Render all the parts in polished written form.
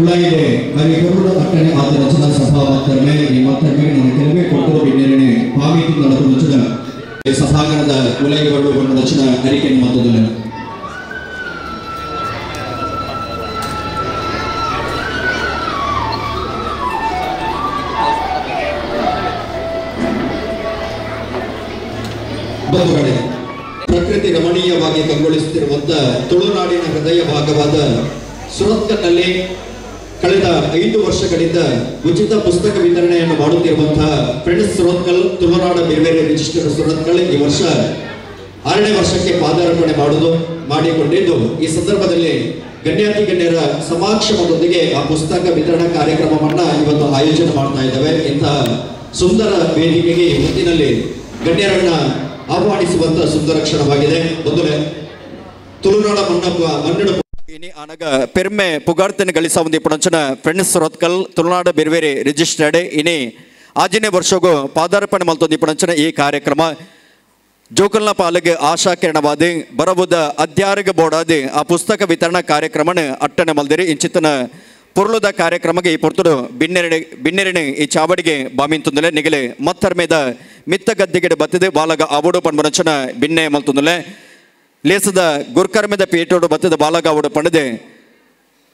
ಕುಳಾಯಿಲೆ ಹರಿಗರುಡ ಅಟ್ಟಣೆ ಆದ ರಚನಾ ಸಭಾ ಮತ್ತರ್ಮೆ ಈ ಮತ್ತರ್ಮೆಗೆ ನನ್ನ ಕೆಲವೇ ಕೊಟ್ಟರು ಬಿನ್ನೆರನೆ ಪಾಮಿತಿ ನಡೆದು ರಚನ ಸಭಾಂಗಣದ ಕುಳಾಯಿಗಳು ಒಂದು ರಚನಾ ಅರಿಕೆಯನ್ನು ಮತ್ತದಲ್ಲ ಬಂಧುಗಳೇ, ಪ್ರಕೃತಿ ರಮಣೀಯವಾಗಿ ಕಂಗೊಳಿಸುತ್ತಿರುವಂತಹ ತುಳುನಾಡಿನ ಹೃದಯ ಭಾಗವಾದ ಸುರತ್ಕಲ್ನಲ್ಲಿ ಕಳೆದ 5 ವರ್ಷಗಳಿಂದ ಉಚಿತ ಪುಸ್ತಕ ವಿತರಣೆಯನ್ನು ಮಾಡುತ್ತಿರುವಂತಹ ಫ್ರೆಂಡ್ಸ್ ಸುರತ್ಕಲ್ ತುಳುನಾಡ ಬೇರೆ ರಿಜಿಸ್ಟರ್ಡ್ ಸುರತ್ಕಲ್ ಈ ವರ್ಷ 6ನೇ ವರ್ಷಕ್ಕೆ ಪಾದಾರ್ಪಣೆ ಮಾಡಿಕೊಂಡಿದ್ದು, ಈ ಸಂದರ್ಭದಲ್ಲಿ ಗಣ್ಯಾತಿ ಗಣ್ಯರ ಸಮಾಕ್ಷಮದೊಂದಿಗೆ ಆ ಪುಸ್ತಕ ವಿತರಣಾ ಕಾರ್ಯಕ್ರಮವನ್ನ ಇವತ್ತು ಆಯೋಜನೆ ಮಾಡ್ತಾ ಇದ್ದೇವೆ. ಇಂತಹ ಸುಂದರ ವೇದಿಕೆಗೆ ಹೊತ್ತಿನಲ್ಲಿ ಗಣ್ಯರನ್ನ ಆಹ್ವಾನಿಸುವಂತಹ ಸುಂದರ ಕ್ಷಣವಾಗಿದೆ. ಮೊದಲೇ ತುಳುನಾಡ ಮನ್ನಡ ಇನಿ ಅನಗ ಪೆರ್ಮೆ ಪುಗಾರ್ತನೆ ಗಳಿಸಾವಂದಿ ಪುಣಂಚನ ಫ್ರೆಂಡ್ಸ್ ಸುರತ್ಕಲ್ ತುಳುನಾಡ ಬೇರೆ ರಿಜಿಸ್ಟರ್ಡ್ ಇನಿ ಆಜನೇ ವರ್ಷಗೂ ಪಾದಾರ್ಪಣೆ ಮಲ್ತೊಂದಿ ಪುಣಂಚನ ಈ ಕಾರ್ಯಕ್ರಮ ಜೋಕಲ್ನ ಪಾಲಿಗೆ ಆಶಾ ಕಿರಣವಾದ ಬರಬುದ ಅಧ್ಯಾರಗ ಬೋಡಾದ ಆ ಪುಸ್ತಕ ವಿತರಣಾ ಕಾರ್ಯಕ್ರಮನ ಅಟ್ಟನೆ ಮಲ್ದಿರಿ ಇಂಚಿತನ ಪುರ್ಲುದ ಕಾರ್ಯಕ್ರಮಕ್ಕೆ ಈ ಪೊರ್ತುಡು ಬಿನ್ನೆರನೆ ಈ ಚಾವಡಿಗೆ ಬಾಮಿಂತುಂದಲೆ ನಿಗಲೆ ಮತ್ತರ್ಮೇದ ಮಿತ್ತ ಗದ್ದೆಗೆ ಬತ್ತದೆ ಬಾಲಗ ಆವೋಡು ಪಂಬನಚನ ಬಿನ್ನೆ ಮಲ್ತುಂದಲೆ ಲೇಸದ ಗುರ್ಕರ್ಮೆದ ಪೇಟೋಡು ಬತ್ತದ ಬಾಲಗ ಆವೋಡು ಪಂಡದೆ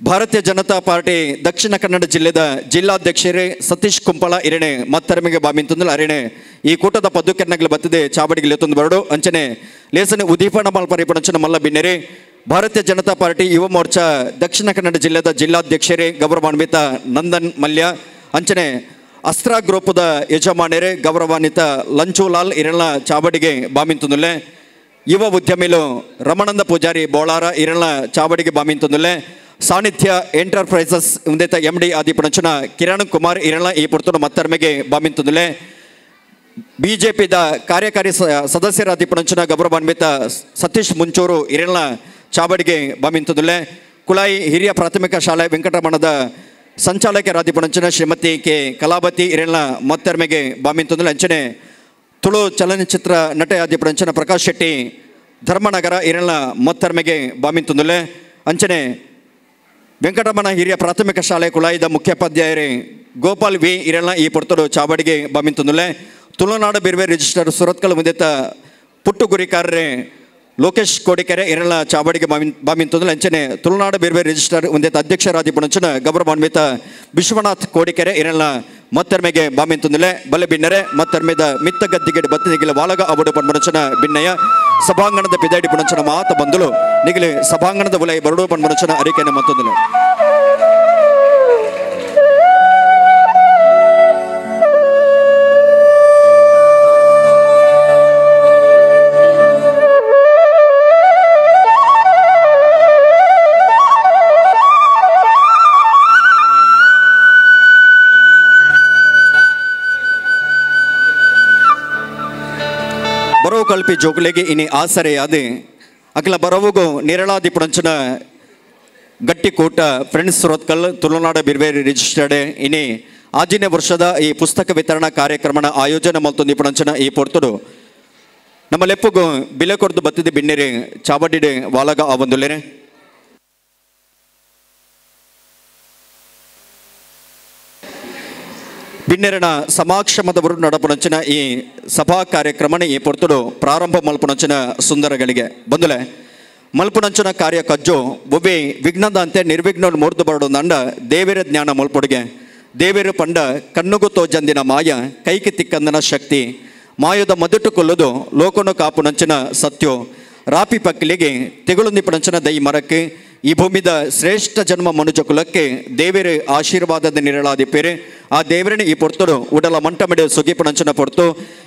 ಭಾರತೀಯ ಜನತಾ ಪಾರ್ಟಿ ದಕ್ಷಿಣ ಕನ್ನಡ ಜಿಲ್ಲೆದ ಜಿಲ್ಲಾಧ್ಯಕ್ಷರೇ ಸತೀಶ್ ಕುಂಪಳ ಇರಣೆ ಮತ್ತರ್ಮೆಗೆ ಬಾಮಿಂತುಂದಲೆ ಅರಣೆ ಈ ಕೂಟದ ಪದ್ದುಕೆರ್ನಗಲು ಬತ್ತದೆ ಚಾವಡಿಗೆ ಲೇತೊಂದು ಬರಡು ಅಂಚನೆ ಲೇಸನ ಉದೀಪಣ ಮಲ್ಪರಿ ಪಣಚನ ಮಲ್ಲ ಬಿನ್ನೆರೆ ಭಾರತೀಯ ಜನತಾ ಪಾರ್ಟಿ ಯುವ ಮೋರ್ಚಾ ದಕ್ಷಿಣ ಕನ್ನಡ ಜಿಲ್ಲೆದ ಜಿಲ್ಲಾಧ್ಯಕ್ಷರೇ ಗೌರವಾನ್ವಿತ ನಂದನ್ ಮಲ್ಯ ಅಂಚನೆ ಅಸ್ತ್ರ ಗ್ರೂಪದ ಯಜಮಾನರೇ ಗೌರವಾನ್ವಿತ ಲಂಚೂಲಾಲ್ ಇರಳ ಚಾವಡಿಗೆ ಬಾಮಿಂತುಂದುಲೆ ಯುವ ಉದ್ಯಮಿಲು ರಮಣಂದ ಪೂಜಾರಿ ಬೋಳಾರ ಇರಳ ಚಾವಡಿಗೆ ಬಾಮಿಂತುಂದುಲೆ ಸಾನ್ನಿಧ್ಯ ಎಂಟರ್ಪ್ರೈಸಸ್ ಉಂದೇತ MD ಆದಿಪಣಚನ ಕಿರಣ್ ಕುಮಾರ್ ಇರಳ ಈ ಪುರ್ತುನ ಮತ್ತರ್ಮೆಗೆ ಬಾಮಿಂತುಂದುಲೆ ಬಿಜೆಪಿದ ಕಾರ್ಯಕಾರಿ ಸದಸ್ಯರಾದಿಪಣಚನ ಗೌರವಾನ್ವಿತ ಸತೀಶ್ ಮುಂಚೂರು ಇರಳ ಚಾವಡಿಗೆ ಬಾಮಿಂತುಂದುಲೆ ಕುಳಾಯಿ ಹಿರಿಯ ಪ್ರಾಥಮಿಕ ಶಾಲೆ ವೆಂಕಟರಮಣದ ಸಂಚಾಲಕರಾದಿಪಣಂಚನ ಶ್ರೀಮತಿ ಕೆ ಕಲಾವತಿ ಇರಳ ಮತ್ತರ್ಮೆಗೆ ಬಾಮಿಂತುಂದುಲೆ ಅಂಚನೆ ತುಳು ಚಲನಚಿತ್ರ ನಟ ಆದಿಪಣಂಚನ ಪ್ರಕಾಶ್ ಶೆಟ್ಟಿ ಧರ್ಮನಗರ ಇರಳ ಮತ್ತರ್ಮೆಗೆ ಬಾಮಿಂತುಂದುಲೆ ಅಂಚನೆ ವೆಂಕಟರಮಣ ಹಿರಿಯ ಪ್ರಾಥಮಿಕ ಶಾಲೆ ಕುಳಾಯಿದ ಮುಖ್ಯೋಪಾಧ್ಯಾಯರೇ ಗೋಪಾಲ್ ವಿ ಇರಳ ಈ ಪೊರ್ತುಡು ಚಾವಡಿಗೆ ಬಾಮಿಂತುಂದುಲೆ ತುಳುನಾಡ ಬೇರೆ ರಿಜಿಸ್ಟರ್ ಸುರತ್ಕಲ್ ಮುಂದೆತ ಪುಟ್ಟು ಗುರಿಕಾರರೇ ಲೋಕೇಶ್ ಕೋಡಿಕೆರೆ ಇರಳ ಚಾವಡಿಗೆ ಬಾಮಿಂತುಂದುಲೆ ಅಂಚನೆ ತುಳುನಾಡ ಬೇರೆ ರಿಜಿಸ್ಟರ್ ಒಂದೇತ ಅಧ್ಯಕ್ಷರಾದಿಪಣಂಚನ ಗೌರವಾನ್ವಿತ ವಿಶ್ವನಾಥ್ ಕೋಡಿಕೆರೆ ಇರಳ ಮತ್ತರ್ಮೆಗೆ ಬಾಮಿಂತುಂದುಲೆ ಬಲೆ ಬಿನ್ನರೆ ಮತ್ತರ್ಮೆದ ಮಿತ್ತ ಗದ್ದಿಗೆ ಬತ್ತಿನಿಗಿಲ ವಾಲಗ ಅವಡು ಪನ್ಮನಚನ ಬಿನ್ನಯ ಸಭಾಂಗಣದ ಪಿದಾಡಿ ಪುಣಂಚನ ಮಾತ ಬಂದಲು ನಿಗಿಲೆ ಸಭಾಂಗಣದ ಉಲೈ ಬರಡು ಪನ್ಮನಚನ ಅರಿಕೆನೆ ಮತ್ತೊಂದುಲೆ ಬರೋ ಕಲ್ಪಿ ಜೋಗುಲೆಗೆ ಇನಿ ಆಸರೆಯಾದೆ ಅಖಿಲ ಬರವುಗು ನಿರಳಾದಿ ಪುಣಂಚನ ಗಟ್ಟಿ ಕೂಟ ಫ್ರೆಂಡ್ಸ್ ಸುರತ್ಕಲ್ ತುಳುನಾಡ ಬೇರೆ ರಿಜಿಸ್ಟರ್ಡ್ ಇನಿ ಆಜನೇ ವರ್ಷದ ಈ ಪುಸ್ತಕ ವಿತರಣಾ ಕಾರ್ಯಕ್ರಮನ ಆಯೋಜನೆ ಮಲ್ತೊಂದಿ ಪುಣಂಚನ ಈ ಪೊರ್ತುಡು ನಮ್ಮ ಲೆಪ್ಪುಗು ಬಿಲೆ ಕೊರ್ದು ಬತ್ತಿದೆ ಬಿನ್ನೆರೆ ಚಾವಡಿಡೆ ವಾಲಗ ಆವಂದುಲೆರೆ ಬಿನ್ನೆರನ ಸಮಾಕ್ಷಮದವರು ನಡಪುಣಂಚಿನ ಈ ಸಭಾ ಕಾರ್ಯಕ್ರಮನ ಈ ಪೊರ್ತುಡು ಪ್ರಾರಂಭ ಮಲ್ಪುಣಂಚಿನ ಸುಂದರಗಳಿಗೆ ಬಂದುಲೆ ಮಲ್ಪುಣಂಚಿನ ಕಾರ್ಯ ಕಜ್ಜು ಬೊಬ್ಬೆ ವಿಘ್ನದ ಅಂತೆ ನಿರ್ವಿಘ್ನ ಮೂರ್ದು ಬರಡು ನಂಡ ದೇವೇರ ಜ್ಞಾನ ಮಲ್ಪೊಡುಗೆ ದೇವೇರು ಪಂಡ ಕಣ್ಣುಗು ತೋಜಂದಿನ ಮಾಯ ಕೈಕಿ ತಿಕ್ಕಂದನ ಶಕ್ತಿ ಮಾಯದ ಮದುಟು ಕೊಲ್ಲುದು ಲೋಕನು ಕಾಪುಣಂಚಿನ ಸತ್ಯೋ ರಾಪಿ ಪಕ್ಕಲಿಗೆ ತೆಗುಳುಂದಿ ಪುಣಂಚಿನ ದೈ ಮರಕ್ಕೆ ಈ ಭೂಮಿದ ಶ್ರೇಷ್ಠ ಜನ್ಮ ಮನುಜ ಕುಲಕ್ಕೆ ದೇವೇರ ಆಶೀರ್ವಾದದ ನಿರಳಾದಿಪ್ಪೇರೆ ಆ ದೇವರನ್ನ ಈ ಪೊರ್ತುಡು ಉಡಲ ಮಂಟಮೆಡೆ ಸುಗಿಪುಣಂಚನ ಪೊರ್ತು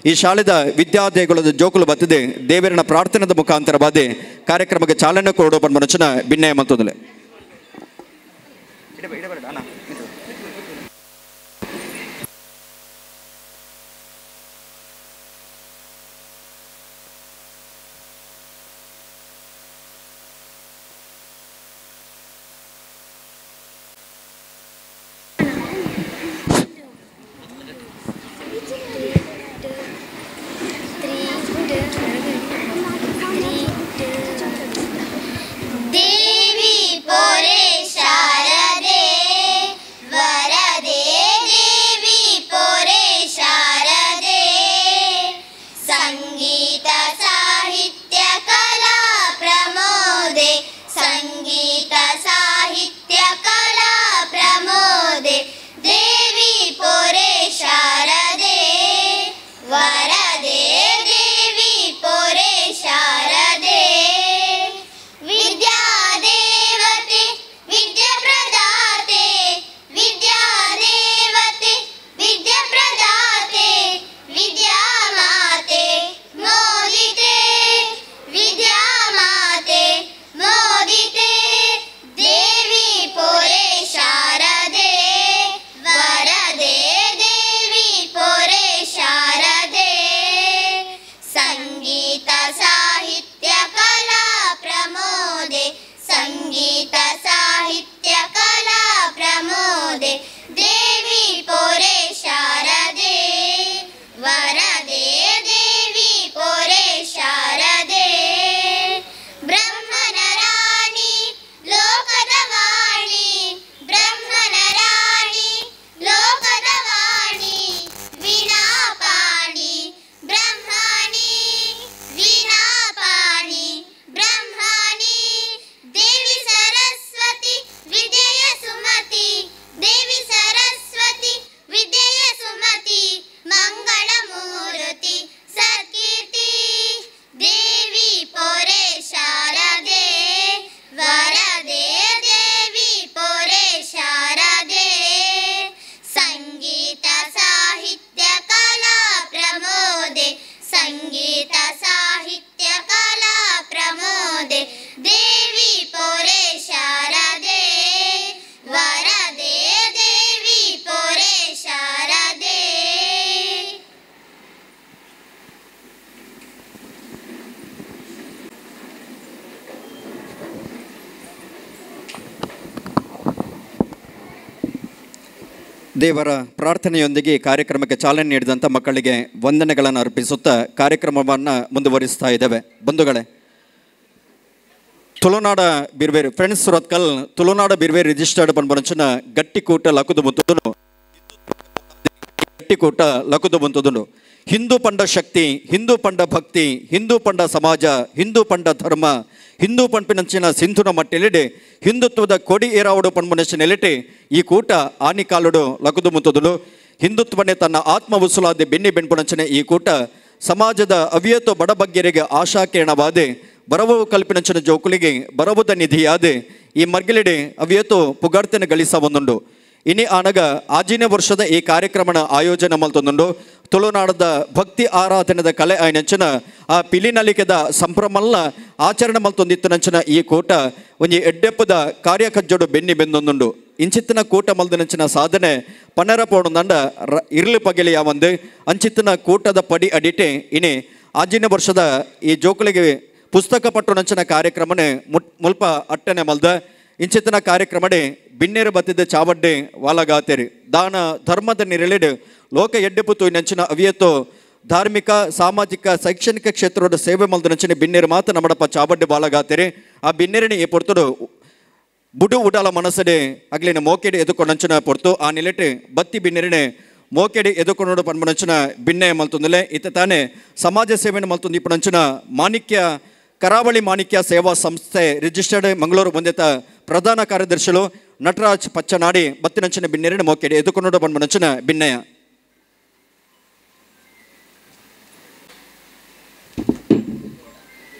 ಈ ಶಾಲೆದ ವಿದ್ಯಾರ್ಥಿಗಳದ ಜೋಕುಲು ಬತ್ತದೆ ದೇವರನ ಪ್ರಾರ್ಥನೆದ ಮುಖಾಂತರವಾದ ಕಾರ್ಯಕ್ರಮಕ್ಕೆ ಚಾಲನೆ ಕೊರಡು ಪನ್ಮನಚನ ಭಿನ್ನಯ ಮಂತೊಂದುಲೆ देवी पोरे शारदे ವರದೆ ದೇವಿ ಪೊರೆ ಶಾರದೆ ವಿದ್ಯಾದೇವತೆ ವಿದ್ಯಾಪ್ರದಾತೆ ವಿದ್ಯಾದೇವತೆ ವಿದ್ಯಾಪ್ರದಾತೆ ವಿದ್ಯಾಮಾತೆ ಮೋದಿತೆ ವಿದ್ಯಾಮಾತೆ ಮೋದಿತೆ ದೇವಿ ಪೊರೆ ಶಾರದೆ ವರದೆ ದೇವಿ ಪೊರೆ ಶಾರದೆ ಸಂಗೀತ ಸಾಹಿತ್ಯ ಕಲಾ ಪ್ರಮೋದೆ ಸಂಗೀತ ಸಾಹಿತ್ಯ ಕಲಾ ಪ್ರಮೋದೆ ದೇವಿ ಪೊರೆ ಶಾರದೆ ವರದೆ ದೇವಿ ಪೊರೆ ಶಾರದೆ ಬ್ರಹ್ಮನ ರಾಣಿ ಲೋಕದ ವಾಣಿ ಬ್ರಹ್ಮನ ರಾಣಿ ಲೋಕದ ವಾಣಿ ವೀಣಾಪಾಣಿ ಬ್ರಹ್ಮಣಿ ವೀಣಾಪಾಣಿ ಬ್ರಹ್ಮಣಿ ದೇವಿ ಸರಸ್ವತಿ ವಿದ್ಯೆಯ ಸುಮತಿ ದೇವಿ ಸರಸ್ವತಿ ವಿದ್ಯೆಯ ಸುಮತಿ ಮಂಗಳ ಮೂರ್ತಿ ಸತ್ಕೀರ್ತಿ ದೇವಿ ಪೊರೆ ಶಾರದೆ ವರದೆ ದೇವಿ ಪೊರೆ ಶಾರದೆ ಸಂಗೀತ ಸಾಹಿತ್ಯ ಕಲಾ ಪ್ರಮೋದೆ ಸಂಗೀತ ಸಾಹಿತ್ಯ ಕಲಾ ಪ್ರಮೋದೆ ದೇವಿ ಪೊರೆ ಶಾರದೆ ವರದೆ ದೇವಿ ಪೊರೆ ಶಾರದೆ ದೇವರ ಪ್ರಾರ್ಥನೆಯೊಂದಿಗೆ ಕಾರ್ಯಕ್ರಮಕ್ಕೆ ಚಾಲನೆ ನೀಡಿದಂಥ ಮಕ್ಕಳಿಗೆ ವಂದನೆಗಳನ್ನು ಅರ್ಪಿಸುತ್ತಾ ಕಾರ್ಯಕ್ರಮವನ್ನು ಮುಂದುವರಿಸ್ತಾ ಇದ್ದೇವೆ. ಬಂಧುಗಳೇ, ತುಳುನಾಡ ಬಿರ್ವೇರು ಫ್ರೆಂಡ್ಸ್ ಸುರತ್ಕಲ್ ತುಳುನಾಡ ಬಿರ್ವೇರು ರಿಜಿಸ್ಟರ್ಡ್ ಪನ್ಪುನಂಚಿನ ಗಟ್ಟಿಕೂಟ ಲಕುದು ಮುಂತುದುನು ಗಟ್ಟಿಕೂಟ ಲಕುದು ಮುಂತುದುನು ಹಿಂದೂ ಪಂಡ ಶಕ್ತಿ ಹಿಂದೂ ಪಂಡ ಭಕ್ತಿ ಹಿಂದೂ ಪಂಡ ಸಮಾಜ ಹಿಂದೂ ಪಂಡ ಧರ್ಮ ಹಿಂದೂ ಪಂಪಿನಂಚಿನ ಸಿಂಧುನ ಮಟ್ಟಿಲಿಡೆ ಹಿಂದುತ್ವದ ಕೊಡಿ ಏರಾವಡು ಪನ್ಮುನಚಿನೆಲಿಟೆ ಈ ಕೂಟ ಆನಿಕಾಲುಡು ಲಕುದು ಮುಂತುದುಲು ಹಿಂದುತ್ವನೇ ತನ್ನ ಆತ್ಮ ಉಸುಲಾದೆ ಬೆನ್ನಿ ಬೆಣ್ಪುನಂಚನೆ ಈ ಕೂಟ ಸಮಾಜದ ಅವಿಯತೋ ಬಡಬಗ್ಗೆರೆಗೆ ಆಶಾಕಿರಣವಾದೆ ಬರವು ಕಲ್ಪಿನಂಚಿನ ಜೋಕುಲಿಗೆ ಬರವುದ ನಿಧಿಯಾದೆ ಈ ಮರ್ಗಿಲಿಡೆ ಅವಿಯತೋ ಪುಗಾಡ್ತನೆ ಗಳಿಸ ಒಂದುಂಡು ಇನಿ ಆನಗ ಆಜಿನ ವರ್ಷದ ಈ ಕಾರ್ಯಕ್ರಮನ ಆಯೋಜನೆ ಮಲ್ತೊಂದುಂಡು ತುಳುನಾಡದ ಭಕ್ತಿ ಆರಾಧನೆದ ಕಲೆ ಆಯ್ನಂಚಿನ ಆ ಪಿಲಿನಲಿಕೆದ ಸಂಭ್ರಮಲ್ಲ ಆಚರಣೆ ಮಲ್ತೊಂದಿತ್ತು ನಂಚಿನ ಈ ಕೂಟ ಒಂಜಿ ಎಡ್ಡೆಪ್ಪದ ಕಾರ್ಯಕಜ್ಜೋಡು ಬೆನ್ನಿ ಬೆಂದೊಂದುಂಡು ಇಂಚಿತ್ತಿನ ಕೂಟ ಮಲ್ದನಂಚಿನ ಸಾಧನೆ ಪನ್ನರ ಪೋಣದಂಡ ಇರ್ಲಿ ಪಗೆಲಿ ಯಾವಂದು ಅಂಚಿತ್ತಿನ ಕೂಟದ ಪಡಿ ಅಡಿಟೆ ಇನಿ ಆಜಿನ ವರ್ಷದ ಈ ಜೋಕುಲಿಗೆ ಪುಸ್ತಕ ಪಟ್ಟು ನಂಚಿನ ಕಾರ್ಯಕ್ರಮನೆ ಮುಲ್ಪ ಅಟ್ಟನೆ ಮಲ್ದ ಇಂಚಿತ್ತಿನ ಕಾರ್ಯಕ್ರಮಡೆ ಬಿನ್ನೇರು ಬತ್ತಿದ್ದ ಚಾವಡ್ಡೆ ವಾಲಗಾತೆರಿ ದಾನ ಧರ್ಮದ ನಿರಳಿಡು ಲೋಕ ಎಡ್ಡೆಪುತ್ತು ನಂಚಿನ ಅವಿಯತ್ತೋ ಧಾರ್ಮಿಕ ಸಾಮಾಜಿಕ ಶೈಕ್ಷಣಿಕ ಕ್ಷೇತ್ರದ ಸೇವೆ ಮಲ್ದ ನಂಚಿನ ಬಿನ್ನೇರು ಮಾತು ನಮ್ಮಡಪ್ಪ ಚಾವಡ್ಡೆ ಬಾಲಗಾತೆರಿ ಆ ಬಿನ್ನೇರಿನ ಈ ಪೊರ್ತುಡು ಬುಡು ಉಡಾಲ ಮನಸ್ಸಡೆ ಅಗ್ಲಿನ ಮೋಕೆಡೆ ಎದುಕೊಂಡಂಚಿನ ಪೊರ್ತು ಆ ನಿಲೆಟೆ ಬತ್ತಿ ಬಿನ್ನೇರಿನೆ ಮೋಕೆಡೆ ಎದುಕೊಂಡು ಪನ್ಮನಂಚಿನ ಬಿನ್ನೆ ಮಲ್ತೊಂದಲೆ ಇತ್ತ ತಾನೇ ಸಮಾಜ ಸೇವೆನ ಮಲ್ತೊಂದು ಇಪ್ಪನಂಚಿನ ಮಾಣಿಕ್ಯ ಕರಾವಳಿ ಮಾಣಿಕ್ಯ ಸೇವಾ ಸಂಸ್ಥೆ ರಿಜಿಸ್ಟರ್ಡ್ ಮಂಗಳೂರು ಬಂದಿತ ಪ್ರಧಾನ ಕಾರ್ಯದರ್ಶಿಗಳು ನಟರಾಜ್ ಪಚ್ಚನಾಡಿ ಬತ್ತಿನಂಚಿನ ಬಿನ್ನೇರಿನ ಮೋಕೆಡೆ ಎದುಕೊಂಡು ಪನ್ಮನಂಚಿನ ಬಿನ್ನೆಯ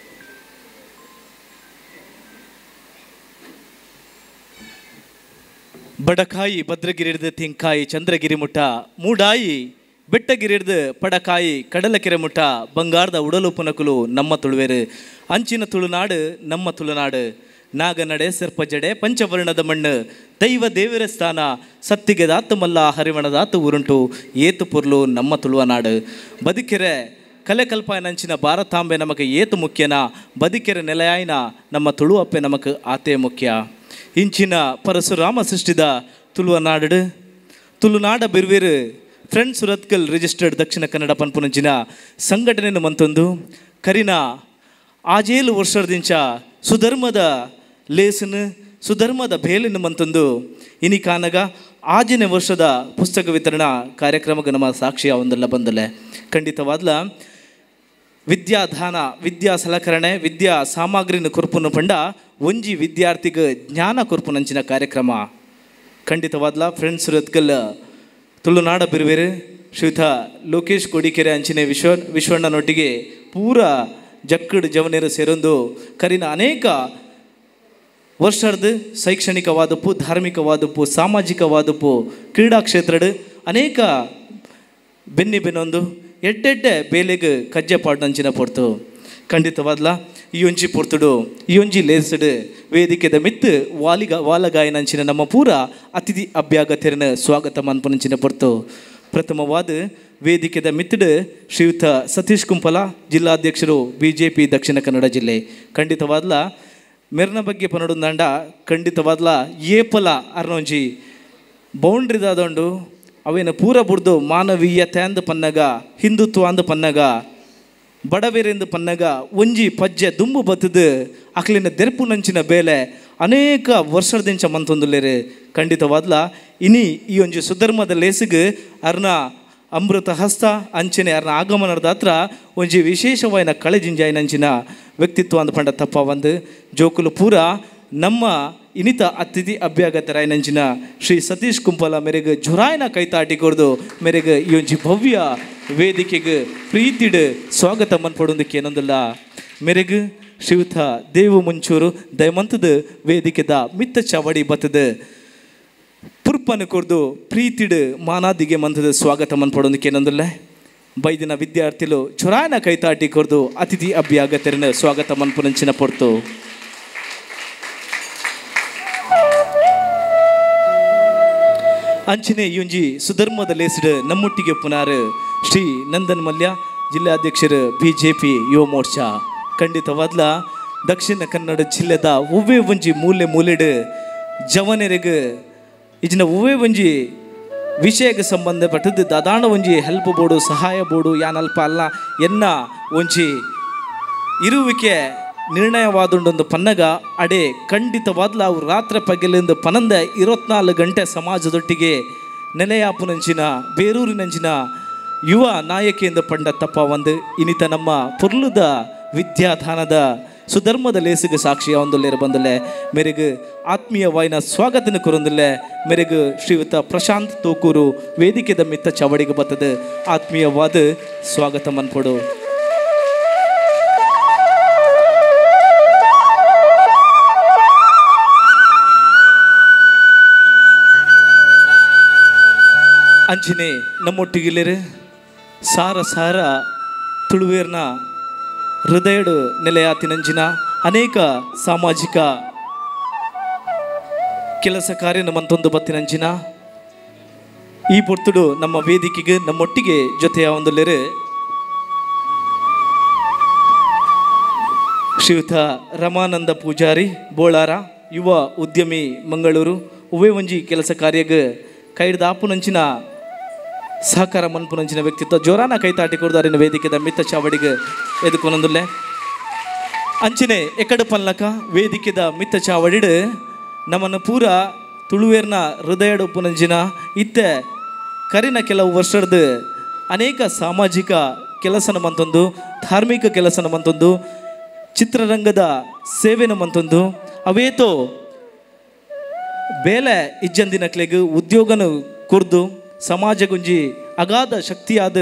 ಬಡಕಾಯಿ ಭದ್ರಗಿರಿಡ್ದು ತಿಂಕಾಯಿ ಚಂದ್ರಗಿರಿ ಮುಟ್ಟ ಮೂಡಾಯಿ ಬೆಟ್ಟಗಿರಿಡ್ದು ಪಡಕಾಯಿ ಕಡಲಕೆರೆ ಮುಟ್ಟ ಬಂಗಾರದ ಉಡಲು ಪುನಕುಲು ನಮ್ಮ ತುಳುವೇರು ಅಂಚಿನ ತುಳುನಾಡು ನಮ್ಮ ತುಳುನಾಡು ನಾಗನಡೆ ಸರ್ಪಜಡೆ ಪಂಚವರ್ಣದ ಮಣ್ಣು ದೈವ ದೇವರ ಸ್ಥಾನ ಸತ್ತಿಗೆ ದಾತು ಮಲ್ಲ ಹರಿವಣದಾತು ಉರುಂಟು ಏತು ಪುರ್ಲು ನಮ್ಮ ತುಳುವನಾಡು ಬದುಕೆರೆ ಕಲೆ ಕಲ್ಪಾಯನಂಚಿನ ಭಾರತಾಂಬೆ ನಮಗೆ ಏತು ಮುಖ್ಯನ ಬದುಕೆರೆ ನೆಲೆಯಾಯಿನ ನಮ್ಮ ತುಳುವಪ್ಪೆ ನಮಗೆ ಆತೆ ಮುಖ್ಯ ಇಂಚಿನ ಪರಶುರಾಮ ಸೃಷ್ಟಿದ ತುಳುವನಾಡು ತುಳುನಾಡ ಬಿರ್ವೇರು ಫ್ರೆಂಡ್ಸ್ ಸುರತ್ಕಲ್ ರಿಜಿಸ್ಟರ್ಡ್ ದಕ್ಷಿಣ ಕನ್ನಡ ಪನ್ಪುನಂಚಿನ ಸಂಘಟನೆಯನ್ನು ಮಂತೊಂದು ಕರಿನ ಆಜೇಲು ವರ್ಷದಿಂಚ ಸುಧರ್ಮದ ಲೇಸನು ಸುಧರ್ಮದ ಬೇಲಿನ ಮಂತೊಂದು ಇನಿ ಕಾನಗ ಆಜನೇ ವರ್ಷದ ಪುಸ್ತಕ ವಿತರಣಾ ಕಾರ್ಯಕ್ರಮಕ್ಕೆ ನಮ್ಮ ಸಾಕ್ಷಿಯ ಒಂದಲ್ಲ ಬಂದಲೆ ಖಂಡಿತವಾದ್ಲ ವಿದ್ಯಾದಾನ ವಿದ್ಯಾ ಸಲಕರಣೆ ವಿದ್ಯಾ ಸಾಮಗ್ರಿನ ಕುರ್ಪುನ ಪಂಡ ಒಂಜಿ ವಿದ್ಯಾರ್ಥಿಗೆ ಜ್ಞಾನ ಕುರ್ಪುನಂಚಿನ ಕಾರ್ಯಕ್ರಮ ಖಂಡಿತವಾದ್ಲ ಫ್ರೆಂಡ್ಸ್ ಸುರತ್ಕಲ್ ತುಳುನಾಡ ಬಿರುವೇರು ಶ್ರೀಯುತ ಲೋಕೇಶ್ ಕೋಡಿಕೆರೆ ಅಂಚಿನ ವಿಶ್ವಣ್ಣನೊಟ್ಟಿಗೆ ಪೂರ ಜಕ್ಕಡ್ ಜವನೇರು ಸೇರೊಂದು ಕರಿನ ಅನೇಕ ವರ್ಷದ ಶೈಕ್ಷಣಿಕವಾದಪ್ಪು ಧಾರ್ಮಿಕವಾದಪ್ಪು ಸಾಮಾಜಿಕವಾದಪ್ಪು ಕ್ರೀಡಾ ಕ್ಷೇತ್ರಡ್ ಅನೇಕ ಬೆನ್ನೊಂದು ಎಡ್ಡೆಡ್ಡೆ ಬೇಲೆಗೆ ಕಜ್ಜೆ ಪಾಡ್ನಂಚಿನ ಪೊರ್ತು ಖಂಡಿತವಾದ್ಲ ಈ ಒಂಜಿ ಪೊರ್ತುಡು ಈ ಒಂಜಿ ಲೇಸಡ್ ವೇದಿಕೆದ ಮಿತ್ತು ವಾಲಗಾಯನಂಚಿನ ನಮ್ಮ ಪೂರ ಅತಿಥಿ ಅಭ್ಯಾಗತೆರನ ಸ್ವಾಗತ ಮನ್ಪನಂಚಿನ ಪೊರ್ತು ಪ್ರಥಮವಾದ ವೇದಿಕೆದ ಮಿತ್ತಡ್ ಶ್ರೀಯುತ ಸತೀಶ್ ಕುಂಪಲ ಜಿಲ್ಲಾಧ್ಯಕ್ಷರು BJP ದಕ್ಷಿಣ ಕನ್ನಡ ಜಿಲ್ಲೆ ಖಂಡಿತವಾದ್ಲ ಮೆರ್ನ ಬಗ್ಗೆ ಪನೊಡುಂದಾಂಡ ಖಂಡಿತವಾದ್ಲ ಏಪಲ ಅರ್ನೊಂಜಿ ಬೌಂಡ್ರಿದಾದೊಂಡು ಅವೇನ ಪೂರ ಬುಡ್ದು ಮಾನವೀಯತೆ ಅಂದು ಪನ್ನಗ ಹಿಂದುತ್ವ ಅಂದು ಪನ್ನಗ ಬಡವೇರೆಂದು ಪನ್ನಗ ಒಂಜಿ ಪಜ್ಜೆ ದುಂಬು ಬತ್ತದು ಅಕ್ಲಿನ ದೆರ್ಪು ನಂಚಿನ ಬೇಲೆ ಅನೇಕ ವರ್ಷದಿಂಚ ಮಂತೊಂದುಲ್ಲೇರು ಖಂಡಿತವಾದ್ಲ ಇನಿ ಈ ಒಂಜಿ ಸುಧರ್ಮದ ಲೇಸಿಗೆ ಅರ್ನ ಅಮೃತ ಹಸ್ತ ಅಂಚನೆ ಅರ್ನ ಆಗಮನದ ಹತ್ರ ಒಂಜಿ ವಿಶೇಷವಾಯಿನ ಕಳೆಜಿಂಜಾಯಿನಂಚಿನ ವ್ಯಕ್ತಿತ್ವ ಅಂದು ಪಂಡ ತಪ್ಪ ಒಂದು ಜೋಕುಲು ಪೂರ ನಮ್ಮ ಇನಿತ ಅತಿಥಿ ಅಭ್ಯಾಗತರಾಯನಂಚಿನ ಶ್ರೀ ಸತೀಶ್ ಕುಂಪಲ ಮೇರೆಗೆ ಜುರಾಯಿನ ಕೈತಾಟಿ ಕೊರ್ದು ಮೇರೆಗೆ ಈ ಒಂಜಿ ಭವ್ಯ ವೇದಿಕೆಗೆ ಪ್ರೀತಿಡ್ ಸ್ವಾಗತ ಮನ್ಪಡೋದಕ್ಕೆ ಏನೊಂದಿಲ್ಲ ಮೇರೆಗೆ ಶ್ರೀಯುತ ದೇವು ಮುಂಚೂರು ದಯಮಂತದ ವೇದಿಕೆದ ಮಿತ್ತ ಚವಡಿ ಬತ್ತದ ಪುರ್ಪನ ಕೊರ್ದು ಪ್ರೀತಿಡ್ ಮಾನಾದಿಗೆ ಮಂತದ ಸ್ವಾಗತ ಮನ್ಪಡೋದಕ್ಕೆ ಏನೊಂದಿಲ್ಲ ಬೈದಿನ ವಿದ್ಯಾರ್ಥಿಗಳು ಜುರಾಯಿನ ಕೈತಾಟಿ ಕೊರ್ದು ಅತಿಥಿ ಅಭ್ಯಾಗತರನ ಸ್ವಾಗತ ಮನ್ಪುನಂಚಿನ ಪೊರ್ತು ಅಂಚನೆ ಯುಂಜಿ ಸುಧರ್ಮದ ಲೇಸಿಡ್ ನಮ್ಮೊಟ್ಟಿಗೆ ಪುನಾರ್ ಶ್ರೀ ನಂದನ್ ಮಲ್ಯ ಜಿಲ್ಲಾಧ್ಯಕ್ಷರು BJP ಯುವ ಮೋರ್ಚಾ ಖಂಡಿತವಾದ್ಲ ದಕ್ಷಿಣ ಕನ್ನಡ ಜಿಲ್ಲೆದ ಒವ್ವೇ ಒಂಜಿ ಮೂಲೆಡ್ ಜವನೆರೆಗೆ ಇಜಿನ ಒವ್ವೇ ಒಂಜಿ ವಿಷಯಕ್ಕೆ ಸಂಬಂಧಪಟ್ಟದ್ದು ದಾದಾಣ ಒಂಜಿ ಹೆಲ್ಪ್ ಬೋರ್ಡು ಸಹಾಯ ಬೋರ್ಡು ಯಾನಲ್ಪ ಅಲ್ಲ ಎನ್ನ ಒಂಜಿ ಇರುವಿಕೆ ನಿರ್ಣಯವಾದುಂಡೊಂದು ಪನ್ನಗ ಅಡೆ ಖಂಡಿತವಾದ್ಲ ಅವು ರಾತ್ರಿ ಪಗಲಿಂದ ಪನಂದ 24 ಗಂಟೆ ಸಮಾಜದೊಟ್ಟಿಗೆ ನೆಲೆಯಾಪುನಂಚಿನ ಬೇರೂರಿನಂಚಿನ ಯುವ ನಾಯಕಿಯಿಂದ ಪಂಡ ತಪ್ಪ ಒಂದು ಇನಿತ ನಮ್ಮ ಪುರ್ಲುದ ವಿದ್ಯಾಧಾನದ ಸುಧರ್ಮದ ಲೇಸಿಗೆ ಸಾಕ್ಷಿಯ ಒಂದೊಲ್ಲೇರು ಬಂದಲೆ ಮೇರೆಗೆ ಆತ್ಮೀಯವಾಯಿನ ಸ್ವಾಗತನ ಕೊರೊಂದಿಲ್ಲ ಮೇರೆಗೆ ಶ್ರೀಯುತ ಪ್ರಶಾಂತ್ ತೋಕೂರು ವೇದಿಕೆದ ಮಿತ್ತ ಚವಡಿಗೆ ಬರ್ತದೆ ಆತ್ಮೀಯವಾದ ಸ್ವಾಗತ ಮನ್ಪಡು ಅಂಚಿನೆ ನಮ್ಮೊಟ್ಟಿಗಿಲ್ಲೇರು ಸಾರ ತುಳುವೇರ್ನ ಹೃದಯಡು ನೆಲೆಯಾತಿನಂಚಿನ ಅನೇಕ ಸಾಮಾಜಿಕ ಕೆಲಸ ಕಾರ್ಯನ ಮಂತೊಂದು ಬತ್ತಿನಂಚಿನ ಈ ಪೊರ್ತುಡು ನಮ್ಮ ವೇದಿಕೆಗೆ ನಮ್ಮೊಟ್ಟಿಗೆ ಜೊತೆಯ ಒಂದಲ್ಲೇರು ಶ್ರೀಯುತ ರಮಾನಂದ ಪೂಜಾರಿ ಬೋಳಾರ ಯುವ ಉದ್ಯಮಿ ಮಂಗಳೂರು ಉವೇ ಒಂಜಿ ಕೆಲಸ ಕಾರ್ಯಗೆ ಕೈಡ್ದ ಆಪುನಂಚಿನ ಸಹಕಾರ ಮನ್ಪುನಂಚಿನ ವ್ಯಕ್ತಿತ್ವ ಜೋರಾನ ಕೈತಾಟಿ ಕೊಡ್ದಾರಿನ ವೇದಿಕೆದ ಮಿತ್ತ ಚಾವಡಿಗೆ ಎದುಕೊನೊಂದುಲ್ಲೆ ಅಂಚಿನೆ ಎಕಡೆ ಪಲ್ಲಕ ವೇದಿಕೆದ ಮಿತ್ತ ಚಾವಡಿಡ್ ನಮ್ಮನ್ನು ಪೂರ ತುಳುವೇರ್ನ ಹೃದಯಡು ಉಪ್ಪುನಂಚಿನ ಇತ್ತೆ ಕರಿನ ಕೆಲವು ವರ್ಷದ ಅನೇಕ ಸಾಮಾಜಿಕ ಕೆಲಸನ ಮಂತೊಂದು ಧಾರ್ಮಿಕ ಕೆಲಸನ ಮಂತೊಂದು ಚಿತ್ರರಂಗದ ಸೇವೆನ ಮಂತೊಂದು ಅವೇತೋ ಬೇಲೆ ಇಜ್ಜಂದಿನಕ್ಲೆಗ್ ಉದ್ಯೋಗನ ಕೊರ್ದು ಸಮಾಜಗುಂಜಿ ಅಗಾಧ ಶಕ್ತಿಯಾದ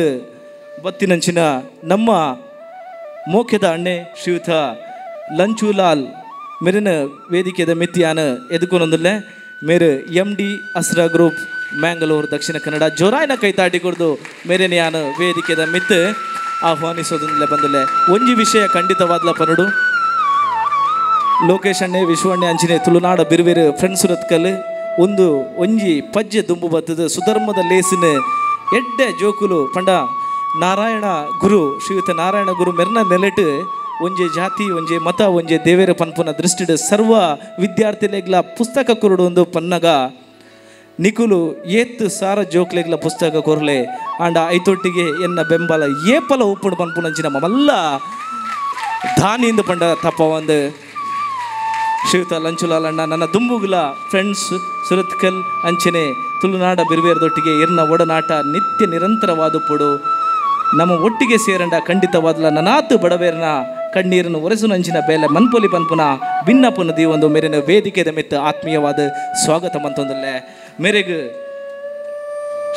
ಬತ್ತಿನಂಚಿನ ನಮ್ಮ ಮೋಖ್ಯದ ಅಣ್ಣೆ ಶ್ರೀಯುತ ಲಂಚೂಲಾಲ್ ಮೇರಿನ ವೇದಿಕೆದ ಮಿತಿಯಾನ ಎದುಕೊನೊಂದಿಲ್ಲ ಮೇರೆ MD ಅಸ್ರಾ ಗ್ರೂಪ್ ಮ್ಯಾಂಗಲೂರು ದಕ್ಷಿಣ ಕನ್ನಡ ಜೋರಾಯಿನ ಕೈತಾಟಿ ಕೊಡ್ದು ಮೇರೆನ ಯಾನ ವೇದಿಕೆದ ಮಿತ್ ಆಹ್ವಾನಿಸೋದಿಲ್ಲ ಬಂದಿಲ್ಲ ಒಂಜಿ ವಿಷಯ ಖಂಡಿತವಾದ್ಲ ಪನಡು ಲೋಕೇಶ್ ಅಣ್ಣೆ ವಿಶ್ವಣ್ಣೆ ಅಂಚಿನೆ ತುಳುನಾಡ ಬಿರುವೇರು ಫ್ರೆಂಡ್ಸ್ ರತ್ಕಲ್ ಒಂಜಿ ಪಜ್ಜೆ ದುಂಬು ಬತ್ತದ ಸುಧರ್ಮದ ಲೇಸಿನ ಎಡ್ಡೆ ಜೋಕುಲು ಪಂಡ ನಾರಾಯಣ ಗುರು ಶ್ರೀಯುತ ನಾರಾಯಣ ಗುರು ಮೆರ್ನ ನೆಲೆಟ್ ಒಂಜೆ ಜಾತಿ ಒಂಜೆ ಮತ ಒಂಜೆ ದೇವೇರ ಪನ್ಪುನ ದೃಷ್ಟಿಡ್ ಸರ್ವ ವಿದ್ಯಾರ್ಥಿಲೆಗ್ಲ ಪುಸ್ತಕ ಕೊರಡು ಒಂದು ಪನ್ನಗ ನಿಕುಲು ಏತ್ ಸಾರ ಜೋಕ್ಲೆಗ್ಲ ಪುಸ್ತಕ ಕೊರ್ಲೆ ಆಂಡ ಐತೊಟ್ಟಿಗೆ ಎನ್ನ ಬೆಂಬಲ ಏಪಲ ಉಪ್ಪುಡು ಪನ್ಪುನಂಚಿನ ಮಲ್ಲ ದಾನಿಯಿಂದ ಪಂಡ ತಪ್ಪ ಒಂದು ಶ್ರೀಯುತ ಲಂಚುಲಾಲಣ್ಣ ನನ್ನ ದುಂಬುಗುಲ ಫ್ರೆಂಡ್ಸ್ ಸುರತ್ಕಲ್ ಅಂಚನೆ ತುಳುನಾಡ ಬಿರುವೇರದೊಟ್ಟಿಗೆ ಎರ್ನ ಒಡನಾಟ ನಿತ್ಯ ನಿರಂತರವಾದ ಪೊಡು ನಮ್ಮ ಒಟ್ಟಿಗೆ ಸೇರಂಡ ಖಂಡಿತವಾದ್ಲ ನನಾತು ಬಡವೇರ್ನ ಕಣ್ಣೀರನ್ನು ಒರೆಸುನಂಚಿನ ಬೇಲೆ ಮನ್ಪೊಲಿ ಪನ್ಪುನ ಭಿನ್ನ ಪುನದಿ ಒಂದು ಮೇರಿನ ವೇದಿಕೆದ ಮಿತ್ತ ಆತ್ಮೀಯವಾದ ಸ್ವಾಗತ ಮಂತೊಂದಲ್ಲೇ ಮೇರೆಗೆ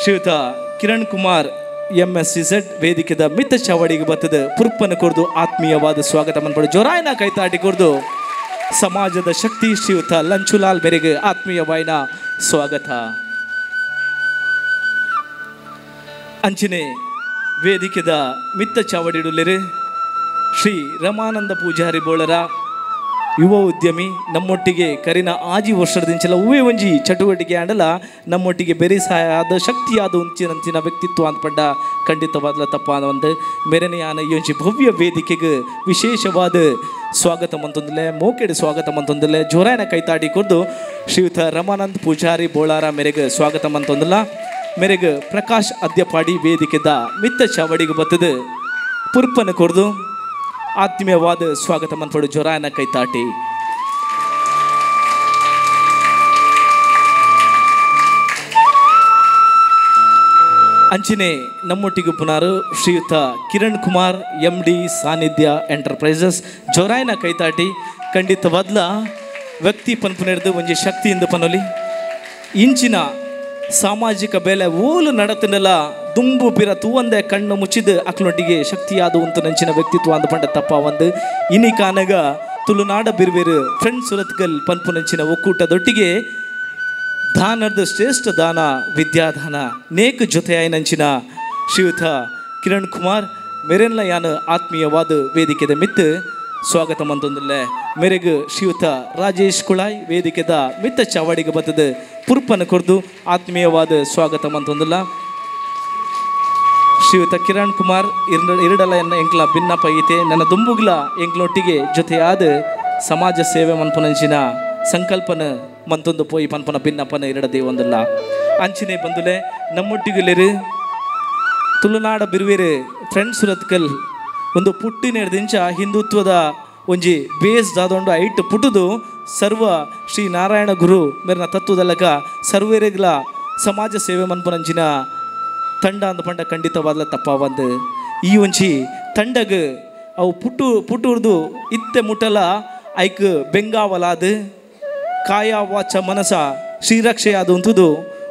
ಶ್ರೀಯುತ ಕಿರಣ್ ಕುಮಾರ್ MSCZ ವೇದಿಕೆದ ಮಿತ್ತ ಚಾವಡಿಗೆ ಬರ್ತದೆ ಪುರ್ಪನ ಕೊರ್ದು ಆತ್ಮೀಯವಾದ ಸ್ವಾಗತ ಮನ್ಪಡು ಜೋರಾಯಿನ ಕೈತಾಟಿ ಕೊರ್ದು ಸಮಾಜದ ಶಕ್ತಿ ಶ್ರೀಯುತ ಲಂಚುಲಾಲ್ ಬೆರೆಗೆ ಆತ್ಮೀಯವಾಯಿನ ಸ್ವಾಗತ. ಅಂಚನೆ ವೇದಿಕೆದ ಮಿತ್ತ ಚಾವಡಿಡುಲೆರು ಶ್ರೀ ರಮಾನಂದ ಪೂಜಾರಿ ಬೋಳರ ಯುವ ಉದ್ಯಮಿ ನಮ್ಮೊಟ್ಟಿಗೆ ಕರಿನ ಆಜಿ ವರ್ಷದಿಂಚಲ ಹೂವೇ ಒಂಜಿ ಚಟುವಟಿಕೆ ಆಡಲ ನಮ್ಮೊಟ್ಟಿಗೆ ಬೆರಿಸಾಯ ಆದ ಶಕ್ತಿಯಾದ ಉಂಚಿನಂಚಿನ ವ್ಯಕ್ತಿತ್ವ ಅಂದ್ಪಡ್ಡ ಖಂಡಿತವಾದ ತಪ್ಪಾದ ಒಂದು ಮೆರನೆಯಾನ ಈ ಒಂಜಿ ಭವ್ಯ ವೇದಿಕೆಗೆ ವಿಶೇಷವಾದ ಸ್ವಾಗತ ಮಂತೊಂದಿಲ್ಲ ಮೋಕೆಡೆ ಸ್ವಾಗತ ಮಂತೊಂದಿಲ್ಲ ಜೋರಾಯನ ಕೈತಾಡಿ ಕೊರ್ದು ಶ್ರೀಯುತ ರಮಾನಂದ್ ಪೂಜಾರಿ ಬೋಳಾರ ಮೇರೆಗೆ ಸ್ವಾಗತ ಮಂತೊಂದಿಲ್ಲ ಮೇರೆಗೆ ಪ್ರಕಾಶ್ ಅದ್ಯಪಾಡಿ ವೇದಿಕೆದ ಮಿತ್ತ ಚಾವಡಿಗೆ ಬರ್ತದೆ ಪುರ್ಪನ ಕೊರ್ದು ಆತ್ಮೀಯವಾದ ಸ್ವಾಗತ ಮನ್ಪಡು ಜೋರಾಯನ ಕೈತಾಟಿ. ಅಂಚನೆ ನಮ್ಮೊಟ್ಟಿಗೆ ಪುನರು ಶ್ರೀಯುತ ಕಿರಣ್ ಕುಮಾರ್ MD ಸಾನ್ನಿಧ್ಯ ಎಂಟರ್ಪ್ರೈಸಸ್ ಜೋರಾಯನ ಕೈತಾಟಿ. ಖಂಡಿತವಾದ್ಲ ವ್ಯಕ್ತಿ ಪನ್ಪುನೆಡ್ದು ಒಂಜಿ ಶಕ್ತಿಯಿಂದ ಪನೊಲಿ ಇಂಚಿನ ಸಾಮಾಜಿಕ ಬೆಲೆ ಓಲು ನಡತನೆಲ್ಲ ದುಂಬು ಪಿರ ತೂವಂದೆ ಕಣ್ಣು ಮುಚ್ಚಿದ ಅಕ್ಲೊಟ್ಟಿಗೆ ಶಕ್ತಿಯಾದ ಉಂಟು ನಂಚಿನ ವ್ಯಕ್ತಿತ್ವ ಅಂದ ಪಂಡ ತಪ್ಪ ಒಂದು ಇನಿ ಕಾನಗ ತುಳುನಾಡ ಬಿರ್ಬೇರು ಫ್ರೆಂಡ್ ಸುರತ್ಕಲ್ ಪನ್ಪು ನಂಚಿನ ಒಕ್ಕೂಟದೊಟ್ಟಿಗೆ ದಾನದ ಶ್ರೇಷ್ಠ ದಾನ ವಿದ್ಯಾದಾನ ನೇಕ ಜೊತೆಯಾಯಿ ನಂಚಿನ ಶ್ರೀಯುತ ಕಿರಣ್ ಕುಮಾರ್ ಮೆರೆನ್ಲ ಯಾನ ಆತ್ಮೀಯವಾದ ವೇದಿಕೆದ ಮಿತ್ತು ಸ್ವಾಗತ ಮಂತೊಂದಿಲ್ಲ ಮೇರೆಗೆ ಶ್ರೀಯುತ ರಾಜೇಶ್ ಕುಳಾಯ್ ವೇದಿಕೆದ ಮಿತ್ತ ಚಾವಡಿಗೆ ಬರ್ತದ ಪುರ್ಪನ ಕೊರ್ದು ಆತ್ಮೀಯವಾದ ಸ್ವಾಗತ ಮಂತೊಂದಿಲ್ಲ ಶ್ರೀಯುತ ಕಿರಣ್ ಕುಮಾರ್ ಇರಡಲ ಎನ್ನ ಎಂಕ್ಲ ಭಿನ್ನಪ ಈತೆ ನನ್ನ ದುಂಬುಗ್ಲ ಎಂಕ್ಲೊಟ್ಟಿಗೆ ಜೊತೆಯಾದ ಸಮಾಜ ಸೇವೆ ಮನ್ಪುನಂಚಿನ ಸಂಕಲ್ಪನ ಮಂತೊಂದು ಪೋಯಿ ಪನ್ಪನ ಭಿನ್ನಪನ ಇರಡದೇ ಒಂದಲ್ಲ ಅಂಚಿನೇ ಬಂದುಲೆ ನಮ್ಮೊಟ್ಟಿಗೆಲೆರು ತುಳುನಾಡ ಬಿರುವೇರು ಫ್ರೆಂಡ್ ಸುರತ್ಕಲ್ ಒಂದು ಪುಟ್ಟಿನೆಡ್ದಿಂಚ ಹಿಂದುತ್ವದ ಒಂಜಿ ಬೇಸ್ ದಾದೊಂಡು ಐಟ್ ಪುಟುದು ಸರ್ವ ಶ್ರೀ ನಾರಾಯಣ ಗುರು ಮೇರಿನ ತತ್ವದಲ್ಲಕ ಸರ್ವೇರೆಗ್ಲ ಸಮಾಜ ಸೇವೆ ಮನ್ಪುನಂಚಿನ ತಂಡ ಅಂದ ಪಂಡ ಖಂಡಿತವಾದ ತಪ್ಪಾವಂದು ಈ ಒಂಜಿ ತಂಡಗ ಅವು ಪುಟ್ಟುರ್ದು ಇತ್ತೆ ಮುಟ್ಟಲ ಐಕ್ ಬೆಂಗಾವಲಾದ ಕಾಯ ವಾಚ ಮನಸ ಶ್ರೀರಕ್ಷೆಯಾದ ಉಂತುದು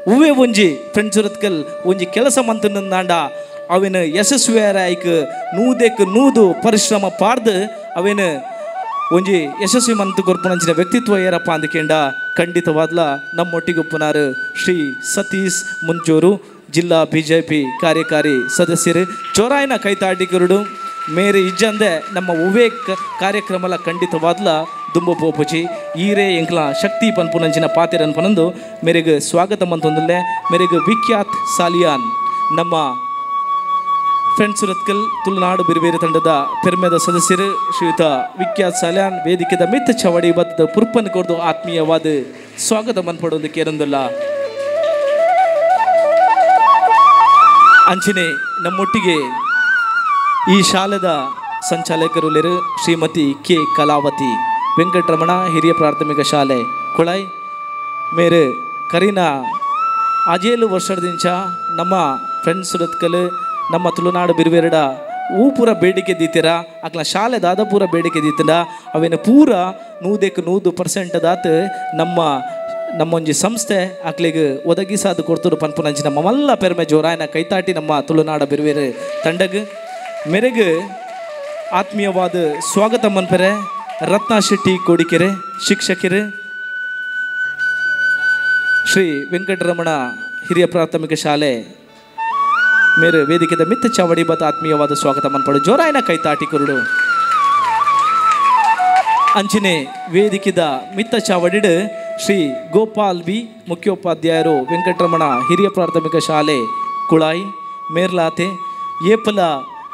ಹೂವೇ ಒಂಜಿ ಫ್ರೆಂಡ್ ಸುರತ್ಕಲ್ ಒಂಜಿ ಕೆಲಸ ಮಂತನಂದಾಂಡ ಅವೇನು ಯಶಸ್ವಿಯಾರ ಐಕ್ ನೂದು ಪರಿಶ್ರಮ ಪಾಡ್ದು ಅವೇನು ಒಂಜಿ ಯಶಸ್ವಿ ಮಂತು ಕೊರ್ಪುನಂಚಿನ ವ್ಯಕ್ತಿತ್ವ ಏರಪ್ಪ ಅಂದ್ಕೇಂಡ ಖಂಡಿತವಾದ್ಲ ನಮ್ಮೊಟ್ಟಿಗೆ ಪುನಾರು ಶ್ರೀ ಸತೀಶ್ ಮುಂಚೂರು ಜಿಲ್ಲಾ BJP ಕಾರ್ಯಕಾರಿ ಸದಸ್ಯರು ಚೋರಾಯಿನ ಕೈತಾಟಿಕರುಡು ಮೇರೆ ಇಜ್ಜಂದೆ ನಮ್ಮ ಉವೇ ಕಾರ್ಯಕ್ರಮಲ ಖಂಡಿತವಾದ್ಲ ದುಂಬು ಪೋಪುಚಿ ಈರೇ ಎಂಕ್ಲ ಶಕ್ತಿ ಪನ್ಪುನಂಚಿನ ಪಾತೆರನ್ ಪನಂದು ಮೇರೆಗೆ ಸ್ವಾಗತ ಮಂತೊಂದಿಲ್ಲೆ ಮೇರೆಗೆ ವಿಖ್ಯಾತ್ ಸಾಲಿಯಾನ್ ನಮ್ಮ ಫ್ರೆಂಡ್ ಸುರತ್ಕಲ್ ತುಳುನಾಡು ಬಿರುಬೇರೆ ತಂಡದ ಪೆರ್ಮೆದ ಸದಸ್ಯರು ಶ್ರೀಯುತ ವಿಖ್ಯಾತ್ ಸಾಲಿಯಾನ್ ವೇದಿಕೆದ ಮಿತ್ತ ಚವಡಿ ಬತ್ತದ ಪುರ್ಪನ್ ಕೊರ್ದು ಆತ್ಮೀಯವಾದ ಸ್ವಾಗತ ಮನ್ಪಡೋದಕ್ಕೆ ಏನೊಂದಲ್ಲ ಅಂಚನೆ ನಮ್ಮೊಟ್ಟಿಗೆ ಈ ಶಾಲೆದ ಸಂಚಾಲಕರುಲೆರು ಶ್ರೀಮತಿ K ಕಲಾವತಿ ವೆಂಕಟರಮಣ ಹಿರಿಯ ಪ್ರಾಥಮಿಕ ಶಾಲೆ ಕುಳಾಯ್ ಮೇರೆ ಕರೀನ ಆಜೇಲು ವರ್ಷದಿಂಚ ನಮ್ಮ ಫ್ರೆಂಡ್ ಸುರತ್ಕಲ್ ನಮ್ಮ ತುಳುನಾಡು ಬಿರುವೆರಡ ಹೂ ಪೂರ ಬೇಡಿಕೆ ದೀತಿರ ಅಕ್ಲ ಶಾಲೆ ದಾದ ಪೂರ ಬೇಡಿಕೆ ದೀತಿನ ಅವೇನು ಪೂರ 100% ದಾತ ನಮ್ಮೊಂಜಿ ಸಂಸ್ಥೆ ಅಕ್ಲಿಗೆ ಒದಗಿಸಾದು ಕೊಡ್ತರು ಪನ್ಪುನಂಚಿನ ಮಲ್ಲ ಪೆರ್ಮೆ ಜೋರಾಯನ ಕೈತಾಟಿ ನಮ್ಮ ತುಳುನಾಡ ಬಿರುವೇರು ತಂಡಗೆ ಮೇರೆಗೆ ಆತ್ಮೀಯವಾದ ಸ್ವಾಗತ ಮನ್ಪೆರೆ ರತ್ನ ಶೆಟ್ಟಿ ಕೋಡಿಕೆರೆ ಶಿಕ್ಷಕರು ಶ್ರೀ ವೆಂಕಟರಮಣ ಹಿರಿಯ ಪ್ರಾಥಮಿಕ ಶಾಲೆ ಮೇರೆ ವೇದಿಕೆದ ಮಿತ್ತ ಚಾವಡಿ ಬತ್ತ ಆತ್ಮೀಯವಾದ ಸ್ವಾಗತ ಮನ್ಪಡು ಜೋರಾಯನ ಕೈತಾಟಿ ಕುರುಡು ಅಂಚನೆ ವೇದಿಕೆದ ಮಿತ್ತ ಚಾವಡಿಡ್ ಶ್ರೀ ಗೋಪಾಲ್ ವಿ ಮುಖ್ಯೋಪಾಧ್ಯಾಯರು ವೆಂಕಟರಮಣ ಹಿರಿಯ ಪ್ರಾಥಮಿಕ ಶಾಲೆ ಕುಳಾಯಿ ಮೇರ್ಲಾತೆ ಏಪಲ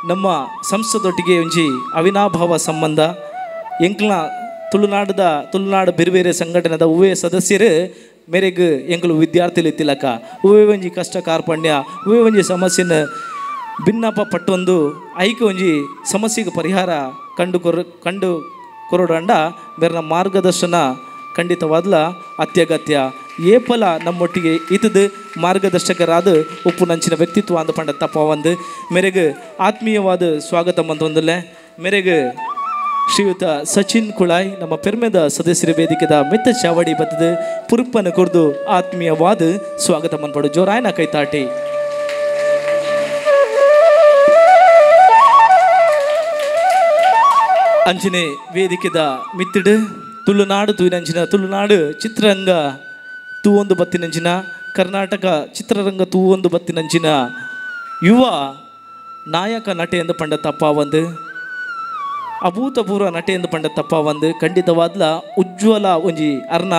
ನಮ್ಮ ಸಂಸ್ಥದೊಟ್ಟಿಗೆ ಒಂಜಿ ಅವಿನಾಭಾವ ಸಂಬಂಧ ಎಂಕ್ಲ ತುಳುನಾಡು ಬಿರುಬೇರೆ ಸಂಘಟನೆದ ಉವೇ ಸದಸ್ಯರು ಮೇರೆಗೆ ಎಂಕಲು ವಿದ್ಯಾರ್ಥಿಗಳು ಇತ್ತಿಲಕ ಉವೇ ಒಂಜಿ ಕಷ್ಟ ಕಾರ್ಪಣ್ಯ ಉವೇ ಒಂಜಿ ಸಮಸ್ಯೆನ ಭಿನ್ನಪ ಪಟ್ಟೊಂದು ಐಕೆ ಒಂಜಿ ಸಮಸ್ಯೆಗೆ ಪರಿಹಾರ ಕಂಡು ಕೊರೋಡಂಡ ಬೇರೆ ಮಾರ್ಗದರ್ಶನ ಖಂಡಿತವಾದ್ಲ ಅತ್ಯಗತ್ಯ ಏಪಲ ನಮ್ಮೊಟ್ಟಿಗೆ ಇತದು ಮಾರ್ಗದರ್ಶಕರಾದ ಉಪ್ಪು ನಂಚಿನ ವ್ಯಕ್ತಿತ್ವ ಅಂದ ಪಂಡ ತಪ್ಪ ಒಂದು ಮೇರೆಗೆ ಆತ್ಮೀಯವಾದ ಸ್ವಾಗತ ಮಂತೊಂದಿಲ್ಲ ಮೇರೆಗೆ ಶ್ರೀಯುತ ಸಚಿನ್ ಕುಳಾಯ್ ನಮ್ಮ ಪೆರ್ಮೆದ ಸದಸ್ಯರ ವೇದಿಕೆದ ಮಿತ್ತ ಚಾವಡಿ ಬತ್ತದ ಪುರುಪ್ಪನ ಕುರ್ದು ಆತ್ಮೀಯವಾದ ಸ್ವಾಗತ ಮನ್ಪಡು ಜೋರಾಯನ ಕೈತಾಟಿ ಅಂಚನೆ ವೇದಿಕೆದ ಮಿತ್ತಿಡು ತುಳುನಾಡು ತೂಯಿನಂಚಿನ ತುಳುನಾಡು ಚಿತ್ರರಂಗ ತೂವೊಂದು ಬತ್ತಿನಂಚಿನ ಕರ್ನಾಟಕ ಚಿತ್ರರಂಗ ತೂವೊಂದು ಬತ್ತಿನಂಚಿನ ಯುವ ನಾಯಕ ನಟೆ ಎಂದು ಪಂಡ ತಪ್ಪ ಒಂದು ಅಭೂತಪೂರ್ವ ನಟೆ ಎಂದು ಪಂಡ ತಪ್ಪ ಒಂದು ಖಂಡಿತವಾದ್ಲ ಉಜ್ವಲ ಒಂಜಿ ಅರ್ನ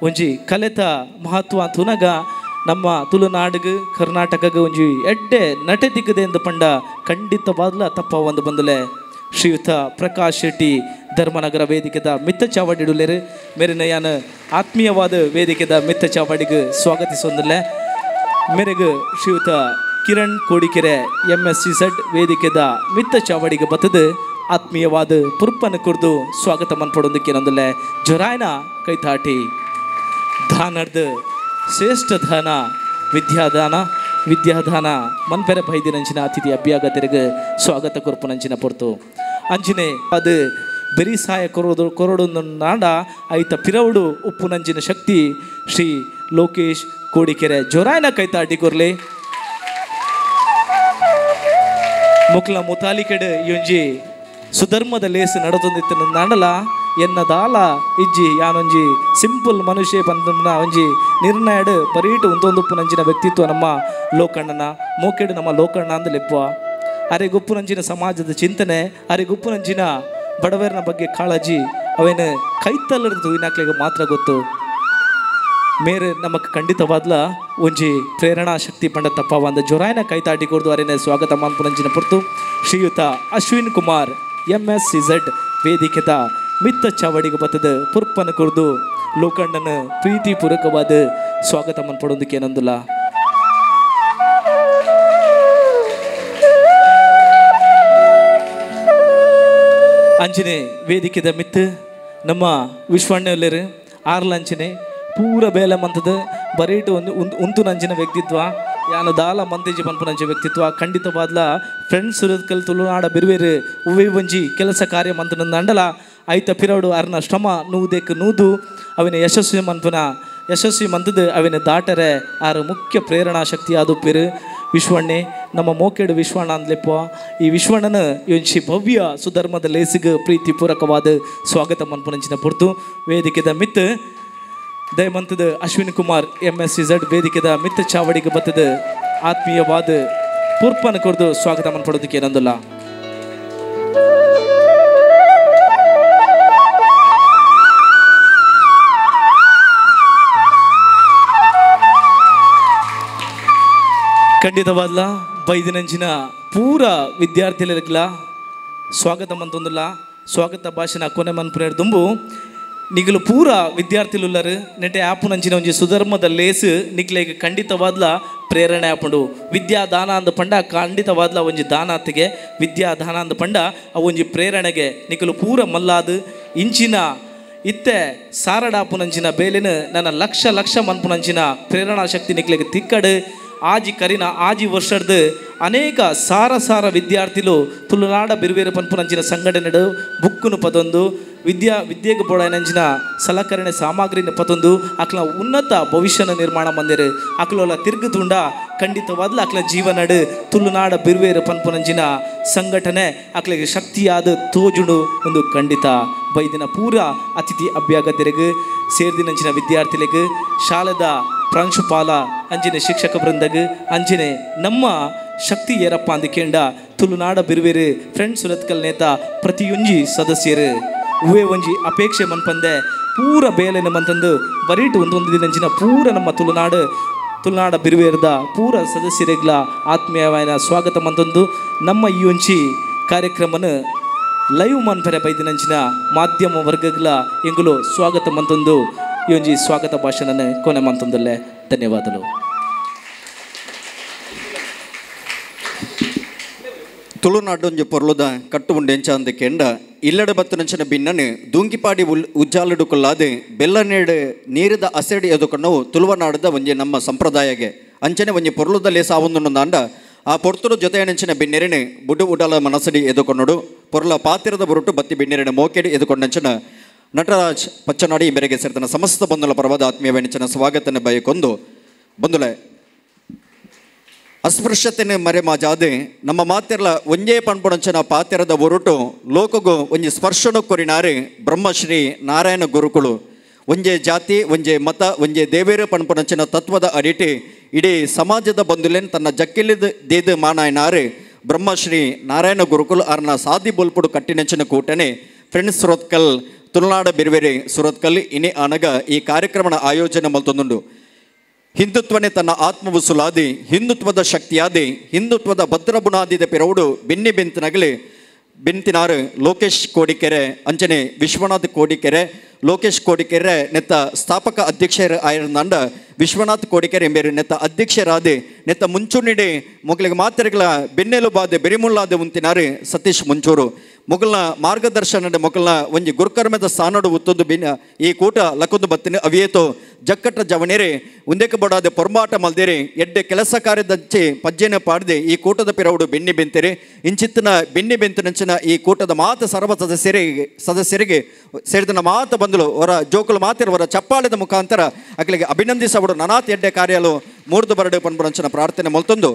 ಒಂಜಿ ಕಲೆತ ಮಹತ್ವ ತುನಗ ನಮ್ಮ ತುಳುನಾಡಿಗೆ ಕರ್ನಾಟಕಗೆ ಒಂಜಿ ಎಡ್ಡೆ ನಟೆ ದಿಕ್ಕದೆ ಎಂದು ಪಂಡ ಖಂಡಿತವಾದ್ಲ ತಪ್ಪ ಒಂದು ಬಂದಲೆ ಶ್ರೀಯುತ ಪ್ರಕಾಶ್ ಶೆಟ್ಟಿ ಧರ್ಮನಗರ ವೇದಿಕೆದ ಮಿತ್ತ ಚಾವಡಿಡುಲೇರು ಮೇರಿನ ಯಾನ ಆತ್ಮೀಯವಾದ ವೇದಿಕೆದ ಮಿತ್ತ ಚಾವಡಿಗೆ ಸ್ವಾಗತಿಸೊಂದಿಲ್ಲ ಮೇರೆಗೆ ಶ್ರೀಯುತ ಕಿರಣ್ ಕೋಡಿಕೆರೆ MSCZ ವೇದಿಕೆದ ಮಿತ್ತ ಚಾವಡಿಗೆ ಬತ್ತದು ಆತ್ಮೀಯವಾದ ಪುರ್ಪನ ಕುರ್ದು ಸ್ವಾಗತ ಮನ್ಪಡೋದಕ್ಕೆ ನಂದಲೆ ಜೊರಾಯ್ನ ಕೈತಾಟಿ ದಾನರ್ದ ಶ್ರೇಷ್ಠ ದಾನ ವಿದ್ಯಾದಾನ ಮನ್ಪೆರೆ ಬೈದಿನಂಚಿನ ಅತಿಥಿ ಅಭ್ಯಾಗತರಿಗೆ ಸ್ವಾಗತ ಕೊರ್ಪುನಂಚಿನ ಪೊರ್ತು ಅಂಚಿನೆ ಅದು ಬೆರಿ ಸಹಾಯ ಕೊರೋಡು ನಾಡ ಐತ ಪಿರವುಡು ಉಪ್ಪುನಂಚಿನ ಶಕ್ತಿ ಶ್ರೀ ಲೋಕೇಶ್ ಕೋಡಿಕೆರೆ ಜೊರಾಯ್ನ ಕೈತಾಟಿ ಕೊರ್ಲಿ ಮುಕ್ಲ ಮುತಾಲಿಕೆಡ್ ಯೊಂಜಿ ಸುಧರ್ಮದ ಲೇಸು ನಡತೊಂದಿತ್ತು ನಾಡಲ ಎನ್ನದಾಲ ಇಜ್ಜಿ ಯಾನೊಂಜಿ ಸಿಂಪಲ್ ಮನುಷ್ಯ ಬಂದ ಒಂಜಿ ನಿರ್ಣಯಡ್ ಬರೀಟು ಒಂದೊಂದುಪ್ಪುನಂಚಿನ ವ್ಯಕ್ತಿತ್ವ ನಮ್ಮ ಲೋಕಣ್ಣನ ಮೋಕೆಡು ನಮ್ಮ ಲೋಕಣ್ಣ ಅಂದ ಲೆಪ್ಪ ಅರೆಗುಪ್ಪುನಂಚಿನ ಸಮಾಜದ ಚಿಂತನೆ ಅರೆಗುಪ್ಪುನಂಚಿನ ಬಡವರನ ಬಗ್ಗೆ ಕಾಳಜಿ ಅವೇನು ಕೈತಲ್ಲದ ತೂಯಿನಾಕ್ಲಿಗೆ ಮಾತ್ರ ಗೊತ್ತು ಮೇರೆ ನಮಕ್ ಖಂಡಿತವಾದ್ಲ ಒಂಜಿ ಪ್ರೇರಣಾ ಶಕ್ತಿ ಪಂಡ ತಪ್ಪ ಒಂದ ಜೊರಾಯ್ನ ಕೈತಾಟಿ ಕೊರ್ದು ಅರೇನೆ ಸ್ವಾಗತ ಮಾನ್ಪುನಂಚಿನ ಪುರ್ತು ಶ್ರೀಯುತ ಅಶ್ವಿನ್ ಕುಮಾರ್ MSCZ ವೇದಿಕೆದ ಮಿತ್ತ ಚಾವಡಿಗೆ ಬತ್ತದ ಪುರ್ಪನ ಕುರ್ದು ಲೋಕಣ್ಣನ ಪ್ರೀತಿ ಪೂರ್ವಕವಾದ ಸ್ವಾಗತ ಮನ್ಪಡೋದಕ್ಕೆ ಏನಂದಿಲ್ಲ ಅಂಚನೆ ವೇದಿಕೆದ ಮಿತ್ತು ನಮ್ಮ ವಿಶ್ವಣ್ಣಲ್ಲರು ಆರ್ಲಂಚನೆ ಪೂರ ಬೇಲೆ ಮಂತದ ಬರೀಟು ಒಂದು ನಂಚಿನ ವ್ಯಕ್ತಿತ್ವ ಯಾನು ದಾಲ ಮಂತೇಜಿ ಪನ್ಪುನಂಚ ವ್ಯಕ್ತಿತ್ವ ಖಂಡಿತವಾದ್ಲ ಫ್ರೆಂಡ್ಸ್ ಸುರತ್ಕಲ್ ತುಳುನಾಡ ಬಿರುವೇರು ಉವೆ ಒಂಜಿ ಕೆಲಸ ಕಾರ್ಯ ಮಂತನ ಅಂಡಲ ಐತ ಪಿರವಡು ಅರ್ನ ಶ್ರಮ ನೂದೆಕ್ ನೂದು ಅವಿನ ಯಶಸ್ವಿ ಮಂತದ ಅವಿನ ದಾಟರೆ ಆರು ಮುಖ್ಯ ಪ್ರೇರಣಾ ಶಕ್ತಿ ಆದು ಪೇರು ವಿಶ್ವಣ್ಣೆ ನಮ್ಮ ಮೋಕೆಡು ವಿಶ್ವಣ್ಣ ಅಂದ್ಲೆಪ್ಪ ಈ ವಿಶ್ವಣ್ಣನ ಯೊಂಚಿ ಭವ್ಯ ಸುಧರ್ಮದ ಲೇಸಿಗೆ ಪ್ರೀತಿ ಪೂರಕವಾದ ಸ್ವಾಗತ ಮನ್ಪುನಂಚಿನ ಪುರ್ತು ವೇದಿಕೆದ ಮಿತ್ ದಯಮಂತದ ಅಶ್ವಿನ್ ಕುಮಾರ್ MSCZ ವೇದಿಕೆದ ಮಿತ್ತ ಚಾವಡಿಗೆ ಬತ್ತದ ಆತ್ಮೀಯವಾದ ಪೂರ್ಪನ ಕೊರ್ದು ಸ್ವಾಗತ ಮನ್ಪಡೋದಕ್ಕೆ ಏನಂದಿಲ್ಲ ಖಂಡಿತವಾದ್ಲ ಬೈದಿನಂಚಿನ ಪೂರ ವಿದ್ಯಾರ್ಥಿಗಳಿಗ್ಲ ಸ್ವಾಗತ ಮಂತೊಂದಿಲ್ಲ ಸ್ವಾಗತ ಭಾಷಣ ಕೊನೆ ಮನ್ಪುನೇರು ದುಂಬು ನಿಗಲು ಪೂರ ವಿದ್ಯಾರ್ಥಿಲುಲ್ಲರು ನೆಟೆ ಆಪುನಂಚಿನ ಒಂಜಿ ಸುಧರ್ಮದ ಲೇಸು ನಿಗ್ಲೆಗೆ ಖಂಡಿತವಾದ್ಲ ಪ್ರೇರಣೆ ಆಪುಂಡು ವಿದ್ಯಾದಾನ ಅಂದ ಪಂಡ ಖಂಡಿತವಾದ್ಲ ಒಂಜಿ ದಾನಾತಿಗೆ ವಿದ್ಯಾದಾನ ಅಂದ ಪಂಡ ಆ ಒಂಜಿ ಪ್ರೇರಣೆಗೆ ನಿಗಲು ಪೂರ ಮಲ್ಲಾದು ಇಂಚಿನ ಇತ್ತೆ ಸಾರಡಾಪುನಂಚಿನ ಬೇಲೆನ ನನ್ನ ಲಕ್ಷ ಮನ್ಪುನಂಚಿನ ಪ್ರೇರಣಾ ಶಕ್ತಿ ನಿಗ್ಲೆಗೆ ತಿಕ್ಕಡು ಆಜಿ ಕರಿನ ಆಜಿ ವರ್ಷದ ಅನೇಕ ಸಾರ ವಿದ್ಯಾರ್ಥಿಲು ತುಳುನಾಡ ಬಿರುವೇರು ಪನ್ಪುನಂಚಿನ ಸಂಘಟನೆಡು ಬುಕ್ಕುನು ಪದೊಂದು ವಿದ್ಯೆಗೆ ಬೋಡನಂಚಿನ ಸಲಕರಣೆ ಸಾಮಗ್ರಿನ ಪತೊಂದು ಅಕ್ಲ ಉನ್ನತ ಭವಿಷ್ಯನ ನಿರ್ಮಾಣ ಮಂದಿರು ಅಕ್ಲೋಲ ತಿರುಗುತುಂಡ ಖಂಡಿತವಾದ್ಲ ಅಕ್ಲ ಜೀವನಡು ತುಳುನಾಡ ಬಿರುವೇರು ಪನ್ಪುನಂಚಿನ ಸಂಘಟನೆ ಅಕ್ಲಿಗೆ ಶಕ್ತಿಯಾದ ತೋಜುಡು ಒಂದು ಖಂಡಿತ ಬೈದಿನ ಪೂರ ಅತಿಥಿ ಅಭ್ಯಾಗತರಿಗೆ ಸೇರ್ದಿನಂಚಿನ ವಿದ್ಯಾರ್ಥಿಗಳಿಗೆ ಶಾಲೆದ ಪ್ರಾಂಶುಪಾಲ ಅಂಜಿನ ಶಿಕ್ಷಕ ವೃಂದಗೆ ಅಂಜಿನೆ ನಮ್ಮ ಶಕ್ತಿ ಏರಪ್ಪ ಅಂದಿಕೇಂಡ ತುಳುನಾಡ ಬಿರುವೇರು ಫ್ರೆಂಡ್ಸ್ ಸುರತ್ಕಲ್ ನೇತ ಪ್ರತಿಯೊಂಜಿ ಸದಸ್ಯರು ಉವೆ ಒಂಜಿ ಅಪೇಕ್ಷೆ ಮನ್ಪಂದೆ ಪೂರ ಬೇಲೆನ ಮಂತಂದು ಬರೀಟು ಒಂದೊಂದು ದಿನಂಚಿನ ಪೂರ ನಮ್ಮ ತುಳುನಾಡ ಬಿರುವೇರದ ಪೂರ ಸದಸ್ಯರಿಗ್ಲ ಆತ್ಮೀಯವಾದ ಸ್ವಾಗತ ಮಂತಂದು ನಮ್ಮ ಈ ಒಂಜಿ ಕಾರ್ಯಕ್ರಮನ ಲೈವ್ ಮನ್ಪರೆ ಬೈದಿನಂಚಿನ ಮಾಧ್ಯಮ ವರ್ಗಗಳ ಎಂಗುಲು ಸ್ವಾಗತ ಮಂತಂದು ಈ ಒಂಜಿ ಸ್ವಾಗತ ಭಾಷಣನ ಕೊನೆ ಮಂತಂದಲ್ಲೇ ಧನ್ಯವಾದಗಳು. ತುಳುನಾಡೊಂಜಿ ಪೊರ್ಲುದ ಕಟ್ಟು ಉಂಡೆಂಚ ಅಂದಕೆಂಡ ಇಲ್ಲಡ ಬತ್ತನಂಚಿನ ಬಿನ್ನನು ದೂಂಗಿಪಾಡಿ ಉಜ್ಜಾಲಡುಕೊಲ್ಲಾದು ಬೆಲ್ಲನೇಡು ನೀರಿದ ಅಸೆಡಿ ಎದುಕೊಂಡವು ತುಳುವನಾಡದ ಒಂಜಿ ನಮ್ಮ ಸಂಪ್ರದಾಯಗೆ ಅಂಚನೆ ಒಂಜಿ ಪೊರ್ಲುದಲ್ಲೇ ಸಾವೊಂದುಂಡ ಆ ಪೊರ್ತುಡು ಜೊತೆಯನಂಚಿನ ಬಿನ್ನೆರಿನ ಬುಡು ಉಡಲ ಮನಸಡಿ ಎದುಕೊಂಡಡು ಪೊರ್ಲ ಪಾತಿರದ ಬುರುಟು ಬತ್ತಿ ಬಿನ್ನೆರಿನ ಮೋಕೆಡಿ ಎದುಕೊಂಡಂಚಿನ ನಟರಾಜ್ ಪಚ್ಚನಾಡಿ ಮೇರೆಗೆ ಸೇರ್ತನ ಸಮಸ್ತ ಬಂಧುಲ ಪರವಾದ ಆತ್ಮೀಯ ವೆನಿಚನ ಸ್ವಾಗತನ ಬಯಕೊಂದು ಬಂಧುಲೆ ಅಸ್ಪೃಶ್ಯತೆಯನ್ನು ಮರೆ ಮಾಜಾದೆ ನಮ್ಮ ಮಾತೆರ್ಲ ಒಂಜೇ ಪಣ್ಪುಣಂಚನ ಪಾತೆರದ ಹೊರಟು ಲೋಕಗೂ ಒಂಜಿ ಸ್ಪರ್ಶನು ಕೊರಿನಾರೆ ಬ್ರಹ್ಮಶ್ರೀ ನಾರಾಯಣ ಗುರುಕುಳು ಒಂಜೇ ಜಾತಿ ಒಂಜೇ ಮತ ಒಂಜೇ ದೇವೇರು ಪಣ್ಪುಣಂಚನ ತತ್ವದ ಅಡಿಟಿ ಇಡೀ ಸಮಾಜದ ಬಂಧುಲೇನ್ ತನ್ನ ಜಕ್ಕಿಲಿದ ದೇದು ಮಾನಾಯನಾರೆ ಬ್ರಹ್ಮಶ್ರೀ ನಾರಾಯಣ ಗುರುಕುಲು ಅರ್ನ ಸಾದಿ ಬೊಲ್ಪುಡು ಕಟ್ಟಿನಂಚಿನ ಕೂಟನೆ ಫ್ರೆಂಡ್ಸ್ ಸುರತ್ಕಲ್ ತುಳುನಾಡ ಬಿರ್ವೆರೆ ಸುರತ್ಕಲ್ ಇನಿ ಆನಗ ಈ ಕಾರ್ಯಕ್ರಮದ ಆಯೋಜನೆ ಮಲ್ತೊಂದುಂಡು. ಹಿಂದುತ್ವನೇ ತನ್ನ ಆತ್ಮವು ಸುಲಾದಿ ಹಿಂದುತ್ವದ ಶಕ್ತಿಯಾದಿ ಹಿಂದುತ್ವದ ಭದ್ರ ಬುನಾದಿದ ಪಿರೌಡು ಬೆನ್ನಿ ಬೆಂತಿನಗಲಿ ಬೆಂತಿನಾರು ಲೋಕೇಶ್ ಕೋಡಿಕೆರೆ ಅಂಚನೆ ವಿಶ್ವನಾಥ್ ಕೋಡಿಕೆರೆ ಲೋಕೇಶ್ ಕೋಡಿಕೆರೆ ನೆತ್ತ ಸ್ಥಾಪಕ ಅಧ್ಯಕ್ಷರ ಆಯ್ದಂಡ ವಿಶ್ವನಾಥ್ ಕೋಡಿಕೆರೆ ಎಂಬೇರು ನೆತ್ತ ಅಧ್ಯಕ್ಷರಾದೆ ನೆತ್ತ ಮುಂಚೂಣಿಡೆ ಮೊಗಲಿಗೆ ಮಾತೆರೆಗಳ ಬೆನ್ನೆಲುಬಾದೆ ಬೆರಿಮುಳ್ಳಾದೆ ಉಂತಿನಾರು ಸತೀಶ್ ಮುಂಚೂರು ಮೊಗಲ್ನ ಮಾರ್ಗದರ್ಶನದ ಮೊಗಲ್ನ ಒಂಜಿ ಗುರುಕರ್ಮದ ಸ್ಥಾನಡು ಉತ್ತೊಂದು ಈ ಕೂಟ ಲಕ್ಕೊಂದು ಬತ್ತಿನ ಅವಿಯೇತೋ ಜಕ್ಕಟ್ಟ ಜವನೇರೆ ಉಂದೆಕ ಬಡಾದೆ ಪೊರ್ಮಾಟ ಮಲ್ದೇರೆ ಎಡ್ಡೆ ಕೆಲಸ ಕಾರ್ಯದಂಚೆ ಪಜ್ಜೆನ ಪಾಡದೆ ಈ ಕೂಟದ ಪಿರೌಡು ಬೆನ್ನಿ ಬೆಂತೆರೆ ಇಂಚಿತ್ತಿನ ಬೆನ್ನಿ ಬೆಂತಿನಂಚಿನ ಈ ಕೂಟದ ಮಾತ ಸರ್ವ ಸದಸ್ಯರಿಗೆ ಸೇರಿದ ಮಾತ ಬಂದಳು ಅವರ ಜೋಕುಲು ಮಾತಿರುವರ ಚಪ್ಪಾಳದ ಮುಖಾಂತರ ಅಗಲಿಗೆ ಅಭಿನಂದಿಸಬಡು ನನಾತ್ ಎಡ್ಡೆ ಕಾರ್ಯಾಲು ಮೂರ್ದು ಬರಡು ಪನ್ಬರಂಚನ ಪ್ರಾರ್ಥನೆ ಮೊಲ್ತೊಂದು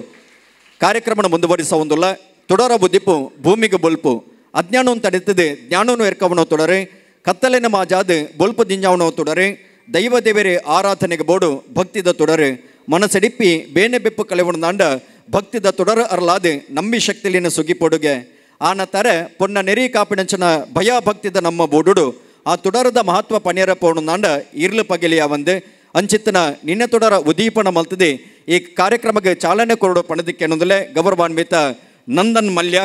ಕಾರ್ಯಕ್ರಮ ಮುಂದುವರಿಸ ಒಂದುಲ್ಲ ತೊಡರ ಬುದ್ದಿಪ್ಪು ಭೂಮಿಗೆ ಬೊಲ್ಪು ಅಜ್ಞಾನವನ್ನು ತಡೆಯುತ್ತದೆ ಜ್ಞಾನವನ್ನು ಎರ್ಕವನೋ ತೊಡರೆ ಕತ್ತಲಿನ ಮಾಜಾದ ಬೊಲ್ಪು ದಿಂಜಾವನೋ ತೊಡರೆ ದೈವ ದೇವರೇ ಆರಾಧನೆಗೆ ಬೋಡು ಭಕ್ತಿದ ತೊಡರೆ ಮನಸ್ಸೆಡಿಪ್ಪಿ ಬೇನೆ ಬೆಪ್ಪು ಕಳೆವಣದಾಂಡ ಭಕ್ತಿದ ತೊಡರ ಅರಲಾದೆ ನಂಬಿ ಶಕ್ತಿಲಿನ ಸುಗಿಪೊಡುಗೆ ಆನ ತರ ಪೊನ್ನ ನೆರಿ ಕಾಪಿನಂಚನ ಭಯ ಭಕ್ತಿದ ನಮ್ಮ ಬೋಡುಡು ಆ ತುಡರದ ಮಹತ್ವ ಪಣಿಯರ ಪೋಣದಾಂಡ ಇರ್ಲು ಪಗಿಲಿಯ ಒಂದೆ ಅಂಚಿತ್ತಿನ ನಿನ್ನೆ ತೊಡರ ಉದೀಪನ ಮಲ್ತದೆ ಈ ಕಾರ್ಯಕ್ರಮಕ್ಕೆ ಚಾಲನೆ ಕೊರಡು ಪಣದಕ್ಕೆ ಅನ್ನೋದಲ್ಲೇ ಗೌರವಾನ್ವಿತ ನಂದನ್ ಮಲ್ಯ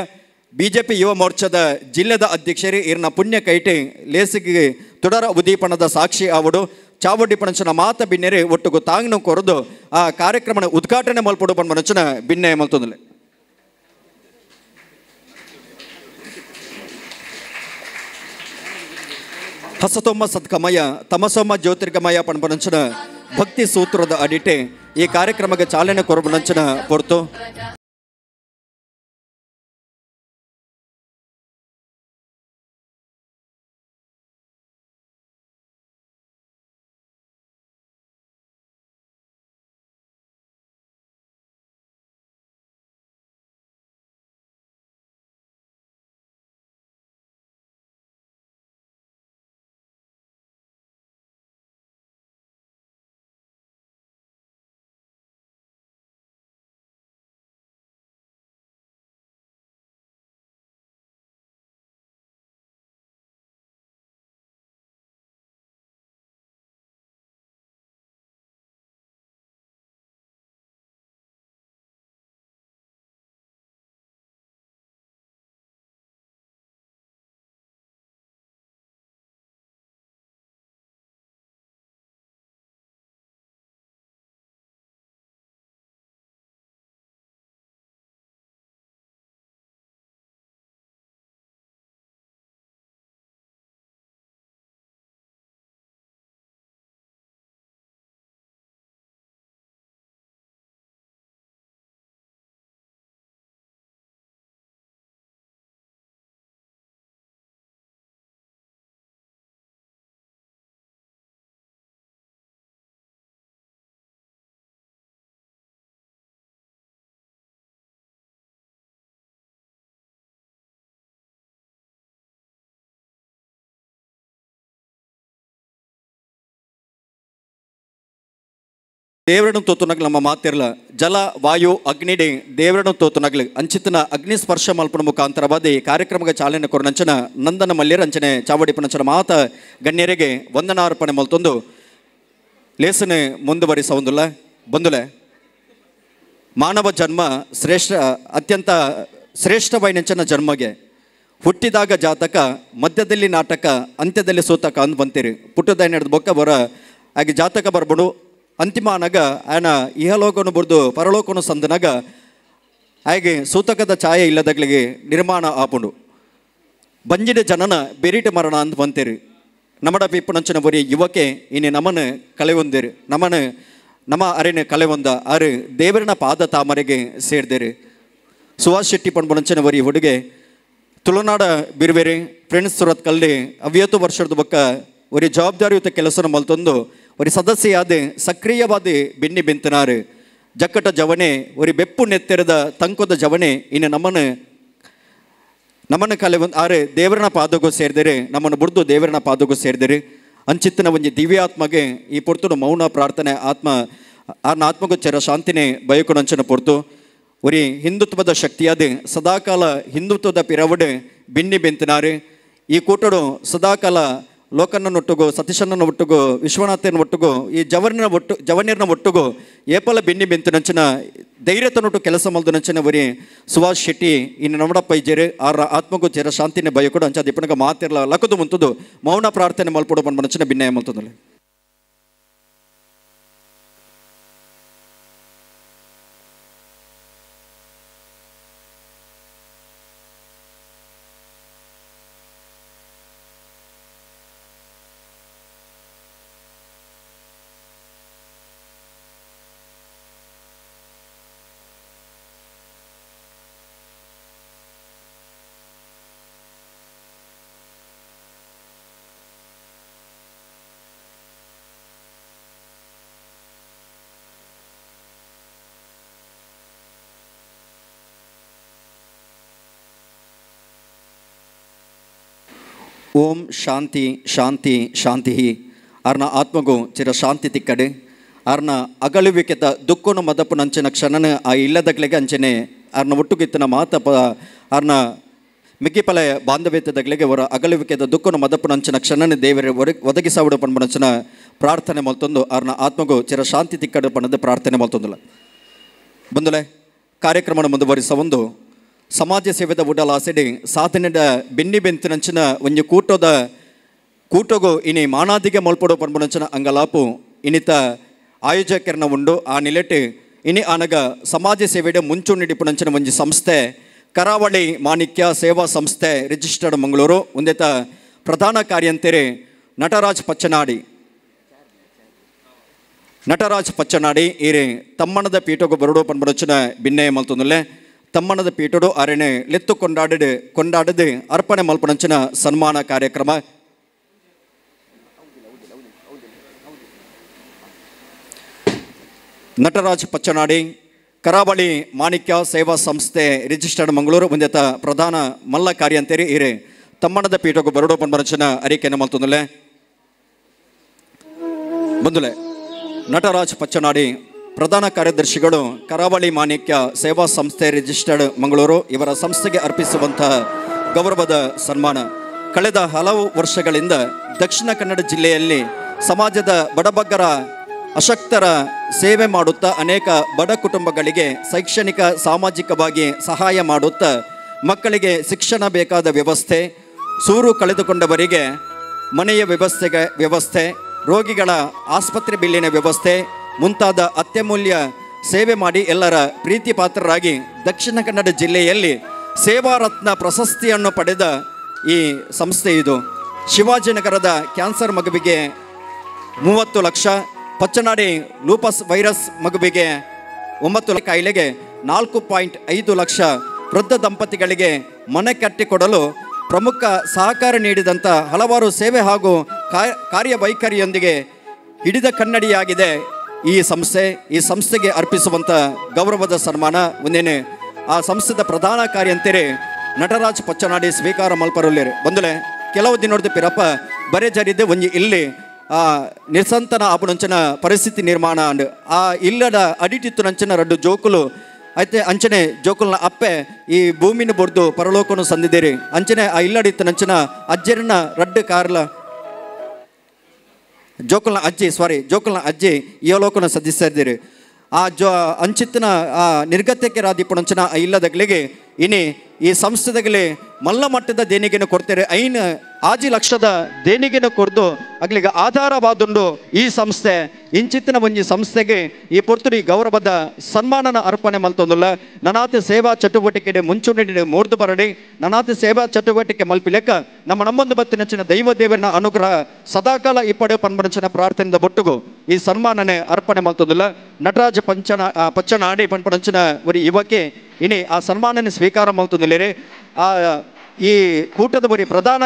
ಬಿಜೆಪಿ ಯುವ ಮೋರ್ಚಾದ ಜಿಲ್ಲೆದ ಅಧ್ಯಕ್ಷರೇ ಇರ್ನ ಪುಣ್ಯ ಕೈಟೆ ಲೇಸಿಗೆ ತುಡರ ಉದೀಪನದ ಸಾಕ್ಷಿ ಆವಡು ಚಾವಡಿ ಪಣಚನ ಮಾತ ಬಿನ್ನೆರೆ ಒಟ್ಟುಗು ತಾಂಗ್ನು ಕೊರದು ಆ ಕಾರ್ಯಕ್ರಮನ ಉದ್ಘಾಟನೆ ಮಲ್ಪಡು ಪನ್ಮನಚನ ಬಿನ್ನೆ ಮಲ್ತೊಂದಲೆ ಹಸತೊಮ್ಮ ಸದ್ಕಮಯ ತಮಸೊಮ್ಮ ಜ್ಯೋತಿರ್ಗಮಯ ಪನ್ಪನಂಚನ ಭಕ್ತಿ ಸೂತ್ರದ ಅಡಿಟೆ ಈ ಕಾರ್ಯಕ್ರಮಕ್ಕೆ ಚಾಲನೆ ಕೊರಬನಂಚನ ಪೊರ್ತು ದೇವರನ್ನು ತೋತುನಗ್ಲು ನಮ್ಮ ಮಾತಿರ್ಲ ಜಲ ವಾಯು ಅಗ್ನಿಡೆ ದೇವರನ್ನು ತೋತುನಗ್ಲು ಅಂಚಿತನ ಅಗ್ನಿ ಸ್ಪರ್ಶ ಮಲ್ಪನ ಮುಖಾಂತರವಾದ ಈ ಕಾರ್ಯಕ್ರಮಕ್ಕೆ ಚಾಲನೆ ಕೊರನಂಚನ ನಂದನ ಮಲ್ಯರ ಅಂಚನೆ ಚಾವಡಿ ಪಣಂಚನ ಮಾತ ಗಣ್ಯರಿಗೆ ವಂದನಾರ್ಪಣೆ ಮಲ್ತೊಂದು ಲೇಸನೆ ಮುಂದುವರಿಸ ಒಂದುಲ್ಲ ಬಂದುಲೆ ಮಾನವ ಜನ್ಮ ಅತ್ಯಂತ ಶ್ರೇಷ್ಠವೈನಂಚನ ಜನ್ಮಗೆ ಹುಟ್ಟಿದಾಗ ಜಾತಕ ಮಧ್ಯದಲ್ಲಿ ನಾಟಕ ಅಂತ್ಯದಲ್ಲಿ ಸೂತಕ ಅಂದ್ ಬಂತೀರಿ ಪುಟ್ಟದ ನಡೆದ ಬೊಕ್ಕ ಬರ ಹಾಗೆ ಜಾತಕ ಬರ್ಬಿಡು ಅಂತಿಮ ಅನಗ ಆಯನ ಇಹಲೋಕನು ಬರೆದು ಪರಲೋಕನು ಸಂದನಾಗ ಹಾಗೆ ಸೂತಕದ ಛಾಯೆ ಇಲ್ಲದಾಗ್ಲಿಗೆ ನಿರ್ಮಾಣ ಆಪುಂಡು ಬಂಜಿನ ಜನನ ಬೆರಿಟ ಮರಣ ಅಂತ ಬಂತೇರಿ ನಮ್ಮಡ ಪಿಪ್ಪನಂಚನ ಬರೀ ಯುವಕೆ ಇನ್ನು ನಮ್ಮನ್ನು ಕಲೆ ಹೊಂದೇರಿ ನಮ್ಮ ಅರೆನ ಕಲೆ ಹೊಂದ ಆರು ದೇವರನ ಪಾದ ತಾಮರೆಗೆ ಸೇರ್ದೇರಿ ಸುಹಾಸ್ ಶೆಟ್ಟಿ ಪಣ್ಪನಂಚನ ಬರೀ ಹುಡುಗೆ ತುಳುನಾಡ ಬಿರ್ಬೇರಿ ಫ್ರೆಂಡ್ಸ್ ಸುರತ್ಕಲ್ಲಿ ಅವ್ಯತ್ತು ವರ್ಷದ ಬೊಕ್ಕ ஒரு ಜವಾಬ್ದಾರಿಯುತ ಕೆಲಸನ ಮಲ್ತೊಂದು ஒரு ಸದಸ್ಯಯಾದ ಸಕ್ರಿಯವಾದ ಬೆನ್ನಿ ಬೆಂತನಾರು ಜಕ್ಕಟ ಜವನೆ ஒரு ಬೆಪ್ಪು ನೆತ್ತೆರದ ತಂಕೊದ ಜವನೆ ಇನ್ನು ನಮ್ಮನ್ನು ಕಲೆ ಒಂದು ಆರೆ ದೇವರನ ಪಾದಗೂ ಸೇರಿದರೆ ನಮ್ಮನ್ನು ಬುಡ್ದು ದೇವರನ ಪಾದಗೂ ಸೇರಿದರೆ ಅಂಚಿತ್ತಿನ ಒಂದು ದಿವ್ಯಾತ್ಮಗೆ ಈ ಪೊರ್ತುಡು ಮೌನ ಪ್ರಾರ್ಥನೆ ಆತ್ಮಗೂ ಚೆರ ಶಾಂತಿನೇ ಬಯಕೊಂಡು ಅಂಚನ ಪೊರ್ತು ஒரு ಹಿಂದುತ್ವದ ಶಕ್ತಿಯಾದ ಸದಾಕಾಲ ಹಿಂದುತ್ವದ ಪಿರವಡು ಬಿನ್ನಿ ಬೆಂತಿನಾರು ಈ ಕೂಟಡು ಸದಾಕಾಲ ಲೋಕನ್ನ ಒಟ್ಟುಗು ಸತೀಶನ್ನ ಒಟ್ಟುಗು ವಿಶ್ವನಾಥನ ಒಟ್ಟುಗು ಈ ಜವನೀರ್ನ ಒಟ್ಟುಗು ಏಪಲ ಬಿನ್ನಿ ಬೆಂತಿನಂಚಿನ ಧೈರ್ಯತನೊಟ್ಟು ಕೆಲಸ ಮಲ್ದು ನಂಚಿನ ಬರೀ ಸುಭಾಷ್ ಶೆಟ್ಟಿ ಇನ್ನು ನಮ್ಮಡಪ್ಪ ಇಜ್ಜೇರು ಆರ ಆತ್ಮಗೂ ಜರ ಶಾಂತಿನೇ ಬಯಕೊಡು ಅಂಚ ದಿಪ್ಪನಗ ಮಾತಿರಲ ಲಕದು ಮುಂತದು ಮೌನ ಪ್ರಾರ್ಥನೆ ಮಲ್ಪಡು ಬಂದು ನಂಚಿನ ಭಿನ್ನಯ ಮಲ್ತದಲ್ಲ. ಓಂ ಶಾಂತಿ ಶಾಂತಿ ಶಾಂತಿ ಅರ್ನ ಆತ್ಮಗೂ ಚಿರ ಶಾಂತಿ ತಿಕ್ಕಡೆ ಅರ್ನ ಅಗಳುವಿಕೆತ ದುಃಖನು ಮದಪ್ಪು ನಂಚಿನ ಕ್ಷಣನ ಆ ಇಲ್ಲದಗ್ಲಿಗೆ ಅಂಚನೆ ಅರ್ನ ಒಟ್ಟುಗಿತ್ತಿನ ಮಾತಪ್ಪ ಅರ್ನ ಮಿಕ್ಕಿಪಲ ಬಾಂಧವ್ಯತೆದಗ್ಲಿಗೆ ಅವರ ಅಗಲುವಿಕೆದ ದುಃಖನು ಮದಪ್ಪು ನಂಚಿನ ಕ್ಷಣನ ದೇವರ ಒದಗಿಸಾವಿಡ ಪಣ್ಣ ನಂಚಿನ ಪ್ರಾರ್ಥನೆ ಮಲ್ತೊಂದು ಅರ್ನ ಆತ್ಮಗೂ ಚಿರ ಶಾಂತಿ ತಿಕ್ಕಡೆ ಪಣ್ಣದ ಪ್ರಾರ್ಥನೆ ಮಲ್ತೊಂದುಲ ಬಂದುಲೆ ಕಾರ್ಯಕ್ರಮ ಮುಂದುವರಿಸ ಒಂದು ಸಮಾಜ ಸೇವೆದ ಉಡಲ ಆಸೆಡಿ ಸಾಧನೆದ ಬೆನ್ನಿ ಬೆಂತಿನಂಚಿನ ಒಂದು ಕೂಟೋಗು ಇನಿ ಮಾನಾದಿಗೆ ಮಲ್ಪಡೋ ಪನ್ಪುನಂಚಿನ ಅಂಗಲಾಪು ಇನಿತ ಆಯೋಜಕರನ್ನ ಉಂಡು ಆ ನಿಲೆಟ್ ಇನಿ ಆನಗ ಸಮಾಜ ಸೇವೆಡೆ ಮುಂಚೂಣಿಡಿಪುನಂಚಿನ ಒಂದು ಸಂಸ್ಥೆ ಕರಾವಳಿ ಮಾಣಿಕ್ಯ ಸೇವಾ ಸಂಸ್ಥೆ ರಿಜಿಸ್ಟರ್ಡ್ ಮಂಗಳೂರು ಒಂದೇತ ಪ್ರಧಾನ ಕಾರ್ಯಂತೆರೆ ನಟರಾಜ್ ಪಚ್ಚನಾಡಿ ಈರೆ ತಮ್ಮಣದ ಪೀಠಗೂ ಬರಡೋ ಪನ್ಪುನಂಚಿನ ಭಿನ್ನಯ ಮಲ್ತೊಂದುಲ್ಲೆ ತಮ್ಮಣದ ಪೀಠಡು ಅರಣೆ ಲೆತ್ತು ಕೊಂಡಾಡದೆ ಅರ್ಪಣೆ ಮಲ್ಪನಂಚಿನ ಸನ್ಮಾನ ಕಾರ್ಯಕ್ರಮ ನಟರಾಜ್ ಪಚ್ಚನಾಡಿ ಕರಾವಳಿ ಮಾಣಿಕ್ಯ ಸೇವಾ ಸಂಸ್ಥೆ ರಿಜಿಸ್ಟರ್ಡ್ ಮಂಗಳೂರು ಮುಂದೆತ ಪ್ರಧಾನ ಮಲ್ಲ ಕಾರ್ಯಂತೇರಿ ಇರೆ ತಮ್ಮಣದ ಪೀಠಗೂ ಬರಡೋ ಪನ್ಪನಂಚಿನ ಅರಿಕೆಯನ್ನು ಮಲ್ತೊಂದುಲ್ಲೆ ಬಂದುಲೆ ನಟರಾಜ್ ಪಚ್ಚನಾಡಿ ಪ್ರಧಾನ ಕಾರ್ಯದರ್ಶಿಗಳು ಕರಾವಳಿ ಮಾಣಿಕ್ಯ ಸೇವಾ ಸಂಸ್ಥೆ ರಿಜಿಸ್ಟರ್ಡ್ ಮಂಗಳೂರು ಇವರ ಸಂಸ್ಥೆಗೆ ಅರ್ಪಿಸುವಂತಹ ಗೌರವದ ಸನ್ಮಾನ. ಕಳೆದ ಹಲವು ವರ್ಷಗಳಿಂದ ದಕ್ಷಿಣ ಕನ್ನಡ ಜಿಲ್ಲೆಯಲ್ಲಿ ಸಮಾಜದ ಬಡಬಗ್ಗರ ಅಶಕ್ತರ ಸೇವೆ ಮಾಡುತ್ತಾ ಅನೇಕ ಬಡ ಕುಟುಂಬಗಳಿಗೆ ಶೈಕ್ಷಣಿಕ ಸಾಮಾಜಿಕವಾಗಿ ಸಹಾಯ ಮಾಡುತ್ತಾ ಮಕ್ಕಳಿಗೆ ಶಿಕ್ಷಣ ಬೇಕಾದ ವ್ಯವಸ್ಥೆ, ಸೂರು ಕಳೆದುಕೊಂಡವರಿಗೆ ಮನೆಯ ವ್ಯವಸ್ಥೆ, ರೋಗಿಗಳ ಆಸ್ಪತ್ರೆ ಬಿಲ್ಲಿನ ವ್ಯವಸ್ಥೆ ಮುಂತಾದ ಅತ್ಯಮೂಲ್ಯ ಸೇವೆ ಮಾಡಿ ಎಲ್ಲರ ಪ್ರೀತಿ ಪಾತ್ರರಾಗಿ ದಕ್ಷಿಣ ಕನ್ನಡ ಜಿಲ್ಲೆಯಲ್ಲಿ ಸೇವಾ ರತ್ನ ಪ್ರಶಸ್ತಿಯನ್ನು ಪಡೆದ ಈ ಸಂಸ್ಥೆ ಇದು. ಶಿವಾಜಿನಗರದ ಕ್ಯಾನ್ಸರ್ ಮಗುವಿಗೆ 30 ಲಕ್ಷ, ಪಚ್ಚನಾಡಿ ಲೂಪಸ್ ವೈರಸ್ ಮಗುವಿಗೆ 9 ಕಾಯಿಲೆಗೆ 4.5 ಲಕ್ಷ, ವೃದ್ಧ ದಂಪತಿಗಳಿಗೆ ಮನೆ ಕಟ್ಟಿಕೊಡಲು ಪ್ರಮುಖ ಸಹಕಾರ ನೀಡಿದಂಥ ಹಲವಾರು ಸೇವೆ ಹಾಗೂ ಕಾರ್ಯವೈಖರಿಯೊಂದಿಗೆ ಹಿಡಿದ ಕನ್ನಡಿಯಾಗಿದೆ ಈ ಸಂಸ್ಥೆಗೆ ಅರ್ಪಿಸುವಂಥ ಗೌರವದ ಸನ್ಮಾನ. ಒಂದೇನೆ ಆ ಸಂಸ್ಥೆದ ಪ್ರಧಾನ ಕಾರ್ಯಂತೆರೆ ನಟರಾಜ್ ಪಚ್ಚನಾಡಿ ಸ್ವೀಕಾರ ಮಲ್ಪರೊಲ್ಲೇರು ಬಂದಲೆ ಕೆಲವು ದಿನದ ಪಿರಪ್ಪ ಬರೆ ಜರಿದೆ ಒಂಜಿ ಇಲ್ಲಿ ನಿಸಂತನ ಆಪುನಂಚನ ಪರಿಸ್ಥಿತಿ ನಿರ್ಮಾಣ ಅಂಡ್ ಆ ಇಲ್ಲದ ಅಡಿಟಿತ್ತು ನಂಚನ 2 ಜೋಕುಲು అయితే ಅಂಚನೆ ಜೋಕುಲ್ನ ಅಪ್ಪೆ ಈ ಭೂಮಿನ ಬೊರ್ದು ಪರಲೋಕನು ಸಂದಿದ್ದೇರಿ ಅಂಚನೆ ಆ ಇಲ್ಲಡಿತ್ತು ನಂಚನ ಅಜ್ಜರನ್ನ 2 ಕಾರ್ಲ ಜೋಕುಲ್ನ ಅಜ್ಜಿ ಯೋಲೋಕನ ಸದಸ್ಯರಿದ್ದೀರಿ ಆ ಅಂಚಿತ್ತಿನ ಆ ನಿರ್ಗತ್ಯಕ್ಕೆ ರಾದಿಪುಣಂಚನ ಇಲ್ಲದಗಳಿಗೆ ಇನಿ ಈ ಸಂಸ್ಥೆದಾಗಲಿ ಮಲ್ಲ ಮಟ್ಟದ ದೇಣಿಗೆನ ಕೊಡ್ತಾರೆ. 5 ಲಕ್ಷದ ದೇಣಿಗೆನ ಕೊಡ್ದು ಅಗ್ಲಿಗೆ ಆಧಾರವಾದುಂಡು ಈ ಸಂಸ್ಥೆ ಇಂಚಿತ್ತಿನ ಒಂಜಿ ಸಂಸ್ಥೆಗೆ ಈ ಪೊರ್ತುಡಿ ಗೌರವದ ಸನ್ಮಾನನ ಅರ್ಪಣೆ ಮಲ್ತೊಂದುಲ್ಲ. ನನಾತಿ ಸೇವಾ ಚಟುವಟಿಕೆ ಮುಂಚೂಣಿ ಮೂರ್ದು ಬರಡಿ ನನಾತಿ ಸೇವಾ ಚಟುವಟಿಕೆ ಮಲ್ಪಿಲೆಕ್ಕ ನಮ್ಮೊಂದು ಬತ್ತಿನಂಚಿನ ದೈವ ದೇವರನ ಅನುಗ್ರಹ ಸದಾಕಾಲ ಇಪ್ಪಡೆ ಪನ್ಪನಂಚಿನ ಪ್ರಾರ್ಥನೆಯಿಂದ ಬೊಟ್ಟುಗು ಈ ಸನ್ಮಾನನೆ ಅರ್ಪಣೆ ಮಲ್ತೊಂದುಲ್ಲ. ನಟರಾಜ ಪಚ್ಚನಾಡಿ ಪನ್ಪನಂಚಿನ ಒರಿ ಯುವಕೆ ಇನಿ ಆ ಸನ್ಮಾನನೆ ಸ್ವೀಕಾರ ಮಲ್ತೊಂದುಲ್ಲೇರೆ. ಈ ಕೂಟದ ಬರಿ ಪ್ರಧಾನ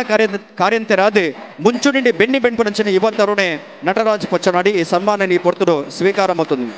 ಕಾರ್ಯಂತರಾದ ಮುಂಚೂಣಿ ಬೆನ್ನಿ ಬೆಣ್ಪನಂಚಿನ ಯುವ ತರುಣೆ ನಟರಾಜ್ ಪಚ್ಚನಾಡಿ ಈ ಸನ್ಮಾನ ನೀ ಪೊರ್ತುಡು ಸ್ವೀಕಾರ ಮಲ್ತೊಂದು.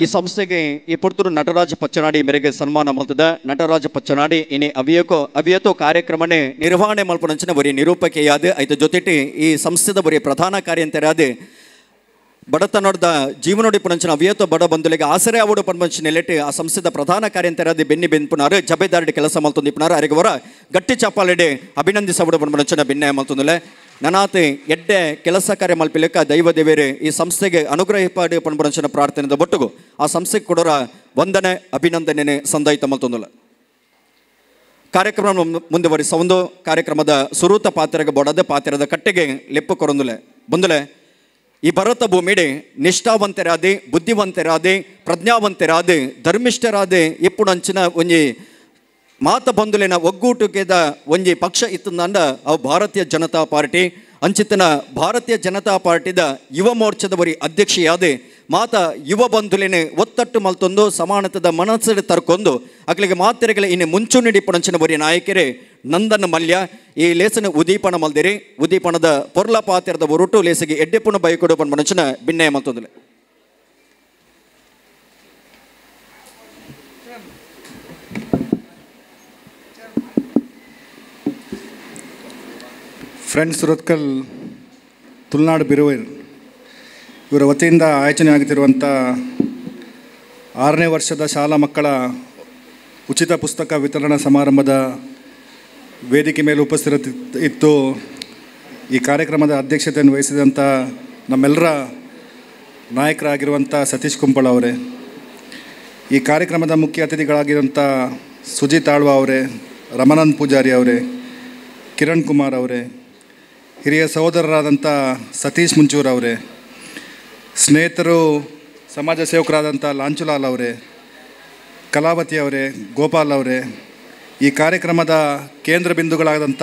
ಈ ಸಂಸ್ಥೆಗೆ ಈ ಪುರ್ತೂರು ನಟರಾಜ ಪಚ್ಚನಾಡಿ ಮೇರೆಗೆ ಸನ್ಮಾನ ಮಲ್ತದ ನಟರಾಜ ಪಚ್ಚನಾಡಿ ಇನಿ ಅವಿಯತೋ ಕಾರ್ಯಕ್ರಮನೆ ನಿರ್ವಹಣೆ ಮಲ್ಪನಂಚಿನ ಬರೀ ನಿರೂಪಕೆಯಾದ ಐತ ಜೊತೆಟಿ ಈ ಸಂಸ್ಥೆದ ಬರೀ ಪ್ರಧಾನ ಕಾರ್ಯಂತರಾದ ಬಡತನದ ಜೀವನೋಡಿ ಪುನಂಚಿನ ಅವಿಯತೋ ಬಡ ಬಂಧುಲಿಗೆ ಆಸರೆ ಅವಾರ್ಡ್ ಪನ್ಪಂಚಿನ ನೆಲೆಟ್ಟು ಆ ಸಂಸ್ಥೆದ ಪ್ರಧಾನ ಕಾರ್ಯಂತರಾದ ಬೆನ್ನಿ ಬೆನ್ಪುನಾರು ಜಬೇದಾರಡಿ ಕೆಲಸ ಮಲ್ತೊಂದಿಪ್ಪುನಾರು ಅರಿಗವರ ಗಟ್ಟಿ ಚಾಪಾಲೆಡೆ ಅಭಿನಂದಿಸಬಡ ಪನ್ಪಂಚಿನ ಬೆನ್ನೆ ಮಲ್ತೊಂದುಲೆ ನನಾತೆ ಎಡ್ಡೆ ಕೆಲಸ ಕಾರ್ಯ ಮಲ್ಪಿಲೆಕ್ಕ ದೈವ ದೇವೇರೆ ಈ ಸಂಸ್ಥೆಗೆ ಅನುಗ್ರಹಿಪಾಡಿ ಪನ್ಪಂಚಿನ ಪ್ರಾರ್ಥನೆದ ಬೊಟ್ಟುಗು ಆ ಸಂಸ್ಥೆಗೆ ಕೊಡೋರ ವಂದನೆ ಅಭಿನಂದನೆ ಸಂದಾಯಿತ ಮಲ್ತೊಂದುಲೆ ಕಾರ್ಯಕ್ರಮ ಮುಂದುವರಿಸ ಒಂದು ಕಾರ್ಯಕ್ರಮದ ಸುರೂತ ಪಾತ್ರೆಗೆ ಬೋಡದೆ ಪಾತ್ರದ ಕಟ್ಟೆಗೆ ಲೆಪ್ಪು ಕೊರೊಂದುಲೆ ಬಂದುಲೆ ಈ ಭರತ ಭೂಮಿಡೆ ನಿಷ್ಠಾವಂತರಾದೆ ಬುದ್ಧಿವಂತರಾದೆ ಪ್ರಜ್ಞಾವಂತರಾದೆ ಧರ್ಮಿಷ್ಠರಾದೆ ಇಪ್ಪುಡಂಚಿನ ಒಂಜಿ ಮಾತ ಬಂಧುಲಿನ ಒಗ್ಗೂಟುಗೆದ ಒಂಜಿ ಪಕ್ಷ ಇತ್ತಂದ ಅವು ಭಾರತೀಯ ಜನತಾ ಪಾರ್ಟಿ ಅಂಚಿತನ ಭಾರತೀಯ ಜನತಾ ಪಾರ್ಟಿದ ಯುವ ಮೋರ್ಚಾದ ಬರಿ ಅಧ್ಯಕ್ಷೆಯಾದೆ ಮಾತ ಯುವ ಬಂಧುಲಿನೇ ಒತ್ತಟ್ಟು ಮಲ್ತೊಂದು ಸಮಾನತದ ಮನಸ್ಸು ತರ್ಕೊಂಡು ಅಕ್ಲಿಗೆ ಮಾತೆರೆಗಳ ಇನ್ನು ಮುಂಚೂಣಿ ಪುಣಂಚಿನ ಬರಿ ನಾಯಕರೇ ನಂದನ ಮಲ್ಯ ಈ ಲೇಸನ ಉದೀಪನ ಮಲ್ದಿರಿ ಉದೀಪನದ ಪೊರ್ಲ ಪಾತ್ರದ ಹೊರಟು ಲೇಸಿಗೆ ಎಡ್ಡೆಪುಣ ಬೈಕೊಡು ಪಣಂಚಿನ ಭಿನ್ನಯ ಮಲ್ತೊಂದಿಲ್ಲ ಫ್ರೆಂಡ್ಸ್ ಸುರತ್ಕಲ್ ತುಳುನಾಡು ಬಿರುವೇರ್ ಇವರ ವತಿಯಿಂದ ಆಯೋಜನೆ ಆಗುತ್ತಿರುವಂಥ 6ನೇ ವರ್ಷದ ಶಾಲಾ ಮಕ್ಕಳ ಉಚಿತ ಪುಸ್ತಕ ವಿತರಣಾ ಸಮಾರಂಭದ ವೇದಿಕೆ ಮೇಲೆ ಉಪಸ್ಥಿತಿತ್ತು. ಈ ಕಾರ್ಯಕ್ರಮದ ಅಧ್ಯಕ್ಷತೆಯನ್ನು ವಹಿಸಿದಂಥ ನಮ್ಮೆಲ್ಲರ ನಾಯಕರಾಗಿರುವಂಥ ಸತೀಶ್ ಕುಂಪಳ ಅವರೇ, ಈ ಕಾರ್ಯಕ್ರಮದ ಮುಖ್ಯ ಅತಿಥಿಗಳಾಗಿರುವಂಥ ಸುಜಿತ್ ಆಳ್ವ ಅವರೇ, ರಮಾನಂದ್ ಪೂಜಾರಿ ಅವರೇ, ಕಿರಣ್ ಕುಮಾರ್ ಅವರೇ, ಹಿರಿಯ ಸಹೋದರರಾದಂಥ ಸತೀಶ್ ಮುಂಚೂರ್ ಅವರೇ, ಸ್ನೇಹಿತರು ಸಮಾಜ ಸೇವಕರಾದಂಥ ಲಾಂಚುಲಾಲ್ ಅವರೇ, ಕಲಾವತಿ ಅವರೇ, ಗೋಪಾಲ್ ಅವರೇ, ಈ ಕಾರ್ಯಕ್ರಮದ ಕೇಂದ್ರ ಬಿಂದುಗಳಾದಂಥ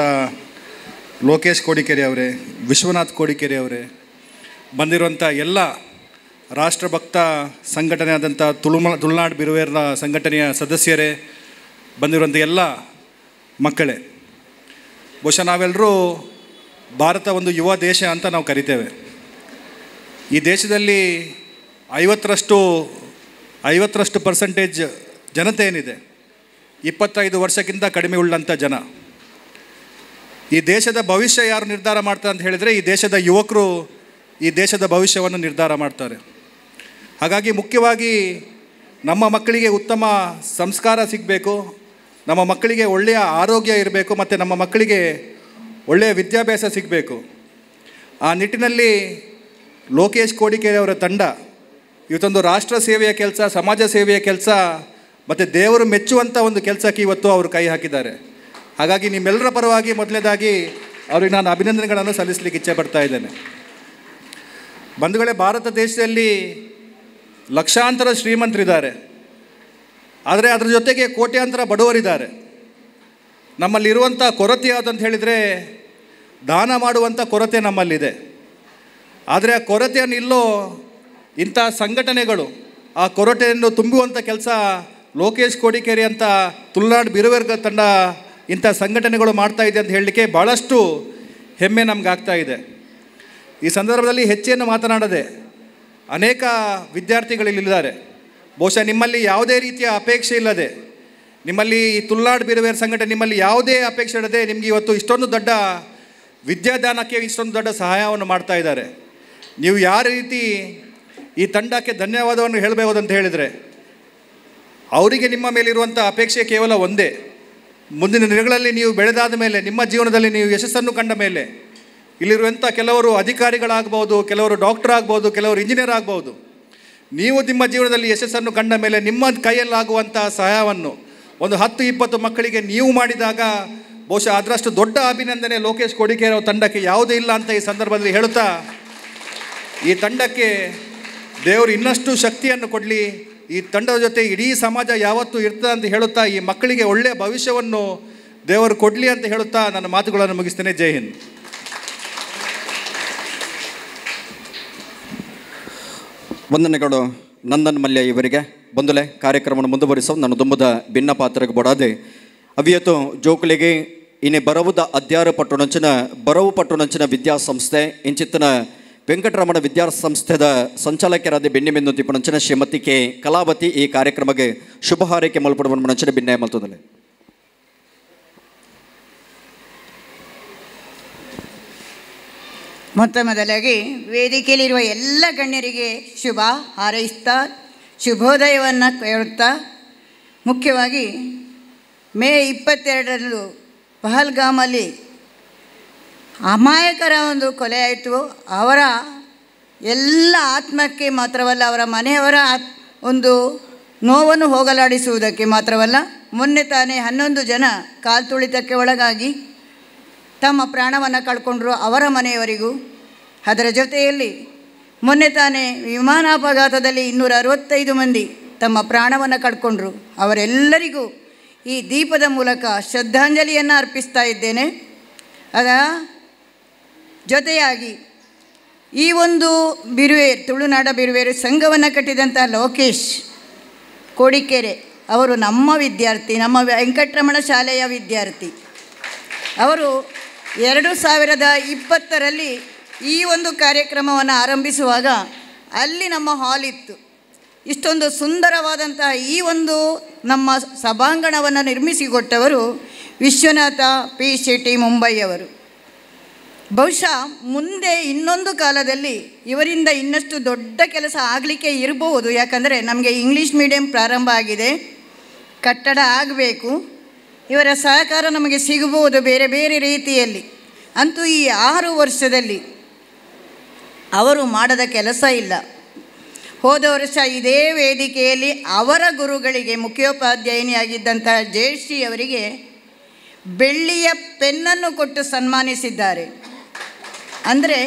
ಲೋಕೇಶ್ ಕೋಡಿಕೆರೆ ಅವರೇ, ವಿಶ್ವನಾಥ್ ಕೋಡಿಕೆರೆ ಅವರೇ, ಬಂದಿರುವಂಥ ಎಲ್ಲ ರಾಷ್ಟ್ರಭಕ್ತ ಸಂಘಟನೆ ಆದಂಥ ತುಳುನಾಡು ಬಿರುವೇರ್ನ ಸಂಘಟನೆಯ ಸದಸ್ಯರೇ, ಬಂದಿರುವಂಥ ಎಲ್ಲ ಮಕ್ಕಳೇ, ಬಹುಶಃ ನಾವೆಲ್ಲರೂ ಭಾರತ ಒಂದು ಯುವ ದೇಶ ಅಂತ ನಾವು ಕರಿತೇವೆ. ಈ ದೇಶದಲ್ಲಿ 50% ಜನತೆ ಏನಿದೆ 25 ವರ್ಷಕ್ಕಿಂತ ಕಡಿಮೆ ಉಳ್ಳಂಥ ಜನ. ಈ ದೇಶದ ಭವಿಷ್ಯ ಯಾರು ನಿರ್ಧಾರ ಮಾಡ್ತಾರೆ ಅಂತ ಹೇಳಿದರೆ ಈ ದೇಶದ ಯುವಕರು ಈ ದೇಶದ ಭವಿಷ್ಯವನ್ನು ನಿರ್ಧಾರ ಮಾಡ್ತಾರೆ. ಹಾಗಾಗಿ ಮುಖ್ಯವಾಗಿ ನಮ್ಮ ಮಕ್ಕಳಿಗೆ ಉತ್ತಮ ಸಂಸ್ಕಾರ ಸಿಗಬೇಕು, ನಮ್ಮ ಮಕ್ಕಳಿಗೆ ಒಳ್ಳೆಯ ಆರೋಗ್ಯ ಇರಬೇಕು ಮತ್ತು ನಮ್ಮ ಮಕ್ಕಳಿಗೆ ಒಳ್ಳೆಯ ವಿದ್ಯಾಭ್ಯಾಸ ಸಿಗಬೇಕು. ಆ ನಿಟ್ಟಿನಲ್ಲಿ ಲೋಕೇಶ್ ಕೋಡಿಕೆರೆ ಅವರ ತಂಡ ಇವತ್ತೊಂದು ರಾಷ್ಟ್ರ ಸೇವೆಯ ಕೆಲಸ, ಸಮಾಜ ಸೇವೆಯ ಕೆಲಸ ಮತ್ತು ದೇವರು ಮೆಚ್ಚುವಂಥ ಒಂದು ಕೆಲಸಕ್ಕೆ ಇವತ್ತು ಅವರು ಕೈ ಹಾಕಿದ್ದಾರೆ. ಹಾಗಾಗಿ ನಿಮ್ಮೆಲ್ಲರ ಪರವಾಗಿ ಮೊದಲನೇದಾಗಿ ಅವ್ರಿಗೆ ನಾನು ಅಭಿನಂದನೆಗಳನ್ನು ಸಲ್ಲಿಸಲಿಕ್ಕೆ ಇಚ್ಛೆ ಪಡ್ತಾ ಇದ್ದೇನೆ. ಬಂಧುಗಳೇ, ಭಾರತ ದೇಶದಲ್ಲಿ ಲಕ್ಷಾಂತರ ಶ್ರೀಮಂತರಿದ್ದಾರೆ, ಆದರೆ ಅದರ ಜೊತೆಗೆ ಕೋಟ್ಯಾಂತರ ಬಡವರಿದ್ದಾರೆ. ನಮ್ಮಲ್ಲಿರುವಂಥ ಕೊರತೆ ಯಾವುದಂತ ಹೇಳಿದರೆ ದಾನ ಮಾಡುವಂಥ ಕೊರತೆ ನಮ್ಮಲ್ಲಿದೆ. ಆದರೆ ಆ ಕೊರತೆಯನ್ನು ಇಲ್ಲೋ ಇಂಥ ಸಂಘಟನೆಗಳು ಆ ಕೊರತೆಯನ್ನು ತುಂಬುವಂಥ ಕೆಲಸ ಲೋಕೇಶ್ ಕೋಡಿಕೆರೆ ಅಂತ ತುಳುನಾಡು ಬಿರುವೇರ್ಗ ತಂಡ ಇಂಥ ಸಂಘಟನೆಗಳು ಮಾಡ್ತಾಯಿದೆ ಅಂತ ಹೇಳಲಿಕ್ಕೆ ಭಾಳಷ್ಟು ಹೆಮ್ಮೆ ನಮಗಾಗ್ತಾ ಇದೆ. ಈ ಸಂದರ್ಭದಲ್ಲಿ ಹೆಚ್ಚೇನು ಮಾತನಾಡದೆ ಅನೇಕ ವಿದ್ಯಾರ್ಥಿಗಳಿಲ್ಲಿದ್ದಾರೆ. ಬಹುಶಃ ನಿಮ್ಮಲ್ಲಿ ಯಾವುದೇ ರೀತಿಯ ಅಪೇಕ್ಷೆ ಇಲ್ಲದೆ, ನಿಮ್ಮಲ್ಲಿ ಈ ತುಳುನಾಡು ಬಿರುವೇರ್ ಸಂಘಟನೆ ನಿಮ್ಮಲ್ಲಿ ಯಾವುದೇ ಅಪೇಕ್ಷೆ ಇಲ್ಲದೆ ನಿಮಗೆ ಇವತ್ತು ಇಷ್ಟೊಂದು ದೊಡ್ಡ ವಿದ್ಯಾದಾನಕ್ಕೆ ಇಷ್ಟೊಂದು ದೊಡ್ಡ ಸಹಾಯವನ್ನು ಮಾಡ್ತಾ ಇದ್ದಾರೆ. ನೀವು ಯಾವ ರೀತಿ ಈ ತಂಡಕ್ಕೆ ಧನ್ಯವಾದವನ್ನು ಹೇಳಬಹುದು ಅಂತ ಹೇಳಿದರೆ, ಅವರಿಗೆ ನಿಮ್ಮ ಮೇಲಿರುವಂಥ ಅಪೇಕ್ಷೆ ಕೇವಲ ಒಂದೇ, ಮುಂದಿನ ದಿನಗಳಲ್ಲಿ ನೀವು ಬೆಳೆದಾದ ಮೇಲೆ, ನಿಮ್ಮ ಜೀವನದಲ್ಲಿ ನೀವು ಯಶಸ್ಸನ್ನು ಕಂಡ ಮೇಲೆ ಇಲ್ಲಿರುವಂಥ ಕೆಲವರು ಅಧಿಕಾರಿಗಳಾಗ್ಬೋದು, ಕೆಲವರು ಡಾಕ್ಟರ್ ಆಗ್ಬೋದು, ಕೆಲವರು ಇಂಜಿನಿಯರ್ ಆಗ್ಬೋದು, ನೀವು ನಿಮ್ಮ ಜೀವನದಲ್ಲಿ ಯಶಸ್ಸನ್ನು ಕಂಡ ಮೇಲೆ ನಿಮ್ಮ ಕೈಯಲ್ಲಾಗುವಂಥ ಸಹಾಯವನ್ನು ಒಂದು 10-20 ಮಕ್ಕಳಿಗೆ ನೀವು ಮಾಡಿದಾಗ ಬಹುಶಃ ಅದರಷ್ಟು ದೊಡ್ಡ ಅಭಿನಂದನೆ ಲೋಕೇಶ್ ಕೋಡಿಕೆರೆ ಅವರ ತಂಡಕ್ಕೆ ಯಾವುದೂ ಇಲ್ಲ ಅಂತ ಈ ಸಂದರ್ಭದಲ್ಲಿ ಹೇಳುತ್ತಾ, ಈ ತಂಡಕ್ಕೆ ದೇವರು ಇನ್ನಷ್ಟು ಶಕ್ತಿಯನ್ನು ಕೊಡಲಿ, ಈ ತಂಡದ ಜೊತೆ ಇಡೀ ಸಮಾಜ ಯಾವತ್ತೂ ಇರ್ತದೆ ಅಂತ ಹೇಳುತ್ತಾ, ಈ ಮಕ್ಕಳಿಗೆ ಒಳ್ಳೆಯ ಭವಿಷ್ಯವನ್ನು ದೇವರು ಕೊಡಲಿ ಅಂತ ಹೇಳುತ್ತಾ ನನ್ನ ಮಾತುಗಳನ್ನು ಮುಗಿಸ್ತೇನೆ. ಜೈ ಹಿಂದ್. ವಂದನೆಗಳು ನಂದನ್ ಮಲ್ಯ ಇವರಿಗೆ. ಬಂಧುಲೆ, ಕಾರ್ಯಕ್ರಮವನ್ನು ಮುಂದುವರಿಸೋ ನಾನು ದುಂಬದ ಭಿನ್ನ ಪಾತ್ರಕ್ಕೆ ಬೋಡಾದೆ ಅವಿಯತ್ತು ಜೋಕುಲಿಗೆ ಇನ್ನೇ ಬರವುದ ಅಧ್ಯಾರ ಪಟ್ಟಣಂಚಿನ ವಿದ್ಯಾಸಂಸ್ಥೆ ಇಂಚಿತ್ತಿನ ವೆಂಕಟರಮಣ ವಿದ್ಯಾಸಂಸ್ಥೆದ ಸಂಚಾಲಕರಾದ ಬೆನ್ನೆಮೆಂದು ತಿಪ್ಪಣಂಚನ ಶ್ರೀಮತಿ ಕೆ ಕಲಾವತಿ ಈ ಕಾರ್ಯಕ್ರಮಕ್ಕೆ ಶುಭ ಹಾರೈಕೆ ಮಲ್ಪಡುವ ಮನಂಚನ ಭಿನ್ನಯ ಮಲ್ತದಲೆ. ಮೊತ್ತ ಮೊದಲಾಗಿ ವೇದಿಕೆಯಲ್ಲಿರುವ ಎಲ್ಲ ಗಣ್ಯರಿಗೆ ಶುಭ ಹಾರೈಸ್ತಾ ಶುಭೋದಯವನ್ನು ಕೇಳುತ್ತಾ, ಮುಖ್ಯವಾಗಿ ಮೇ 22ರಂದು ಪಹಲ್ಗಾಮಲ್ಲಿ ಅಮಾಯಕರ ಒಂದು ಕೊಲೆ ಆಯಿತು. ಅವರ ಎಲ್ಲ ಆತ್ಮಕ್ಕೆ ಮಾತ್ರವಲ್ಲ, ಅವರ ಮನೆಯವರ ಒಂದು ನೋವನ್ನು ಹೋಗಲಾಡಿಸುವುದಕ್ಕೆ ಮಾತ್ರವಲ್ಲ, ಮೊನ್ನೆ ತಾನೇ 11 ಜನ ಕಾಲ್ತುಳಿತಕ್ಕೆ ಒಳಗಾಗಿ ತಮ್ಮ ಪ್ರಾಣವನ್ನು ಕಳ್ಕೊಂಡ್ರು, ಅವರ ಮನೆಯವರಿಗೂ. ಅದರ ಜೊತೆಯಲ್ಲಿ ಮೊನ್ನೆ ತಾನೇ ವಿಮಾನಾಪಘಾತದಲ್ಲಿ 265 ಮಂದಿ ತಮ್ಮ ಪ್ರಾಣವನ್ನು ಕಳ್ಕೊಂಡ್ರು. ಅವರೆಲ್ಲರಿಗೂ ಈ ದೀಪದ ಮೂಲಕ ಶ್ರದ್ಧಾಂಜಲಿಯನ್ನು ಅರ್ಪಿಸ್ತಾ ಇದ್ದೇನೆ. ಅದರ ಜೊತೆಯಾಗಿ ಈ ಒಂದು ಬಿರುವೇರು, ತುಳುನಾಡ ಬಿರುವೇರು ಸಂಘವನ್ನು ಕಟ್ಟಿದಂಥ ಲೋಕೇಶ್ ಕೋಡಿಕೆರೆ ಅವರು ನಮ್ಮ ವಿದ್ಯಾರ್ಥಿ, ನಮ್ಮ ವೆಂಕಟರಮಣ ಶಾಲೆಯ ವಿದ್ಯಾರ್ಥಿ. ಅವರು 2020ರಲ್ಲಿ ಈ ಒಂದು ಕಾರ್ಯಕ್ರಮವನ್ನು ಆರಂಭಿಸುವಾಗ ಅಲ್ಲಿ ನಮ್ಮ ಹಾಲ್ ಇತ್ತು. ಇಷ್ಟೊಂದು ಸುಂದರವಾದಂತಹ ಈ ಒಂದು ನಮ್ಮ ಸಭಾಂಗಣವನ್ನು ನಿರ್ಮಿಸಿಕೊಟ್ಟವರು ವಿಶ್ವನಾಥ ಪಿ ಶೆಟ್ಟಿ ಮುಂಬೈಯವರು. ಬಹುಶಃ ಮುಂದೆ ಇನ್ನೊಂದು ಕಾಲದಲ್ಲಿ ಇವರಿಂದ ಇನ್ನಷ್ಟು ದೊಡ್ಡ ಕೆಲಸ ಆಗಲಿಕ್ಕೆ ಇರಬಹುದು. ಯಾಕಂದರೆ ನಮಗೆ ಇಂಗ್ಲೀಷ್ ಮೀಡಿಯಂ ಪ್ರಾರಂಭ ಆಗಿದೆ, ಕಟ್ಟಡ ಆಗಬೇಕು, ಇವರ ಸಹಕಾರ ನಮಗೆ ಸಿಗಬಹುದು ಬೇರೆ ಬೇರೆ ರೀತಿಯಲ್ಲಿ. ಅಂತೂ ಈ 6 ವರ್ಷದಲ್ಲಿ ಅವರು ಮಾಡದ ಕೆಲಸ ಇಲ್ಲ. ಹೋದ ವರ್ಷ ಇದೇ ವೇದಿಕೆಯಲ್ಲಿ ಅವರ ಗುರುಗಳಿಗೆ ಮುಖ್ಯೋಪಾಧ್ಯಾಯಿನಿಯಾಗಿದ್ದಂತಹ ಜಯಶ್ರೀ ಅವರಿಗೆ ಬೆಳ್ಳಿಯ ಪೆನ್ನನ್ನು ಕೊಟ್ಟು ಸನ್ಮಾನಿಸಿದ್ದಾರೆ. ಅಂದರೆ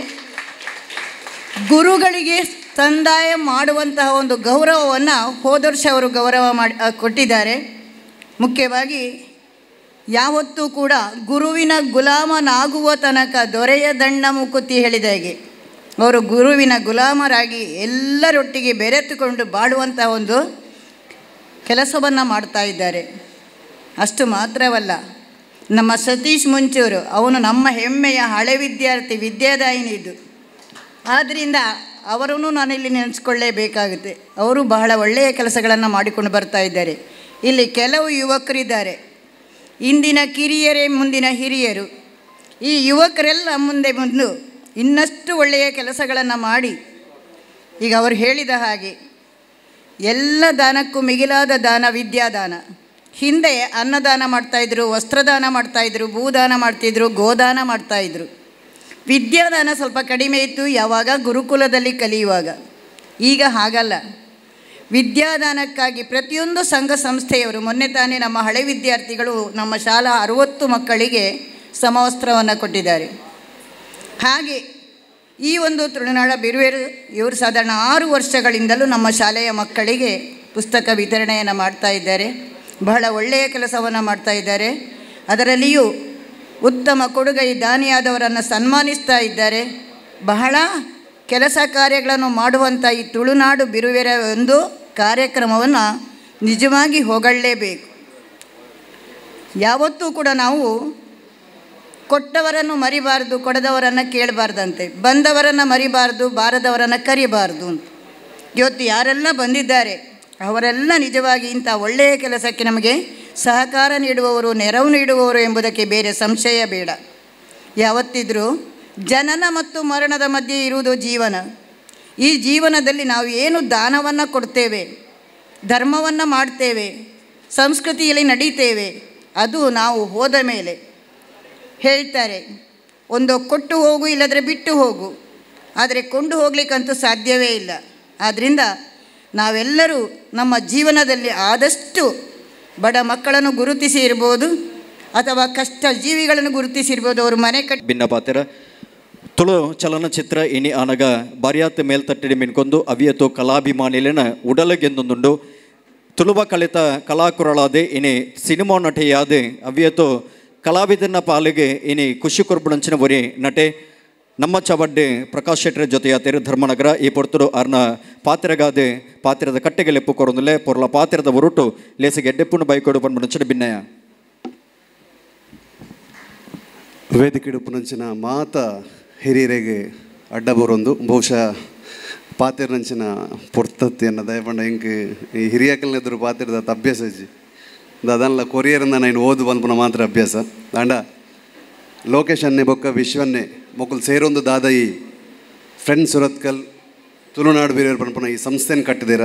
ಗುರುಗಳಿಗೆ ಸಂದಾಯ ಮಾಡುವಂತಹ ಒಂದು ಗೌರವವನ್ನು ಹೋದ ವರ್ಷ ಅವರು ಕೊಟ್ಟಿದ್ದಾರೆ. ಮುಖ್ಯವಾಗಿ ಯಾವತ್ತೂ ಕೂಡ ಗುರುವಿನ ಗುಲಾಮನಾಗುವ ತನಕ ದೊರೆಯ ದಂಡ ಮುಕುತಿ ಹೇಳಿದ ಹಾಗೆ ಅವರು ಗುರುವಿನ ಗುಲಾಮರಾಗಿ ಎಲ್ಲರೊಟ್ಟಿಗೆ ಬೆರೆತುಕೊಂಡು ಬಾಳುವಂಥ ಒಂದು ಕೆಲಸವನ್ನು ಮಾಡ್ತಾ ಇದ್ದಾರೆ. ಅಷ್ಟು ಮಾತ್ರವಲ್ಲ, ನಮ್ಮ ಸತೀಶ್ ಮುಂಚೂರು ಅವನು ನಮ್ಮ ಹೆಮ್ಮೆಯ ಹಳೆ ವಿದ್ಯಾರ್ಥಿ, ವಿದ್ಯಾದಾಯಿನಿದು. ಆದ್ದರಿಂದ ಅವರನ್ನು ನಾನಿಲ್ಲಿ ನೆನೆಸ್ಕೊಳ್ಳೇಬೇಕಾಗುತ್ತೆ. ಅವರು ಬಹಳ ಒಳ್ಳೆಯ ಕೆಲಸಗಳನ್ನು ಮಾಡಿಕೊಂಡು ಬರ್ತಾ ಇದ್ದಾರೆ. ಇಲ್ಲಿ ಕೆಲವು ಯುವಕರಿದ್ದಾರೆ, ಇಂದಿನ ಕಿರಿಯರೇ ಮುಂದಿನ ಹಿರಿಯರು. ಈ ಯುವಕರೆಲ್ಲ ಮುಂದೆ ಬಂದು ಇನ್ನಷ್ಟು ಒಳ್ಳೆಯ ಕೆಲಸಗಳನ್ನು ಮಾಡಿ, ಈಗ ಅವರು ಹೇಳಿದ ಹಾಗೆ ಎಲ್ಲ ದಾನಕ್ಕೂ ಮಿಗಿಲಾದ ದಾನ ವಿದ್ಯಾದಾನ. ಹಿಂದೆ ಅನ್ನದಾನ ಮಾಡ್ತಾಯಿದ್ರು, ವಸ್ತ್ರದಾನ ಮಾಡ್ತಾಯಿದ್ರು, ಭೂದಾನ ಮಾಡ್ತಿದ್ರು, ಗೋದಾನ ಮಾಡ್ತಾಯಿದ್ರು. ವಿದ್ಯಾದಾನ ಸ್ವಲ್ಪ ಕಡಿಮೆ ಇತ್ತು ಯಾವಾಗ ಗುರುಕುಲದಲ್ಲಿ ಕಲಿಯುವಾಗ. ಈಗ ಹಾಗಲ್ಲ. ವಿದ್ಯಾದಾನಕ್ಕಾಗಿ ಪ್ರತಿಯೊಂದು ಸಂಘ ಸಂಸ್ಥೆಯವರು, ಮೊನ್ನೆ ತಾನೇ ನಮ್ಮ ಹಳೆ ವಿದ್ಯಾರ್ಥಿಗಳು ನಮ್ಮ ಶಾಲಾ 60 ಮಕ್ಕಳಿಗೆ ಸಮವಸ್ತ್ರವನ್ನು ಕೊಟ್ಟಿದ್ದಾರೆ. ಹಾಗೆ ಈ ಒಂದು ತುಳುನಾಡ ಬಿರುವೇರು ಇವರು ಸಾಧಾರಣ 6 ವರ್ಷಗಳಿಂದಲೂ ನಮ್ಮ ಶಾಲೆಯ ಮಕ್ಕಳಿಗೆ ಪುಸ್ತಕ ವಿತರಣೆಯನ್ನು ಮಾಡ್ತಾ ಇದ್ದಾರೆ. ಬಹಳ ಒಳ್ಳೆಯ ಕೆಲಸವನ್ನು ಮಾಡ್ತಾ ಇದ್ದಾರೆ. ಅದರಲ್ಲಿಯೂ ಉತ್ತಮ ಕೊಡುಗೈ ದಾನಿಯಾದವರನ್ನು ಸನ್ಮಾನಿಸ್ತಾ ಇದ್ದಾರೆ. ಬಹಳ ಕೆಲಸ ಕಾರ್ಯಗಳನ್ನು ಮಾಡುವಂಥ ಈ ತುಳುನಾಡು ಬಿರುವೇರ ಒಂದು ಕಾರ್ಯಕ್ರಮವನ್ನು ನಿಜವಾಗಿ ಹೊಗಳಲೇಬೇಕು. ಯಾವತ್ತೂ ಕೂಡ ನಾವು ಕೊಟ್ಟವರನ್ನು ಮರಿಬಾರ್ದು, ಕೊಡದವರನ್ನು ಕೇಳಬಾರ್ದಂತೆ, ಬಂದವರನ್ನು ಮರಿಬಾರ್ದು, ಬಾರದವರನ್ನು ಕರಿಬಾರ್ದು ಅಂತ. ಇವತ್ತು ಯಾರೆಲ್ಲ ಬಂದಿದ್ದಾರೆ ಅವರೆಲ್ಲ ನಿಜವಾಗಿ ಇಂಥ ಒಳ್ಳೆಯ ಕೆಲಸಕ್ಕೆ ನಮಗೆ ಸಹಕಾರ ನೀಡುವವರು, ನೆರವು ನೀಡುವವರು ಎಂಬುದಕ್ಕೆ ಬೇರೆ ಸಂಶಯ ಬೇಡ. ಯಾವತ್ತಿದ್ರೂ ಜನನ ಮತ್ತು ಮರಣದ ಮಧ್ಯೆ ಇರುವುದು ಜೀವನ. ಈ ಜೀವನದಲ್ಲಿ ನಾವು ಏನು ದಾನವನ್ನು ಕೊಡ್ತೇವೆ, ಧರ್ಮವನ್ನು ಮಾಡ್ತೇವೆ, ಸಂಸ್ಕೃತಿಯಲ್ಲಿ ನಡೀತೇವೆ, ಅದು ನಾವು ಹೋದ ಮೇಲೆ ಹೇಳ್ತಾರೆ, ಒಂದು ಕೊಟ್ಟು ಹೋಗು, ಇಲ್ಲದ್ರೆ ಬಿಟ್ಟು ಹೋಗು, ಆದರೆ ಕೊಂಡು ಹೋಗ್ಲಿಕ್ಕಂತೂ ಸಾಧ್ಯವೇ ಇಲ್ಲ. ಆದ್ದರಿಂದ ನಾವೆಲ್ಲರೂ ನಮ್ಮ ಜೀವನದಲ್ಲಿ ಆದಷ್ಟು ಬಡ ಮಕ್ಕಳನ್ನು ಗುರುತಿಸಿ ಇರ್ಬೋದು ಅಥವಾ ಕಷ್ಟ ಜೀವಿಗಳನ್ನು ಗುರುತಿಸಿರ್ಬೋದು. ಅವರು ಮನೆ ಕಟ್ಟಿ ಭಿನ್ನ ಪಾತ್ರ ತುಳು ಚಲನಚಿತ್ರ ಇನಿ ಆನಗ ಬಾರಿಯಾತ್ ಮೇಲ್ತಟ್ಟಿಡಿ ಮಿನ್ಕೊಂದು ಅವಿಯತು ಕಲಾಭಿಮಾನಿಲಿನ ಉಡಲಗೆಂದೊಂದುಂಡು ತುಳುವ ಕಲಿತ ಕಲಾಕುರಳಾದೆ ಇನಿ ಸಿನಿಮಾ ನಟೆಯಾದೆ ಅವಿಯತು ಕಲಾವಿದನ ಪಾಲಿಗೆ ಇನಿ ಖುಷಿ ಕೊರ್ಬುಣಂಚಿನ ಒರಿ ನಟೆ ನಮ್ಮ ಚವಡ್ಡೆ ಪ್ರಕಾಶ್ ಶೆಟ್ಟರ ಜೊತೆಯಾತೇರು ಧರ್ಮನಗರ ಈ ಪೊರ್ತರು ಅರ್ನ ಪಾತ್ರಗಾದೆ ಪಾತ್ರದ ಕಟ್ಟೆಗೆ ಲೆಪ್ಪು ಕೊರೊಂದಿಲ್ಲ ಪೊರ್ಲ ಪಾತ್ರದ ಹೊರಟು ಲೇಸಿಗೆ ಎಡ್ಡೆಪ್ಪುಣ್ಣು ಬೈಕೊಡು ಪನ್ಬುಣಂಚಿನ ಭಿನ್ನಯ ವೇದಿಕೆ ಉಪನಂಚಿನ ಮಾತ ಹಿರಿಯರಿಗೆ ಅಡ್ಡ ಬರೋಂದು ಬಹುಶಃ ಪಾತಿರ್ನಂಚಿನ ಪೊರ್ತತ್ತಿ ಅನ್ನ ದಯಪಂಡ ಹೆಂಗೆ ಈ ಹಿರಿಯಕಲ್ನೆದುರು ಪಾತಿರ್ದ ಅಭ್ಯಾಸ ಅಜ್ಜಿ ಅದನ್ನೆಲ್ಲ ಕೊರಿಯರಿಂದ ನಾನು ಓದು ಬಂದ್ಪುನ ಮಾತ್ರ ಅಭ್ಯಾಸ ಅಂಡ ಲೋಕೇಶನ್ನೇ ಬೊಕ್ಕ ವಿಶ್ವನ್ನೇ ಮೊಕ್ಕಲು ಸೇರೊಂದು ದಾದಾಯಿ ಫ್ರೆಂಡ್ಸ್ ಸುರತ್ಕಲ್ ತುಳುನಾಡು ಬೀರೇರು ಪನ್ಪುನ ಈ ಸಂಸ್ಥೆನ ಕಟ್ಟಿದ್ದೀರ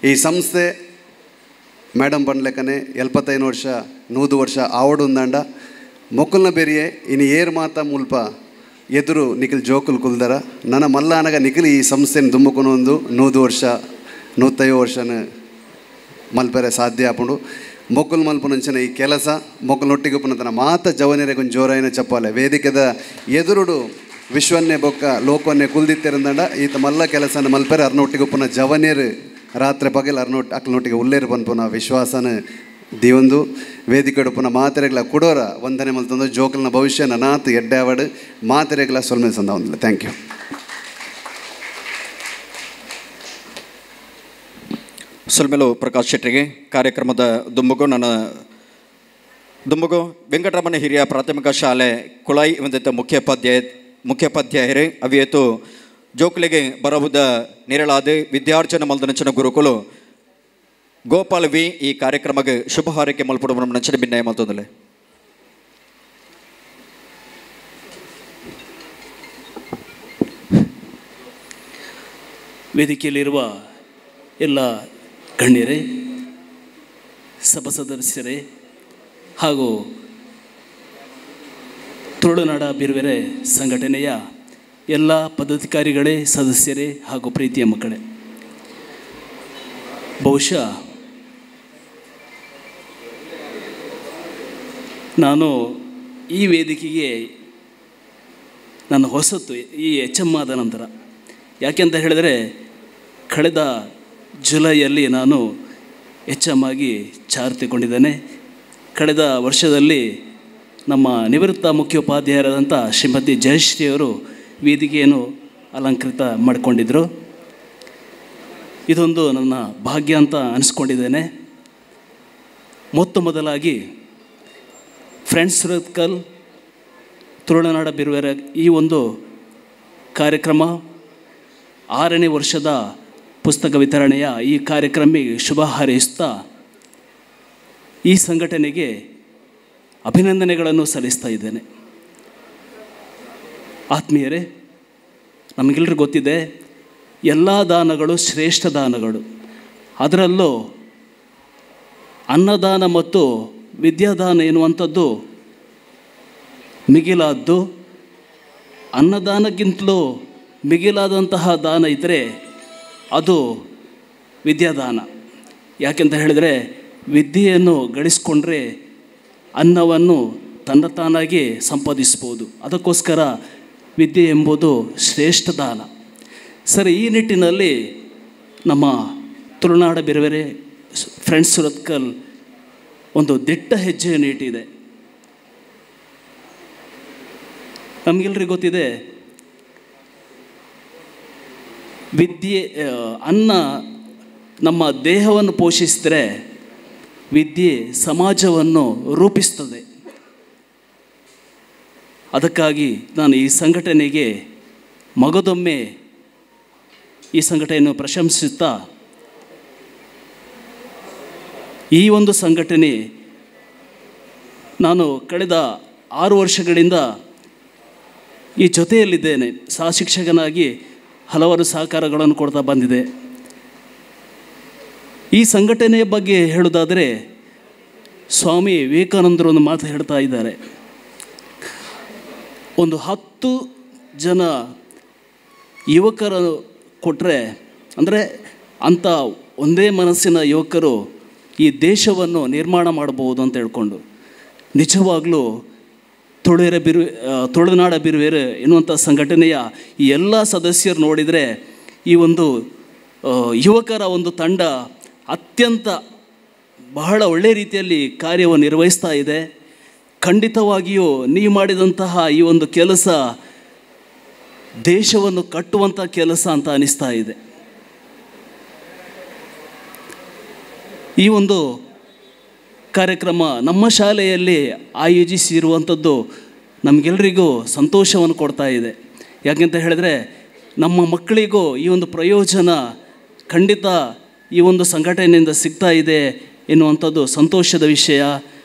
ಈ ಸಂಸ್ಥೆ ಮೇಡಮ್ ಪಂಡ್ಲೆಕ್ಕನೆ 75 ವರ್ಷ 100 ವರ್ಷ ಆವಡುಂದಾಂಡ ಮೊಕ್ಕಲ್ನ ಬೇರೆಯೇ ಇನ್ನು ಏರ್ ಮಾತ ಮುಲ್ಪ ಎದುರು ನಿಖಿಲ್ ಜೋಕುಲ್ ಕುಲ್ದರ ನನ್ನ ಮಲ್ಲಾನಗ ನಿಖಿಲ್ ಈ ಸಂಸ್ಥೆನ ದುಮ್ಮಕೊನೊಂದು 100 ವರ್ಷ 150 ವರ್ಷನ ಮಲ್ಪರೆ ಸಾಧ್ಯ ಆಪುಂಡು ಮೊಕ್ಕಲ್ ಮಲ್ಪುನಂಚಿನ ಈ ಕೆಲಸ ಮೊಕ್ಕಲ್ನೊಟ್ಟಿಗೆ ಪುನತನ ಮಾತ ಜವನಿರೆ ಕೊಂಚ ಜೋರಾಯಿನ ಚಪ್ಪಾಲೆ ವೇದಿಕೆದ ಎದುರುಡು ವಿಶ್ವನ್ನೇ ಬೊಕ್ಕ ಲೋಕವನ್ನೇ ಕುಲ್ದಿತ್ತೇರಂದಂಡ ಈತ ಮಲ್ಲ ಕೆಲಸನ ಮಲ್ಪರೆ ಅರ್ನೊಟ್ಟಿಗೆ ಪುನಃ ಜವನಿಯರು ರಾತ್ರಿ ಪಗಲು ಅಕ್ಲನೊಟ್ಟಿಗೆ ಉಲ್ಲೇರು ಪನ್ಪುನ ವಿಶ್ವಾಸನ ದಿವೊಂದು ವೇದಿಕೆ ಪುನಃ ಮಾತೆರೆಗಳ ಕೊಡೋರ ವಂದನೆ ಮಲ್ತಂದು ಜೋಕಲ್ನ ಭವಿಷ್ಯ ನನಾತ್ ಎಡ್ಡಾವಡು ಮಾತೆರೆಗಳ ಸೊಲ್ಮೆ ಸಂದ ಒಂದಿಲ್ಲ. Thank you. ಸೊಲ್ಮೆಲು ಪ್ರಕಾಶ್ ಶೆಟ್ಟಿಗೆ ಕಾರ್ಯಕ್ರಮದ ದುಮ್ಮಗು ವೆಂಕಟರಮಣ ಹಿರಿಯ ಪ್ರಾಥಮಿಕ ಶಾಲೆ ಕುಳಾಯಿ ಒಂದಿದ್ದ ಮುಖ್ಯೋಪಾಧ್ಯಾಯರೇ ಅವಿಯತು ಜೋಕ್ಲಿಗೆ ಬರವುದ ನಿರಳಾದ ವಿದ್ಯಾರ್ಜನ ಮಲ್ದನಂಚನ ಗುರುಕುಲು ಗೋಪಾಲ್ ವಿ ಈ ಕಾರ್ಯಕ್ರಮಕ್ಕೆ ಶುಭ ಹಾರೈಕೆ ಮಲ್ಪಡುವ ನಂಚನ ಭಿನ್ನಯ ಮಲ್ತೊಂದಲೆ ವೇದಿಕೆಯಲ್ಲಿರುವ ಎಲ್ಲ ಗಣ್ಯರೇ, ಸಭಾ ಸದಸ್ಯರೇ ಹಾಗೂ ತುಳುನಾಡ ಬಿರುವೆರೆ ಸಂಘಟನೆಯ ಎಲ್ಲ ಪದಾಧಿಕಾರಿಗಳೇ, ಸದಸ್ಯರೇ ಹಾಗೂ ಪ್ರೀತಿಯ ಮಕ್ಕಳೇ, ಬಹುಶಃ ನಾನು ಈ ವೇದಿಕೆಗೆ ನನ್ನ ಹೊಸತು ಈ HM ಆದ ನಂತರ, ಯಾಕೆಂತ ಹೇಳಿದರೆ ಕಳೆದ ಜುಲೈಯಲ್ಲಿ ನಾನು HM ಆಗಿ ಚಾರ್ತಿಕೊಂಡಿದ್ದೇನೆ. ಕಳೆದ ವರ್ಷದಲ್ಲಿ ನಮ್ಮ ನಿವೃತ್ತ ಮುಖ್ಯೋಪಾಧ್ಯಾಯರಾದಂಥ ಶ್ರೀಮತಿ ಜಯಶ್ರೀಯವರು ವೇದಿಕೆಯನ್ನು ಅಲಂಕೃತ ಮಾಡಿಕೊಂಡಿದ್ದರು. ಇದೊಂದು ನನ್ನ ಭಾಗ್ಯ ಅಂತ ಅನಿಸ್ಕೊಂಡಿದ್ದೇನೆ. ಮೊದಲಾಗಿ ಫ್ರೆಂಡ್ಸ್ ಸುರತ್ಕಲ್ ತುಳುನಾಡ ಬಿರುವೆರ ಈ ಒಂದು ಕಾರ್ಯಕ್ರಮ 6ನೇ ವರ್ಷದ ಪುಸ್ತಕ ವಿತರಣೆಯ ಈ ಕಾರ್ಯಕ್ರಮಕ್ಕೆ ಶುಭ ಹಾರೈಸುತ್ತಾ ಈ ಸಂಘಟನೆಗೆ ಅಭಿನಂದನೆಗಳನ್ನು ಸಲ್ಲಿಸ್ತಾ ಇದ್ದೇನೆ. ಆತ್ಮೀಯರೇ, ನಮಗೆಲ್ಲರಿಗೂ ಗೊತ್ತಿದೆ, ಎಲ್ಲ ದಾನಗಳು ಶ್ರೇಷ್ಠ ದಾನಗಳು. ಅದರಲ್ಲೂ ಅನ್ನದಾನ ಮತ್ತು ವಿದ್ಯಾದಾನ ಎನ್ನುವಂಥದ್ದು ಮಿಗಿಲಾದ್ದು. ಅನ್ನದಾನಕ್ಕಿಂತಲೂ ಮಿಗಿಲಾದಂತಹ ದಾನ ಇದ್ದರೆ ಅದು ವಿದ್ಯಾದಾನ. ಯಾಕೆಂತ ಹೇಳಿದರೆ ವಿದ್ಯೆಯನ್ನು ಗಳಿಸ್ಕೊಂಡ್ರೆ ಅನ್ನವನ್ನು ತನ್ನ ತಾನಾಗಿ ಸಂಪಾದಿಸ್ಬೋದು. ಅದಕ್ಕೋಸ್ಕರ ವಿದ್ಯೆ ಎಂಬುದು ಶ್ರೇಷ್ಠ ದಾನ. ಸರಿ, ಈ ನಿಟ್ಟಿನಲ್ಲಿ ನಮ್ಮ ತುಳುನಾಡ ಬಿರುವೆರೆ ಫ್ರೆಂಡ್ಸ್ ಸುರತ್ಕಲ್ ಒಂದು ದಿಟ್ಟ ಹೆಜ್ಜೆಯನ್ನು ಇಟ್ಟಿದೆ. ನಮಗೆಲ್ಲರಿಗೂ ಗೊತ್ತಿದೆ, ಅನ್ನ ನಮ್ಮ ದೇಹವನ್ನು ಪೋಷಿಸಿದರೆ ವಿದ್ಯೆ ಸಮಾಜವನ್ನು ರೂಪಿಸ್ತದೆ. ಅದಕ್ಕಾಗಿ ನಾನು ಈ ಸಂಘಟನೆಗೆ ಮಗದೊಮ್ಮೆ ಈ ಸಂಘಟನೆಯನ್ನು ಪ್ರಶಂಸಿಸುತ್ತಾ, ಈ ಒಂದು ಸಂಘಟನೆ ನಾನು ಕಳೆದ 6 ವರ್ಷಗಳಿಂದ ಈ ಜೊತೆಯಲ್ಲಿದ್ದೇನೆ. ಸಹ ಶಿಕ್ಷಕನಾಗಿ ಹಲವಾರು ಸಹಕಾರಗಳನ್ನು ಕೊಡ್ತಾ ಬಂದಿದೆ. ಈ ಸಂಘಟನೆಯ ಬಗ್ಗೆ ಹೇಳೋದಾದರೆ, ಸ್ವಾಮಿ ವಿವೇಕಾನಂದರು ಒಂದು ಮಾತು ಹೇಳ್ತಾ ಇದ್ದಾರೆ, ಒಂದು 10 ಜನ ಯುವಕರು ಕೊಟ್ಟರೆ, ಅಂದರೆ ಅಂಥ ಒಂದೇ ಮನಸ್ಸಿನ ಯುವಕರು ಈ ದೇಶವನ್ನು ನಿರ್ಮಾಣ ಮಾಡಬಹುದು ಅಂತ ಹೇಳ್ಕೊಂಡು, ನಿಜವಾಗಲೂ ತುಳುನಾಡ ಬಿರುವೇರು ಎನ್ನುವಂಥ ಸಂಘಟನೆಯ ಈ ಎಲ್ಲ ಸದಸ್ಯರು ನೋಡಿದರೆ ಈ ಒಂದು ಯುವಕರ ಒಂದು ತಂಡ ಅತ್ಯಂತ ಬಹಳ ಒಳ್ಳೆಯ ರೀತಿಯಲ್ಲಿ ಕಾರ್ಯವನ್ನು ನಿರ್ವಹಿಸ್ತಾ ಇದೆ. ಖಂಡಿತವಾಗಿಯೂ ನೀವು ಮಾಡಿದಂತಹ ಈ ಒಂದು ಕೆಲಸ ದೇಶವನ್ನು ಕಟ್ಟುವಂಥ ಕೆಲಸ ಅಂತ ಅನಿಸ್ತಾ ಇದೆ. ಈ ಒಂದು ಕಾರ್ಯಕ್ರಮ ನಮ್ಮ ಶಾಲೆಯಲ್ಲಿ ಆಯೋಜಿಸಿರುವಂಥದ್ದು ನಮಗೆಲ್ಲರಿಗೂ ಸಂತೋಷವನ್ನು ಕೊಡ್ತಾ ಇದೆ. ಯಾಕೆಂತ ಹೇಳಿದ್ರೆ ನಮ್ಮ ಮಕ್ಕಳಿಗೂ ಈ ಒಂದು ಪ್ರಯೋಜನ ಖಂಡಿತ ಈ ಒಂದು ಸಂಘಟನೆಯಿಂದ ಸಿಗ್ತಾ ಇದೆ ಎನ್ನುವಂಥದ್ದು ಸಂತೋಷದ ವಿಷಯ.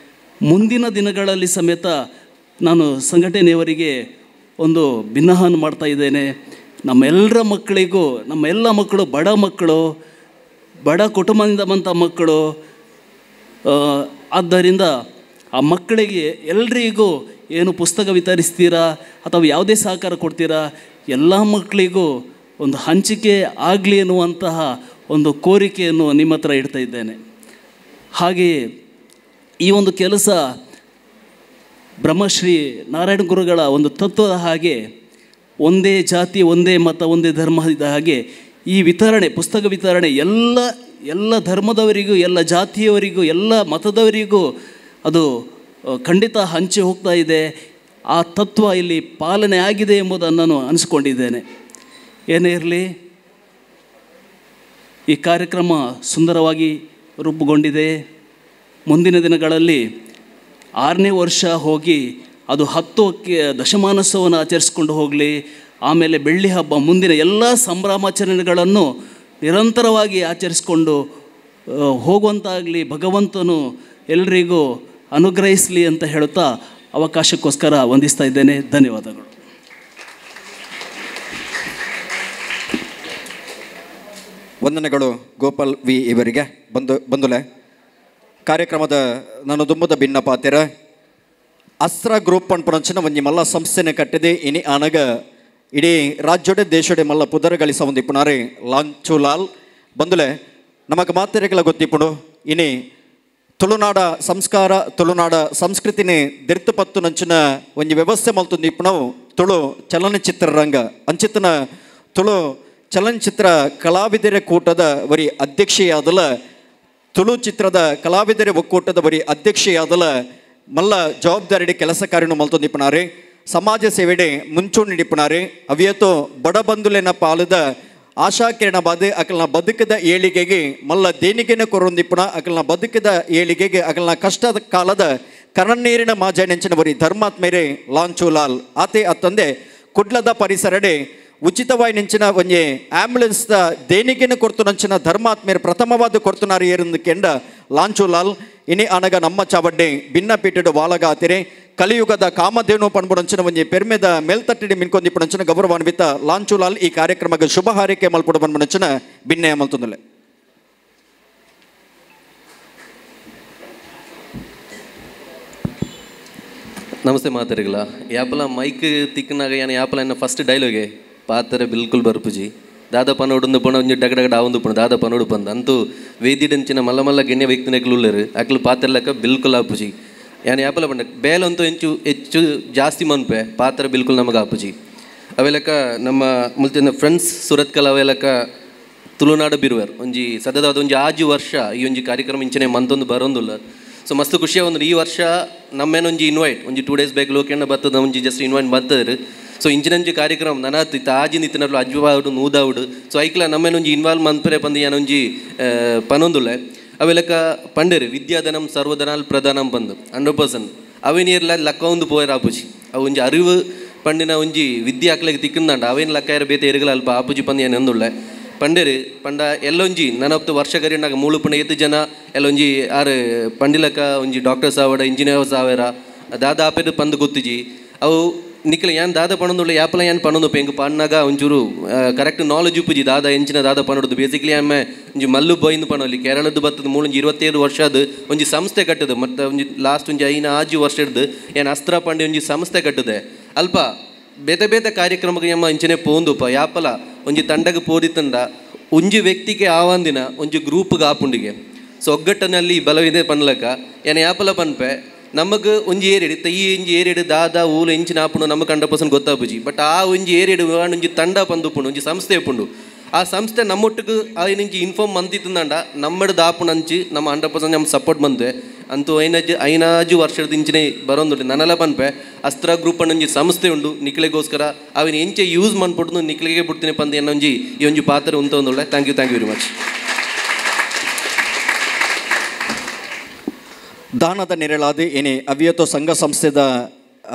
ಮುಂದಿನ ದಿನಗಳಲ್ಲಿ ಸಮೇತ ನಾನು ಸಂಘಟನೆಯವರಿಗೆ ಒಂದು ಭಿನ್ನಹಾನ ಮಾಡ್ತಾ ಇದ್ದೇನೆ. ನಮ್ಮೆಲ್ಲರ ಮಕ್ಕಳಿಗೂ, ನಮ್ಮೆಲ್ಲ ಮಕ್ಕಳು ಬಡ ಕುಟುಂಬದಿಂದ ಬಂದ ಮಕ್ಕಳು, ಆದ್ದರಿಂದ ಆ ಮಕ್ಕಳಿಗೆ ಎಲ್ರಿಗೂ ಏನು ಪುಸ್ತಕ ವಿತರಿಸ್ತೀರಾ ಅಥವಾ ಯಾವುದೇ ಸಹಕಾರ ಕೊಡ್ತೀರಾ, ಎಲ್ಲ ಮಕ್ಕಳಿಗೂ ಒಂದು ಹಂಚಿಕೆ ಆಗಲಿ ಎನ್ನುವಂತಹ ಒಂದು ಕೋರಿಕೆಯನ್ನು ನಿಮ್ಮ ಹತ್ರ ಇಡ್ತಾ ಇದ್ದೇನೆ. ಹಾಗೆಯೇ ಈ ಒಂದು ಕೆಲಸ ಬ್ರಹ್ಮಶ್ರೀ ನಾರಾಯಣ ಗುರುಗಳ ಒಂದು ತತ್ವದ ಹಾಗೆ, ಒಂದೇ ಜಾತಿ ಒಂದೇ ಮತ ಒಂದೇ ಧರ್ಮ ಇದ್ದ ಹಾಗೆ ಈ ವಿತರಣೆ, ಪುಸ್ತಕ ವಿತರಣೆ ಎಲ್ಲ ಧರ್ಮದವರಿಗೂ, ಎಲ್ಲ ಜಾತಿಯವರಿಗೂ, ಎಲ್ಲ ಮತದವರಿಗೂ ಅದು ಖಂಡಿತ ಹಂಚಿ ಹೋಗ್ತಾ ಇದೆ. ಆ ತತ್ವ ಇಲ್ಲಿ ಪಾಲನೆ ಆಗಿದೆ ಎಂಬುದನ್ನು ನಾನು ಅನಿಸ್ಕೊಂಡಿದ್ದೇನೆ. ಏನೇ ಇರಲಿ, ಈ ಕಾರ್ಯಕ್ರಮ ಸುಂದರವಾಗಿ ರೂಪುಗೊಂಡಿದೆ. ಮುಂದಿನ ದಿನಗಳಲ್ಲಿ 6ನೇ ವರ್ಷ ಹೋಗಿ ಅದು 10ಕ್ಕೆ ದಶಮಾನೋತ್ಸವವನ್ನು ಆಚರಿಸ್ಕೊಂಡು ಹೋಗಲಿ. ಆಮೇಲೆ ಬೆಳ್ಳಿ ಹಬ್ಬ, ಮುಂದಿನ ಎಲ್ಲ ಸಂಭ್ರಮಾಚರಣೆಗಳನ್ನು ನಿರಂತರವಾಗಿ ಆಚರಿಸ್ಕೊಂಡು ಹೋಗುವಂತಾಗಲಿ ಭಗವಂತನು ಎಲ್ರಿಗೂ ಅನುಗ್ರಹಿಸಲಿ ಅಂತ ಹೇಳುತ್ತಾ ಅವಕಾಶಕ್ಕೋಸ್ಕರ ವಂದಿಸ್ತಾ ಇದ್ದೇನೆ. ಧನ್ಯವಾದಗಳು. ವಂದನೆಗಳು ಗೋಪಾಲ್ ವಿ ಇವರಿಗೆ. ಬಂಧುಲೆ, ಕಾರ್ಯಕ್ರಮದ ನಾನು ದುಂಬದ ಭಿನ್ನ ಪಾತಿರ ಅಸ್ತ್ರ ಗ್ರೂಪ್ ಅನ್ಪುಣಂಚಿನ ಒಂಜಿ ಮಲ್ಲ ಸಂಸ್ಥೆನೆ ಕಟ್ಟಿದೆ. ಇನಿ ಆನಗ ಇಡೀ ರಾಜ್ಯಡೆ ದೇಶಡೆ ಮಲ್ಲ ಪುದರಗಳಿಸ ಒಂದಿಪ್ಪುನಾರೆ ಲಾಂಚುಲಾಲ್. ಬಂಧುಲೆ, ನಮಗೆ ಮಾತೆರೆಗಳ ಗೊತ್ತಿಪ್ಪುಡು ಇನಿ ತುಳುನಾಡ ಸಂಸ್ಕಾರ, ತುಳುನಾಡ ಸಂಸ್ಕೃತಿನಿ ದಿರ್ತಪತ್ತು ನಂಚಿನ ಒಂಜಿ ವ್ಯವಸ್ಥೆ ಮಲ್ತುಂದಿಪ್ಪುಣವು ತುಳು ಚಲನಚಿತ್ರರಂಗ ಅಂಚಿತನ ತುಳು ಚಲನಚಿತ್ರ ಕಲಾವಿದರ ಕೂಟದ ವರಿ ಅಧ್ಯಕ್ಷೆಯಾದಲ, ತುಳು ಚಿತ್ರದ ಕಲಾವಿದರ ಒಕ್ಕೂಟದ ವರಿ ಅಧ್ಯಕ್ಷೆಯಾದಲ ಮಲ್ಲ ಜವಾಬ್ದಾರಿ ಕೆಲಸ ಕಾರ್ಯನು ಮಲ್ತೊಂದಿಪ್ಪನಾರೆ. ಸಮಾಜ ಸೇವೆಡೆ ಮುಂಚೂಣಿಡಿಪ್ಪನಾರೆ. ಅವಿಯತೋ ಬಡಬಂಧುಲೆನ ಪಾಲದ ಆಶಾಕಿರಣ ಬಾದೆ ಅಕಲ್ನ ಬದುಕದ ಏಳಿಗೆಗೆ ಮಲ್ಲ ದೇಣಿಗೆನ ಕೊರೊಂದಿಪ್ಪುಣ. ಅಕಲ್ನ ಬದುಕದ ಏಳಿಗೆಗೆ ಅಕಲ್ನ ಕಷ್ಟದ ಕಾಲದ ಕರಣ್ಣೀರಿನ ಮಾಜ ನೆಂಚಿನ ಬರಿ ಧರ್ಮಾತ್ಮೇರೆ ಲಾಂಚುಲಾಲ್ ಆತೆ ಅತ್ತಂದೆ ಕುಡ್ಲದ ಪರಿಸರಡೆ ಉಚಿತವಾಗಿ ನೆಂಚಿನ ಒಂಜೆ ಆಂಬ್ಯುಲೆನ್ಸ್ದ ದೇಣಿಗೆನ ಕೊರ್ತು ನಂಚಿನ ಧರ್ಮಾತ್ಮೇರೆ ಪ್ರಥಮವಾದ ಕೊರ್ತುನಾರಿ ಏರಂದು ಕೆಂಡ ಲಾಂಚುಲಾಲ್. ಇನಿ ಅನಗ ನಮ್ಮ ಚಾವಡ್ಡೆ ಭಿನ್ನ ಪೀಠಡು ವಾಲಗಾತಿರೆ ಕಲಿಯುಗದ ಕಾಮಧೇನು ಪಣ್ಬುಡಂಚಿನ ಒಂಜಿ ಪೆರ್ಮೆದ ಮೇಲ್ತಟ್ಟಿಡಿ ಮಿನ್ಕೊಂದಿಪ್ಪುಡಂಚಿನ ಗೌರವಾನ್ವಿತ ಲಾಂಚುಲಾಲ್ ಈ ಕಾರ್ಯಕ್ರಮಕ್ಕೆ ಶುಭ ಹಾರೈಕೆ ಮಲ್ಪುಡು ಬನ್ಮುಡಂಚಿನ ಭಿನ್ನಯ ಮಲ್ತುಂದಲೆ. ನಮಸ್ತೆ ಮಾತಾರಿಗಳ ಯಾಪಲ ಮೈಕ್ ತಿಕ್ಕನಾಗ ಏನು ಯಾಪಲ ಎನ್ನ ಫಸ್ಟ್ ಡೈಲಾಗೆ ಪಾತ್ರೆ ಬಿಲ್ಕುಲ್ ಬರ್ಪುಜಿ ದಾದ ಪನೋಡು ಪುಣ ಒಂಜಿ ಡಗಡಗಡ ಆವೊಂದು ಪುಣ ದಾದ ಪನೋಡು ಪಂದ ಅಂತೂ ವೇದಿಡಂಚಿನ ಮಲ್ಲ ಮಲ್ಲ ಗೆಣ್ಣೆ ವ್ಯಕ್ತಿನಕ್ಲು ಉಳ್ಳರು ಅಕ್ಲು ಪಾತ್ರೆ ಲೆಕ್ಕ ಬಿಲ್ಕುಲ್ ಆಪುಜಿ ಯಾನು ಯಾಪಲ ಪಂಡ ಬೇಲಂತೂ ಹೆಚ್ಚು ಜಾಸ್ತಿ ಮನ್ಪೆ ಪಾತ್ರೆ ಬಿಲ್ಕುಲ್ ನಮಗೆ ಆಪುಜಿ ಅವೇ ಲೆಕ್ಕ ನಮ್ಮ ಮುಲ್ತಿನ ಫ್ರೆಂಡ್ಸ್ ಸುರತ್ ಕಲ ಅವೇ ಲೆಕ್ಕ ತುಳುನಾಡು ಬಿರುವರು ಒಂಜಿ ಸದದ ಒಂಜಿ ಆಜು ವರ್ಷ ಈ ಒಂಜಿ ಕಾರ್ಯಕ್ರಮ ಇಂಚನೆ ಮಂತೊಂದು ಬರೋಂದುಲ್ಲ. ಸೊ ಮಸ್ತ್ ಖುಷಿಯ ಒಂದು ಈ ವರ್ಷ ನಮ್ಮೇನೊಂಜಿ ಇನ್ವೈಟ್ ಒಂಜಿ 2 days ಬ್ಯಾಕ್ ಲೋಕೆಣ್ಣ ಬರ್ತದ ಒಂಜಿ ಜಸ್ಟ್ ಇನ್ವೈಟ್ ಬರ್ತದ್ರು. ಸೊ ಇಂಚಿನಂಜಿ ಕಾರ್ಯಕ್ರಮ ನನಾತಿತ್ತು ಆಜಿ ನಿತ್ತಿನರ್ಲು ಅಜ್ವಾಡು ನೂದಾವುಡು. ಸೊ ಐಕ್ಲ ನಮ್ಮೇನೊಂಜಿ ಇನ್ವಾಲ್ವ್ ಮಂತ್ಪರೆ ಬಂದು ಏನೊಂಜಿ ಪನೊಂದುಲ್ಲೆ ಅವೆಲಕ ಪಂಡರು ವಿದ್ಯಾಧನಂ ಸರ್ವಧನಾಲ್ ಪ್ರಧಾನಂ ಬಂದು 100% ಅವೇನಿಯರ್ಲ ಲಕ್ಕ ಒಂದು ಪೋಯರ್ ಆಪುಜಿ ಅವು ಒಂಜಿ ಅರಿವು ಪಂಡಿನ ಒಂಜಿ ವಿದ್ಯೆ ಹಾಕ್ಲಿಕ್ಕೆ ತಿಕ್ಕಂದಂಡ ಅವೇನು ಲಕ್ಕ ಇರ ಬೇತೆ ಎರುಗಲ ಅಲ್ಪ ಆಪುಜಿ ಪಂದು ಏನು ಅಂದುಳ್ಳೆ ಪಂಡರು ಪಂಡ ಎಲ್ಲೊಂಜಿ ನನಪ್ತು ವರ್ಷ ಗರಿನಾಗ ಮೂಳು ಪುಂಡ ಎತ್ತು ಜನ ಎಲ್ಲೊಂಜಿ ಆರು ಪಂಡಿಲಕ ಒಂಜಿ ಡಾಕ್ಟರ್ ಸಾವಡ ಇಂಜಿನಿಯರ್ ಸಾವೇರ ದಾದ ಆಪೇರು ಪಂದು ಗೊತ್ತಿಜಿ ಅವು ನಿಖಿಲ ಯಾನ್ ದಾದ ಪಣೊಂದುಳ್ಳ ಯಾಪಲ ಯಾನ್ ಪಣೊಂದು ಪೆಂಗು ಪಣ್ಣಾಗ ಒಂಚೂರು ಕರೆಕ್ಟ್ ನಾಲೆಜ್ ಉಪ್ಪುಜಿ ದಾದ ಎಂಚಿನ ದಾದ ಪಣೊಡ್ದು ಬೇಸಿಕ್ಲಿ ಆಮೆ ಒಂಜಿ ಮಲ್ಲು ಬೈಂದು ಪಣೊಲ್ಲಿ ಕೇರಳದ್ದು ಬತ್ತದ ಮೂಳು 27 ವರ್ಷದ ಒಂಜಿ ಸಂಸ್ಥೆ ಕಟ್ಟದು ಮತ್ತು ಒಂಜಿ ಲಾಸ್ಟ್ ಒಂಜಿ 5 ವರ್ಷ ಹಿಡ್ದು ಏನು ಅಸ್ತ್ರ ಪಂಡಿ ಒಂಜಿ ಸಂಸ್ಥೆ ಕಟ್ಟದೆ ಅಲ್ಪ ಬೇತೆ ಬೇತೆ ಕಾರ್ಯಕ್ರಮಕ್ಕೆ ನಮ್ಮ ಇಂಚನೆ ಪೋಂದುಪ್ಪ ಯಾಪಲ ಒಂಜಿ ತಂಡಗೆ ಪೋದಿತ್ತಂಡ ಒಂಜಿ ವ್ಯಕ್ತಿಗೆ ಆವಂದಿನ ಒಂಜಿ ಗ್ರೂಪ್ಗೆ ಆಪುಂಡಿಗೆ ಸೊ ಒಗ್ಗಟ್ಟಿನಲ್ಲಿ ಬಲವಿದೆ ಪನ್ಲಕ ಏನು ಯಾಪಲ ಪನ್ಪೆ ನಮಗೆ ಒಂಜಿ ಏರಿಡು ಈ ಒಂಜಿ ಏರಿಡು ದಾದ ಊಲು ಎಂಚಿನ ಆಪುಂಡು ನಮಗೆ 100% ಗೊತ್ತಾಪುಜಿ. ಬಟ್ ಆ ಒಂಜಿ ಏರಿಡು ಒಂಜಿ ತಂಡ ಪಂದುಪುಂಡು ಒಂಜಿ ಸಂಸ್ಥೆ ಉಪ್ಪುಂಡು ಆ ಸಂಸ್ಥೆ ನಮ್ಮೊಟ್ಟಿಗೆ ಐನಂಚಿ ಇನ್ಫಾರ್ಮ್ ಮಂತಿತ್ತಂಡ ನಮ್ಮಡು ದಾಪುಣಂಚಿ ನಮ್ಮ 100% ನಮ್ಮ ಸಪೋರ್ಟ್ ಬಂದೆ ಅಂತೂ ಐನಾಜು ವರ್ಷದ ಇಂಚಿನೇ ಬರೋಂದುಂಟು ನನ್ನೆಲ್ಲ ಪನ್ಪೆ ಅಸ್ತ್ರ ಗ್ರೂಪ್ ಒಂಜಿ ಸಂಸ್ಥೆ ಉಂಡು ನಿಕ್ಲೆಗೋಸ್ಕರ ಅವನು ಎಂಚೆ ಯೂಸ್ ಮಾಡ್ಬಿಟ್ಟು ನಿಕ್ಲಿಗೆ ಬಿಡ್ತೀನಿ ಪಂದು ಏನೊಂಜಿ ಈ ಒಂಜಿ ಪಾತ್ರ ಉಂತ ಒಂದುಳ್ಳೆ. Thank you very much. ದಾನದ ನೆರಳಾದ ಏನೇ ಅವಿಯತೋ ಸಂಘ ಸಂಸ್ಥೆದ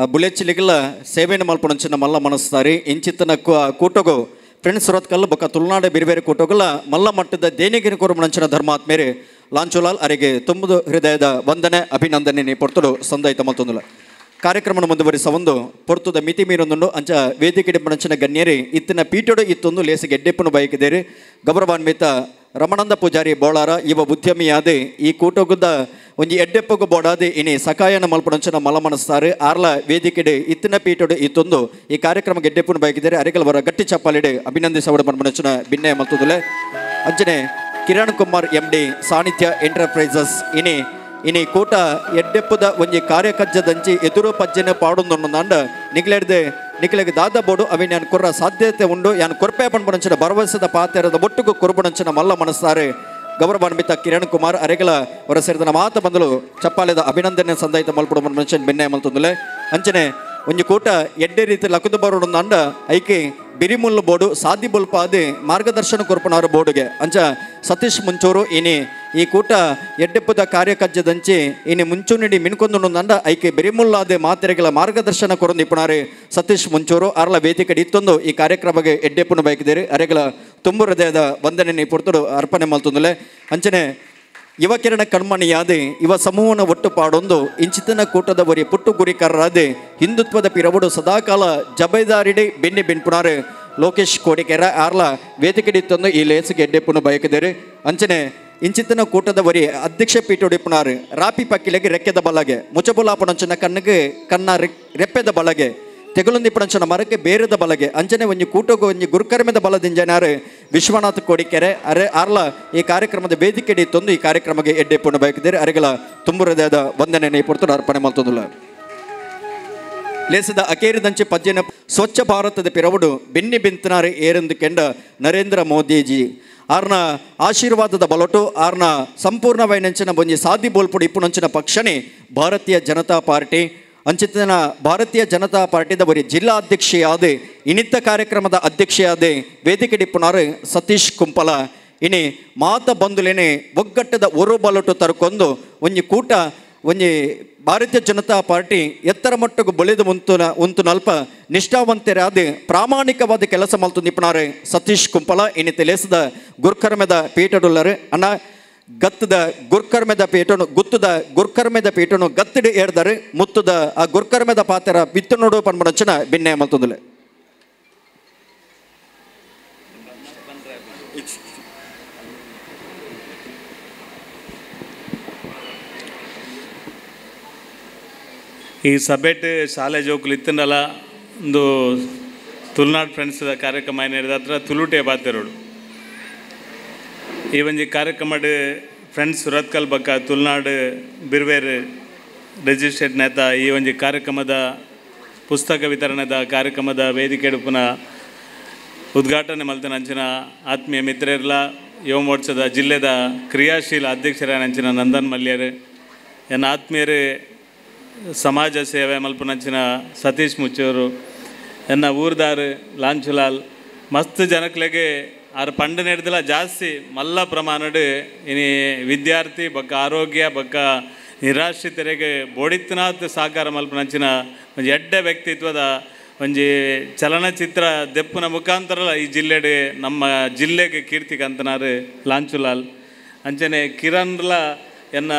ಬುಲೆಚ್ಚಿಲಿಗೆಲ್ಲ ಸೇವೆಯನ್ನು ಮಲ್ಪೊಂಚಿನ ಮಲ್ಲ ಮನಸ್ಸಾರಿ ಇಂಚಿತ್ತನ ಕೂಟಗು ಫ್ರೆಂಡ್ಸ್ ಸುರತ್ಕಲ್ ಬೊಕ್ಕ ತುಳುನಾಡು ಬೇರೆ ಬೇರೆ ಕೂಟಗಳ ಮಲ್ಲ ಮಟ್ಟದ ದೇಣಿಗೆನ ಕೊರಮಣಂಚಿನ ಧರ್ಮಾತ್ಮೇರೆ ಲಾಂಚುಲಾಲ್ ಅರಿಗೆ ತುಂಬುದು ಹೃದಯದ ವಂದನೆ ಅಭಿನಂದನೆ ಪೊರ್ತುಡು ಸಂದಾಯಿತ ಮತ್ತೊಂದು ಕಾರ್ಯಕ್ರಮ ಮುಂದುವರಿಸ ಒಂದು ಪೊರ್ತುದ ಮಿತಿ ಮೀರೊಂದು ಅಂಚ ವೇದಿಕೆ ಪಣಂಚಿನ ಗಣ್ಯರೇ ಇತ್ತಿನ ಪೀಠಡು ಇತ್ತೊಂದು ಲೇಸಿಗೆ ಎಡ್ಡೆಪ್ಪನು ಬಯಕಿದ್ದೇರಿ ಗೌರವಾನ್ವಿತ ರಮಣಂದ ಪೂಜಾರಿ ಬೋಳಾರ ಇವ ಉದ್ಯಮಿಯಾದೆ ಈ ಕೂಟಗುದ್ದ ಒಂಜಿ ಎಡ್ಡೆಪ್ಪಗು ಬೋಡಾದೆ ಇನಿ ಸಕಾಯನ ಮಲ್ಪಣಂಚಿನ ಮಲ ಮನಸ್ಸಾರು ಆರ್ಲ ವೇದಿಕೆಡೆ ಇತ್ತಿನ ಪೀಠಡು ಇತ್ತೊಂದು ಈ ಕಾರ್ಯಕ್ರಮ ಎಡ್ಡೆಪ್ಪನು ಬಯಕಿದ್ದೇರಿ ಅರೆಗಲ್ವರ ಗಟ್ಟಿ ಚಪ್ಪಾಲೆಡೆ ಅಭಿನಂದಿಸವಡ ಮಲ್ಪಣಂಚಿನ ಭಿನ್ನಯ ಮಲ್ತುದುಲೆ ಅಂಚನೆ ಕಿರಣ್ ಕುಮಾರ್ MD ಸಾಣಿಧ್ಯ ಎಂಟರ್ಪ್ರೈಸಸ್ ಇನಿ ಕೂಟ ಎಡ್ಡೆಪ್ಪದ ಒಂಜಿ ಕಾರ್ಯಕಜ್ಜದಂಚಿ ಎದುರು ಪಜ್ಜೆನ ಪಾಡೊಂದು ನಂಡ ನಿಕ್ಲೆಗೆ ದಾದ ಬೋಡು ಅವಿ ನಾನು ಕೊರ್ರ ಸಾಧ್ಯತೆ ಉಂಡು ಯಾನು ಕೊರ್ಪೆ ಪಂಪಣಂಚಿನ ಭರವಸೆದ ಪಾತೆರದ ಒಟ್ಟುಗು ಕೊರ್ಬಣಂಚಿನ ಮಲ್ಲ ಮನಸ್ಸಾರೆ ಗೌರವಾನ್ವಿತ ಕಿರಣ್ ಕುಮಾರ್ ಅರೆಗಲ ಹೊರ ಸೇರಿದ ಮಾತ ಬಂದಲು ಚಪ್ಪಾಲೆದ ಅಭಿನಂದನೆ ಸಂದಾಯಿತ ಮಲ್ಪಡ ಮನುಷ್ಯನ ಬೆನ್ನೆ ಮಲ್ತೊಂದುಲೆ ಅಂಚನೆ ಒಂಜಿ ಕೂಟ ಎಡ್ಡೆ ರೀತಿ ಲಕುದು ಬರೋಡು ಅಂಡ ಐಕೆ ಬಿರಿಮುಲ್ಲು ಬೋರ್ಡು ಸಾದಿ ಬುಲ್ಪಾದಿ ಮಾರ್ಗದರ್ಶನ ಕೊರ್ಪನವರ ಬೋರ್ಡುಗೆ ಅಂಚ ಸತೀಶ್ ಮುಂಚೂರು ಈ ಕೂಟ ಎಡ್ಡೆಪ್ಪದ ಕಾರ್ಯಕಜ್ಜದಂಚಿ ಮುಂಚೂನಿಡಿ ಮಿನ್ಕೊಂದು ನಂಡ ಐಕೆ ಬಿರಿಮುಲ್ಲಾದೆ ಮಾತೆರೆಗಳ ಮಾರ್ಗದರ್ಶನ ಕೊರೊಂದಿಪ್ಪುನಾರೆ ಸತೀಶ್ ಮುಂಚೂರು ಅರ್ಲ ವೇದಿಕೆ ಇತ್ತೊಂದು ಈ ಕಾರ್ಯಕ್ರಮಕ್ಕೆ ಎಡ್ಡೆಪ್ಪನು ಬಯಕಿದ್ದೇರಿ ಅರೆಗಳ ತುಂಬು ಹೃದಯದ ವಂದನೆ ಪೊರ್ತುಡು ಅರ್ಪಣೆ ಮಲ್ತೊಂದುಲೆ ಅಂಚನೆ ಯುವಕಿರಣ ಕಣ್ಮಣಿಯಾದೆ ಇವ ಸಮೂಹನ ಒಟ್ಟು ಪಾಡೊಂದು ಇಂಚಿತನ ಕೂಟದ ವರಿ ಪುಟ್ಟು ಗುರಿಕಾರರಾದೆ ಹಿಂದುತ್ವದ ಪಿರವುಡು ಸದಾಕಾಲ ಜಬೈದಾರಿಡೆ ಬೆನ್ನಿ ಬೆನ್ಪುನಾರೆ ಲೋಕೇಶ್ ಕೋಡಿಕೆರ ಆರ್ಲ ವೇದಿಕೆಡಿತ್ತೊಂದು ಈ ಲೇಸಿಗೆ ಎಡ್ಡೆಪ್ಪನು ಬಯಕಿದ್ದೇರಿ ಅಂಚನೆ ಇಂಚಿತನ ಕೂಟದ ವರಿ ಅಧ್ಯಕ್ಷ ಪೀಠೊಡಿಪ್ಪುನಾರು ರಾಪಿ ಪಕ್ಕಿಲೆಗೆ ರೆಕ್ಕೆದ ಬಲಗೆ ಮುಚಬುಲಾಪಣಂಚನ ಕಣ್ಣಿಗೆ ಕನ್ನ ರೆಪ್ಪೆದ ಬಲಗೆ ತೆಗಲೊಂದಿಪ್ಪಣಂಚನ ಮರಕ್ಕೆ ಬೇರೆದ ಬಲಗೆ ಅಂಚನೆ ಒಂಜಿ ಕೂಟಗು ಒಂಜಿ ಗುರುಕರ್ಮೆದ ಬಲದಿಂಜನಾರು ವಿಶ್ವನಾಥ್ ಕೋಡಿಕೆರೆ ಆರ್ಲ ಈ ಕಾರ್ಯಕ್ರಮದ ವೇದಿಕೆ ಇತ್ತೊಂದು ಈ ಕಾರ್ಯಕ್ರಮಕ್ಕೆ ಎಡ್ಡೆಪ್ಪನ್ನು ಬಯಕಿದ್ದಾರೆ ಅರೆಗಳ ತುಂಬು ಹೃದಯದ ವಂದನೆ ಪೊರ್ತು ಅರ್ಪಣೆ ಮಲ್ತೊಂದುಲ್ಲ ಲೇಸದ ಅಕೇರಿದಂಚೆ ಪದ್ಯನ ಸ್ವಚ್ಛ ಭಾರತದ ಪಿರವುಡು ಬೆನ್ನಿ ಬೆಂತನಾರೆ ಏರೆಂದು ಕೆಂಡ ನರೇಂದ್ರ ಮೋದಿಜಿ ಆರ್ನ ಆಶೀರ್ವಾದದ ಬಲೊಟು ಆರ್ನ ಸಂಪೂರ್ಣವೈನಂಚಿನ ಒಂಜಿ ಸಾಧಿ ಬೋಲ್ಪುಡು ಇಪ್ಪುನಂಚಿನ ಪಕ್ಷನೇ ಭಾರತೀಯ ಜನತಾ ಪಾರ್ಟಿ ಅಂಚಿತನ ಭಾರತೀಯ ಜನತಾ ಪಾರ್ಟಿದ ಬರೀ ಜಿಲ್ಲಾ ಅಧ್ಯಕ್ಷೆಯಾದೆ ಇನಿತ್ತ ಕಾರ್ಯಕ್ರಮದ ಅಧ್ಯಕ್ಷೆಯಾದೆ ವೇದಿಕೆ ಡಿಪ್ಪುನಾರು ಸತೀಶ್ ಕುಂಪಲ ಮಾತ ಬಂದುಲೇನೆ ಒಗ್ಗಟ್ಟದ ಒರು ಬಲೊಟ್ಟು ತರ್ಕೊಂದು ಒಂಜಿ ಕೂಟ ಒಂಜಿ ಭಾರತೀಯ ಜನತಾ ಪಾರ್ಟಿ ಎತ್ತರ ಮಟ್ಟಗೂ ಬೆಳೆದು ಉಂತು ನಲ್ಪ ನಿಷ್ಠಾವಂತರಾದೆ ಪ್ರಾಮಾಣಿಕವಾದ ಕೆಲಸ ಮಲ್ತು ನಿಪ್ಪುನಾರೆ ಸತೀಶ್ ಕುಂಪಲ ತಿಳಿಸಿದ ಗುರ್ಕರ್ಮೆದ ಪೀಠಡುಲ್ಲರು ಅಣ್ಣ ಗತ್ತದ ಗುರ್ಕರ್ಮೆದ ಪೀಠನು ಗುತ್ತದ ಗುರ್ಕರ್ಮೆದ ಪೀಠನು ಗತ್ತಿಡಿ ಏರ್ದರೆ ಮುತ್ತದ ಆ ಗುರ್ಕರ್ಮೆದ ಪಾತ್ರ ಬಿತ್ತು ನೋಡು ಪನ್ಮಡಂಚನ ಭಿನ್ನೆ ಮಲ್ತುದುಲೆ ಈ ಸಭೆಟ್ ಶಾಲೆ ಜೋಕುಲು ಇತ್ತಂಡಲ ಒಂದು ತುಳುನಾಡು ಫ್ರೆಂಡ್ಸ್ ಕಾರ್ಯಕ್ರಮ ಏನಿದೆ ಹತ್ರ ತುಳುಟೆ ಬಾತಿರೋಡು ಈ ಒಂಜಿ ಕಾರ್ಯಕ್ರಮಡ್ ಫ್ರೆಂಡ್ಸ್ ಸುರತ್ಕಲ್ ಬಕ್ಕ ತುಳುನಾಡು ಬಿರ್ವೇರು ರಿಜಿಸ್ಟ್ರೇಟ್ ನೇತ ಈ ಒಂಜಿ ಕಾರ್ಯಕ್ರಮದ ಪುಸ್ತಕ ವಿತರಣೆದ ಕಾರ್ಯಕ್ರಮದ ವೇದಿಕೆ ಪುನ ಉದ್ಘಾಟನೆ ಮಲ್ತನ ಅಂಚಿನ ಆತ್ಮೀಯ ಮಿತ್ರರೆಲ್ಲ ಯುವ ಮೋರ್ಚಾದ ಜಿಲ್ಲೆದ ಕ್ರಿಯಾಶೀಲ ಅಧ್ಯಕ್ಷರಾದ ಅಂಚಿನ ನಂದನ್ ಮಲ್ಯರು ಎನ್ನ ಆತ್ಮೀಯರು ಸಮಾಜ ಸೇವೆ ಮಲ್ಪನಂಚಿನ ಸತೀಶ್ ಮುಚ್ಚೂರು ಎನ್ನ ಊರ್ದಾರು ಲಾಂಚುಲಾಲ್ ಮಸ್ತ್ ಜನಕ್ಲೆಗೆ ಆರು ಪಂಡ ನಡೆದಿಲ್ಲ ಜಾಸ್ತಿ ಮಲ್ಲ ಪ್ರಮಾಣಡ್ ಇನಿ ವಿದ್ಯಾರ್ಥಿ ಬಕ್ಕ ಆರೋಗ್ಯ ಬಕ್ಕ ನಿರಾಶ್ರಿತರಿಗೆ ಬೋಡಿತ್ನಾಥ್ ಸಾಕಾರ ಮಲ್ಪನಂಚಿನ ಒಂದು ಎಡ್ಡೆ ವ್ಯಕ್ತಿತ್ವದ ಒಂಜಿ ಚಲನಚಿತ್ರ ದೆಪ್ಪುನ ಮುಖಾಂತರ ಈ ಜಿಲ್ಲೆಡೆ ನಮ್ಮ ಜಿಲ್ಲೆಗೆ ಕೀರ್ತಿ ಕಂತನಾರು ಲಾಂಚುಲಾಲ್ ಅಂಚನೆ ಕಿರಣ್ಲ ಎನ್ನ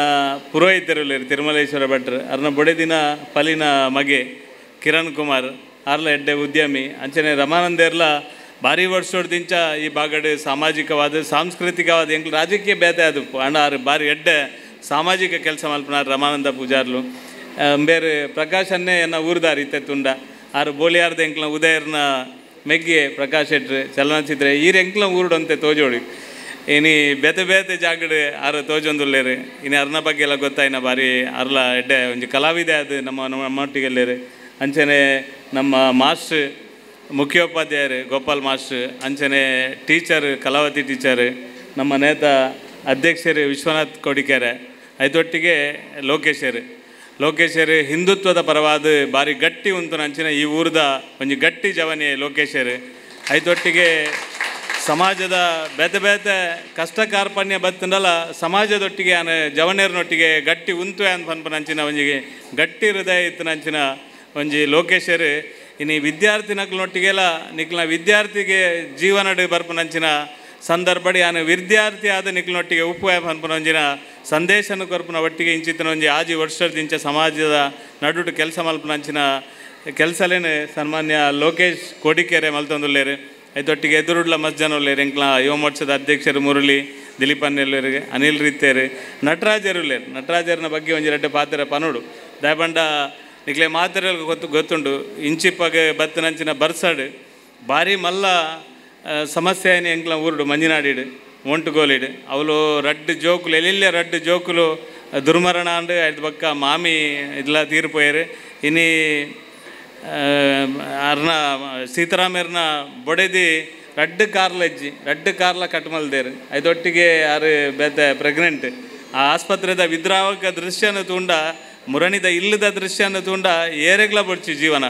ಪುರೋಹಿತರು ತಿರುಮಲೇಶ್ವರ ಭಟ್ರು ಅರ್ನ ಬೊಡೆದಿನ ಪಲಿನ ಮಗೆ ಕಿರಣ್ ಕುಮಾರ್ ಆರ್ಲ ಎಡ್ಡೆ ಉದ್ಯಮಿ ಅಂಚನೆ ರಮಾನಂದೇರ್ಲ ಭಾರಿ ವರ್ಷೋಡ್ದಿಂಚ ಈ ಬಾಗಡ್ ಸಾಮಾಜಿಕವಾದ ಸಾಂಸ್ಕೃತಿಕವಾದ ಎಂಕ್ಲು ರಾಜಕೀಯ ಬೇತೆ ಅದು ಅಣ್ಣ ಆರು ಭಾರಿ ಎಡ್ಡೆ ಸಾಮಾಜಿಕ ಕೆಲಸ ಮಲ್ಪನಾರು ರಮಾನಂದ ಪೂಜಾರ್ಲು ಬೇರೆ ಪ್ರಕಾಶನ್ನೇ ಎನ್ನ ಊರ್ದಾರ್ ಇತ್ತೆ ತುಂಡ ಆರು ಬೋಲಿಯಾರ್ದ ಎಂಕ್ಲ ಉದಯರ್ನ ಮೆಗ್ಗೆ ಪ್ರಕಾಶ್ ಶೆಟ್ರು ಚಲನಚಿತ್ರ ಈರು ಎಂಕ್ಲ ಊರುಡಂತೆ ತೋಜೋಡಿ ಇನಿ ಬೇತೆ ಬೇತೆ ಜಾಗಡ್ ಆರು ತೋಜೊಂದುಲ್ಲೇರು ಇನ್ನು ಅರ್ನ ಬಗ್ಗೆ ಎಲ್ಲ ಗೊತ್ತಾಯಿನ ಭಾರಿ ಅರ್ಲ ಎಡ್ಡೆ ಒಂಜಿ ಕಲಾವಿದೆ ಅದು ನಮ್ಮೊಟ್ಟಿಗೆಲ್ಲೇರು ಅಂಚನೆ ನಮ್ಮ ಮಾಸ್ಟ್ರ್ ಮುಖ್ಯೋಪಾಧ್ಯಾಯರು ಗೋಪಾಲ್ ಮಾಸ್ಟ್ರ್ ಅಂಚನೆ ಟೀಚರ್ ಕಲಾವತಿ ಟೀಚರ್ ನಮ್ಮ ನೇತ ಅಧ್ಯಕ್ಷರು ವಿಶ್ವನಾಥ್ ಕೋಡಿಕೆರೆ ಐದೊಟ್ಟಿಗೆ ಲೋಕೇಶರು ಹಿಂದುತ್ವದ ಪರವಾದ ಭಾರಿ ಗಟ್ಟಿ ಉಂಟು ಅಂಚಿನ ಈ ಊರದ ಒಂಜಿ ಗಟ್ಟಿ ಜವನಿ ಲೋಕೇಶರು ಐದೊಟ್ಟಿಗೆ ಸಮಾಜದ ಬೇತೆ ಬೇತೆ ಕಷ್ಟ ಕಾರ್ಪಣ್ಯ ಬತ್ತಂಡಲ್ಲ ಸಮಾಜದೊಟ್ಟಿಗೆ ಜವನೇರ್ನೊಟ್ಟಿಗೆ ಗಟ್ಟಿ ಉಂತು ಅಂತ ಪನ್ಪನಂಚಿನ ಒಂಜಿಗೆ ಗಟ್ಟಿ ಹೃದಯ ಇತ್ತನಂಚಿನ ಒಂಜಿ ಲೋಕೇಶರ್ ಇನ್ನು ವಿದ್ಯಾರ್ಥಿನಕ್ಲೊಟ್ಟಿಗೆಲ್ಲ ನಿಕ್ಲ ವಿದ್ಯಾರ್ಥಿಗೆ ಜೀವನಡು ಬರ್ಪುನಂಚಿನ ಸಂದರ್ಭಡಿ ಆನೆ ವಿದ್ಯಾರ್ಥಿ ಆದ ನಿಕ್ಲೊಟ್ಟಿಗೆ ಉಪಯೋಗ ಪನ್ಪುನಂಚಿನ ಸಂದೇಶನ ಕೊರ್ಪುನ ಒಟ್ಟಿಗೆ ಇಂಚಿತ್ತಿನ ಒಂಜಿ ಆಜಿ ವರ್ಷದಿಂಚ ಸಮಾಜದ ನಡುಟು ಕೆಲಸ ಮಲ್ಪುನಂಚಿನ ಕೆಲಸಲೇನು ಸನ್ಮಾನ್ಯ ಲೋಕೇಶ್ ಕೋಡಿಕೆರೆ ಮಲ್ತೊಂದುಲ್ಲೇರು ಐತೊಟ್ಟಿಗೆ ಎದುರುಡ್ಲ ಮಸ್ತ್ ಜನ ಉಲ್ಲೇರು ಎಂಕ್ಲ ಯುವ ಮೋರ್ಚಾದ ಅಧ್ಯಕ್ಷರು ಮುರಳಿ ದಿಲೀಪ್ ಅನ್ನೆಲ್ಲರಿಗೆ ಅನಿಲ್ ರೀತೇರು ನಟರಾಜರುಲ್ಲೇರು ನಟರಾಜರ್ನ ಬಗ್ಗೆ ಒಂಜಿ ರಡ್ಡೆ ಪಾತ್ರ ಪನೋಡು ದಯಬಂಡ ನಿಕ್ಲೆ ಮಾತ್ರ ಗೊತ್ತುಂಡು ಇಂಚಿಪ್ಪಗೆ ಬತ್ತನಂಚಿನ ಬರ್ಸಡ್ ಭಾರಿ ಮಲ್ಲ ಸಮಸ್ಯೆ ಏನು ಎಂಕ್ಲ ಊರುಡು ಮಂಜಿನಾಡಿಡು ಒಂಟುಗೋಲಿಡು ಅವಳು ರಡ್ಡು ಜೋಕುಲು ಎಲ್ಲಿಲ್ಲ ರಡ್ಡು ಜೋಕುಲು ದುರ್ಮರಣ ಅಂಡು ಐದು ಪಕ್ಕ ಮಾಮಿ ಇದೆಲ್ಲ ತೀರ್ಪೋಯರು ಇನ್ನು ಅರ್ನ ಸೀತಾರಾಮರ್ನ ಬೊಡೆದಿ ರಡ್ಡು ಕಾರ್ಲ ಕಟ್ಮಲ್ದೇರು ಐದೊಟ್ಟಿಗೆ ಯಾರು ಬೇತೆ ಪ್ರೆಗ್ನೆಂಟ್ ಆ ಆಸ್ಪತ್ರೆದ ವಿದ್ರಾವಕ ದೃಶ್ಯನ ತೂಂಡ ಮುರಣಿದ ಇಲ್ಲದ ದೃಶ್ಯನ ತೂಂಡ ಏರೆಗ್ಲ ಬಡ್ಚಿ ಜೀವನ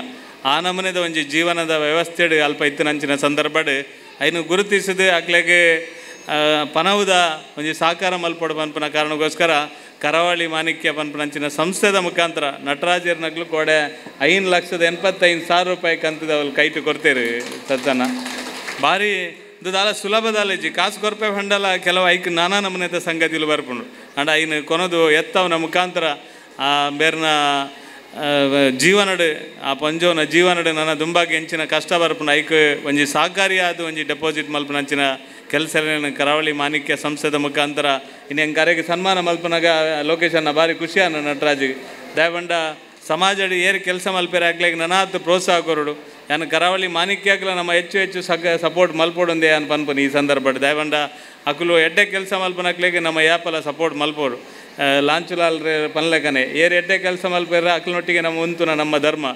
ಆ ನಮನೆದ ಒಂಜಿ ಜೀವನದ ವ್ಯವಸ್ಥೆ ಅಲ್ಪ ಇತ್ತಿನಂಚಿನ ಸಂದರ್ಭಡ್ ಐನು ಗುರುತಿಸಿದು ಅಕ್ಲೆಗೆ ಪನವುದ ಒಂಜಿ ಸಾಕಾರ ಮಲ್ಪಡು ಪನ್ಪನ ಕಾರಣಕ್ಕೋಸ್ಕರ ಕರಾವಳಿ ಮಾಣಿಕ್ಯ ಪನ್ಪನಂಚಿನ ಸಂಸ್ಥೆದ ಮುಖಾಂತರ ನಟರಾಜರ್ನಗ್ಲು ಕೋಡೆ 5,85,000 ರೂಪಾಯಿ ಕಂತದ ಅವಳು ಕೈಟು ಕೊಡ್ತೇರು ಸಜ್ಜನ ಭಾರಿ ಇದು ದಾಲ ಸುಲಭದಲ್ಲಜ್ಜಿ ಕಾಸು ಕೊರ್ಪೆ ಫಂಡಲ ಕೆಲವು ಐಕ್ ನಾನಾ ನಮೂನೆದ ಸಂಗತಿಲು ಬರ್ಪುಂಡು ಅಂಡ ಐನು ಕೊನದು ಎತ್ತವನ ಮುಖಾಂತರ ಆ ಬೇರ್ನ ಜೀವನಡು ಆ ಪಂಜೋನ ಜೀವನಡು ನನ್ನ ದುಂಬಾಗಿ ಹೆಂಚಿನ ಕಷ್ಟ ಬರ್ಪುಂಡು ಐಕ್ ಒಂಜಿ ಸಹಕಾರಿಯಾದ ಒಂಜಿ ಡೆಪಾಸಿಟ್ ಮಲ್ಪನಂಚಿನ ಕೆಲಸ ಕರಾವಳಿ ಮಾಣಿಕ್ಯ ಸಂಸ್ಥೆದ ಮುಖಾಂತರ ಇನ್ನು ಹೆಂಗೆ ಕರೆಗೆ ಸನ್ಮಾನ ಮಲ್ಪನಾಗ ಲೊಕೇಶನ್ನ ಭಾರಿ ಖುಷಿಯಾನ ನಟರಾಜಿಗೆ ದಯವಂಡ ಸಮಾಜಡಿ ಏರು ಕೆಲಸ ಮಲ್ಪೇರೆ ಆಗ್ಲಿಕ್ಕೆ ನನಾತ್ ಪ್ರೋತ್ಸಾಹ ಕೊರಡು ಯಾನು ಕರಾವಳಿ ಮಾಣಿಕ್ಯಾಗ್ಲ ನಮ್ಮ ಹೆಚ್ಚು ಸಪೋರ್ಟ್ ಮಲ್ಪೋಡೊಂದೇ ಅನ್ ಪನ್ಪನಿ ಈ ಸಂದರ್ಭ ದಯವಂಡ ಅಕುಲು ಎಡ್ಡೆ ಕೆಲಸ ಮಲ್ಪನಾಗ್ಲಿಕ್ಕೆ ನಮ್ಮ ಯಾಪಲ ಸಪೋರ್ಟ್ ಮಲ್ಪೋಡು ಲಾಂಚುಲಾಲ್ ಪನ್ಲೆಕನೆ ಏರು ಎಡ್ಡೆ ಕೆಲಸ ಮಲ್ಪೇರ ಅಕ್ಲನೊಟ್ಟಿಗೆ ನಮ್ಮ ಉಂತುನ ನಮ್ಮ ಧರ್ಮ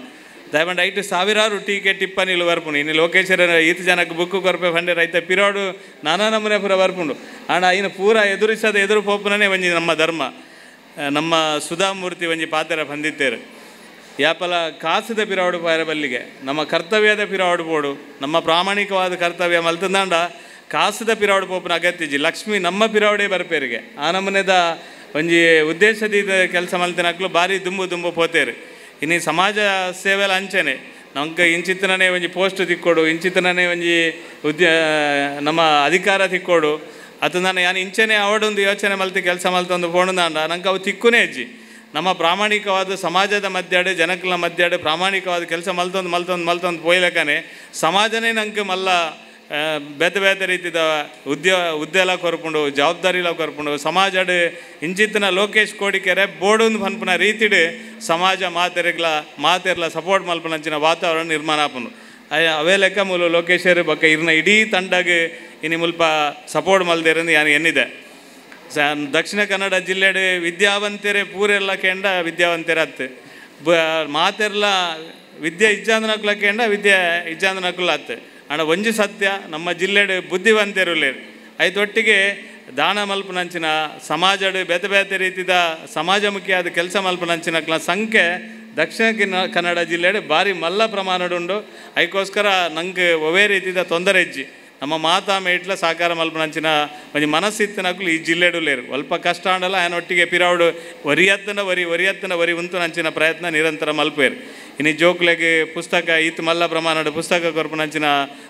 ದಯವಂಡ ಐಟು ಸಾವಿರಾರು ಟೀಕೆ ಟಿಪ್ಪಣಿಲು ಬರ್ಪುಂಡು ಇನ್ನು ಲೋಕೇಶ್ವರ ಈತ ಜನಕ್ಕೆ ಬುಕ್ಕು ಕೊರಪೆ ಫಂಡೆ ರೈತ ಪಿರೋಡು ನಾನಾ ನಮೂನೆ ಪೂರ ಬರ್ಪುಂಡು ಆಂಡ ಇನ್ನು ಪೂರ ಎದುರು ಪೋಪುನೇ ಒಂಜಿ ನಮ್ಮ ಧರ್ಮ ನಮ್ಮ ಸುಧಾಮೂರ್ತಿ ಒಂಜಿ ಪಾತ್ರ ಬಂದಿತ್ತೇರು ಯಾಪಲ ಕಾಸದ ಪಿರಾವಡು ಪಾಯರ ಬಲ್ಲಿಗೆ ನಮ್ಮ ಕರ್ತವ್ಯದ ಪಿರಾವಡು ಪೋಡು ನಮ್ಮ ಪ್ರಾಮಾಣಿಕವಾದ ಕರ್ತವ್ಯ ಮಲ್ತಂದಾಂಡ ಕಾಸದ ಪಿರಾವಡು ಪೋಪನ ಅಗತ್ಯಜಿ ಲಕ್ಷ್ಮಿ ನಮ್ಮ ಪಿರಾವಡೆ ಬರ್ಪೇರಿಗೆ ಆ ನಮೂನೆದ ಒಂಜಿ ಉದ್ದೇಶದ ಕೆಲಸ ಮಲ್ತಿನಕ್ಲು ಭಾರಿ ದುಂಬು ಪೋತೇರು ಇನ್ನು ಸಮಾಜ ಸೇವೆಲ ಅಂಚನೆ ನಮ್ಗೆ ಇಂಚಿತ್ತನೇ ಒಂಜಿ ಪೋಸ್ಟ್ ತಿಕ್ಕೋಡು ಇಂಚಿತ್ತನೇ ಒಂಜಿ ನಮ್ಮ ಅಧಿಕಾರ ತಿಕ್ಕೋಡು ಅದು ನಾನು ಯಾನು ಇಂಚನೆ ಅವಡೊಂದು ಯೋಚನೆ ಮಲ್ತಿ ಕೆಲಸ ಮಲ್ತೊಂದು ಪೋಣದಾಂಡ ನಂಗೆ ಅವು ತಿಕ್ಕುನೇ ಅಜ್ಜಿ ನಮ್ಮ ಪ್ರಾಮಾಣಿಕವಾದ ಸಮಾಜದ ಮಧ್ಯಾಡೆ ಜನಗಳ ಮಧ್ಯಾಡೆ ಪ್ರಾಮಾಣಿಕವಾದ ಕೆಲಸ ಮಲ್ತೊಂದು ಪೋಯ್ಲಕ್ಕನೆ ಸಮಾಜನೇ ನಂಗೆ ಮಲ್ಲ ಬೇತೆ ರೀತಿದ ಉದ್ಯೋಗ ಕೊರ್ಪುಂಡು ಜವಾಬ್ದಾರಿಲ ಕೊರ್ಪುಂಡು ಸಮಾಜಡ್ ಇಂಚಿತ್ತಿನ ಲೋಕೇಶ್ ಕೋಡಿಕೆರೆ ಬೋಡೊಂದು ಪನ್ಪುನ ರೀತಿಡ್ ಸಮಾಜ ಮಾತೆರ್ಲ ಸಪೋರ್ಟ್ ಮಲ್ಪನಂಚಿನ ವಾತಾವರಣ ನಿರ್ಮಾಣ ಆಪುಂಡು ಅವೇ ಲೆಕ್ಕ ಮೂಲ ಲೋಕೇಶರ್ ಬಕ್ಕ ಇರ್ನ ಇಡೀ ತಂಡಗೆ ಇನ್ನು ಮುಲ್ಪ ಸಪೋರ್ಟ್ ಮಲ್ದೇರಂದು ಯಾನು ಎನ್ನಿದೆ ದಕ್ಷಿಣ ಕನ್ನಡ ಜಿಲ್ಲೆಡ್ ವಿದ್ಯಾವಂತರೇ ಪೂರೆಲ್ಲ ಕೆಂಡ ವಿದ್ಯಾವಂತರೇ ಹತ್ತು ಮಾತೆರ್ಲ ವಿದ್ಯೆ ಇಜ್ಜಾಂದನಕುಲ ಕೆಂಡ ವಿದ್ಯೆ ಇಜ್ಜಾಂದನಕುಲ ಹತ್ತು ಅಣ್ಣ ಒಂಜಿ ಸತ್ಯ ನಮ್ಮ ಜಿಲ್ಲೆಡ್ ಬುದ್ಧಿವಂತರುಲೇರು ಐತೊಟ್ಟಿಗೆ ದಾನ ಮಲ್ಪನಂಚಿನ ಸಮಾಜಡ್ ಬೇತೆ ರೀತಿದ ಸಮಾಜಮುಖಿಯಾದ ಕೆಲಸ ಮಲ್ಪನಂಚಿನ ಸಂಖ್ಯೆ ದಕ್ಷಿಣ ಕನ್ನಡ ಜಿಲ್ಲೆಡ್ ಭಾರಿ ಮಲ್ಲ ಪ್ರಮಾಣಡುಂಡು ಅದಕ್ಕೋಸ್ಕರ ನಂಗೆ ಒವೇ ರೀತಿದ ತೊಂದರೆ ಇಜ್ಜಿ ನಮ್ಮ ಮಾತಾ ಮೇಟ್ಲ ಸಾಕಾರ ಮಲ್ಪನಂಚಿನ ಒಂಜಿ ಮನಸ್ಸಿತ್ತಿನಕ್ಲು ಈ ಜಿಲ್ಲೆಡು ಲೇರು ಸ್ವಲ್ಪ ಕಷ್ಟ ಅಂಡಲ್ಲ ಆಯನೊಟ್ಟಿಗೆ ಪಿರಾವಡು ಒರಿಯತ್ತನ ವರಿ ಉಂತು ನಂಚಿನ ಪ್ರಯತ್ನ ನಿರಂತರ ಮಲ್ಪೇರು ಇನ್ನು ಜೋಕ್ಲೆಗೆ ಪುಸ್ತಕ ಈತ್ ಮಲ್ಲ ಪ್ರಮಾಣದ ಪುಸ್ತಕ ಕೊರ್ಪನಂಚಿನ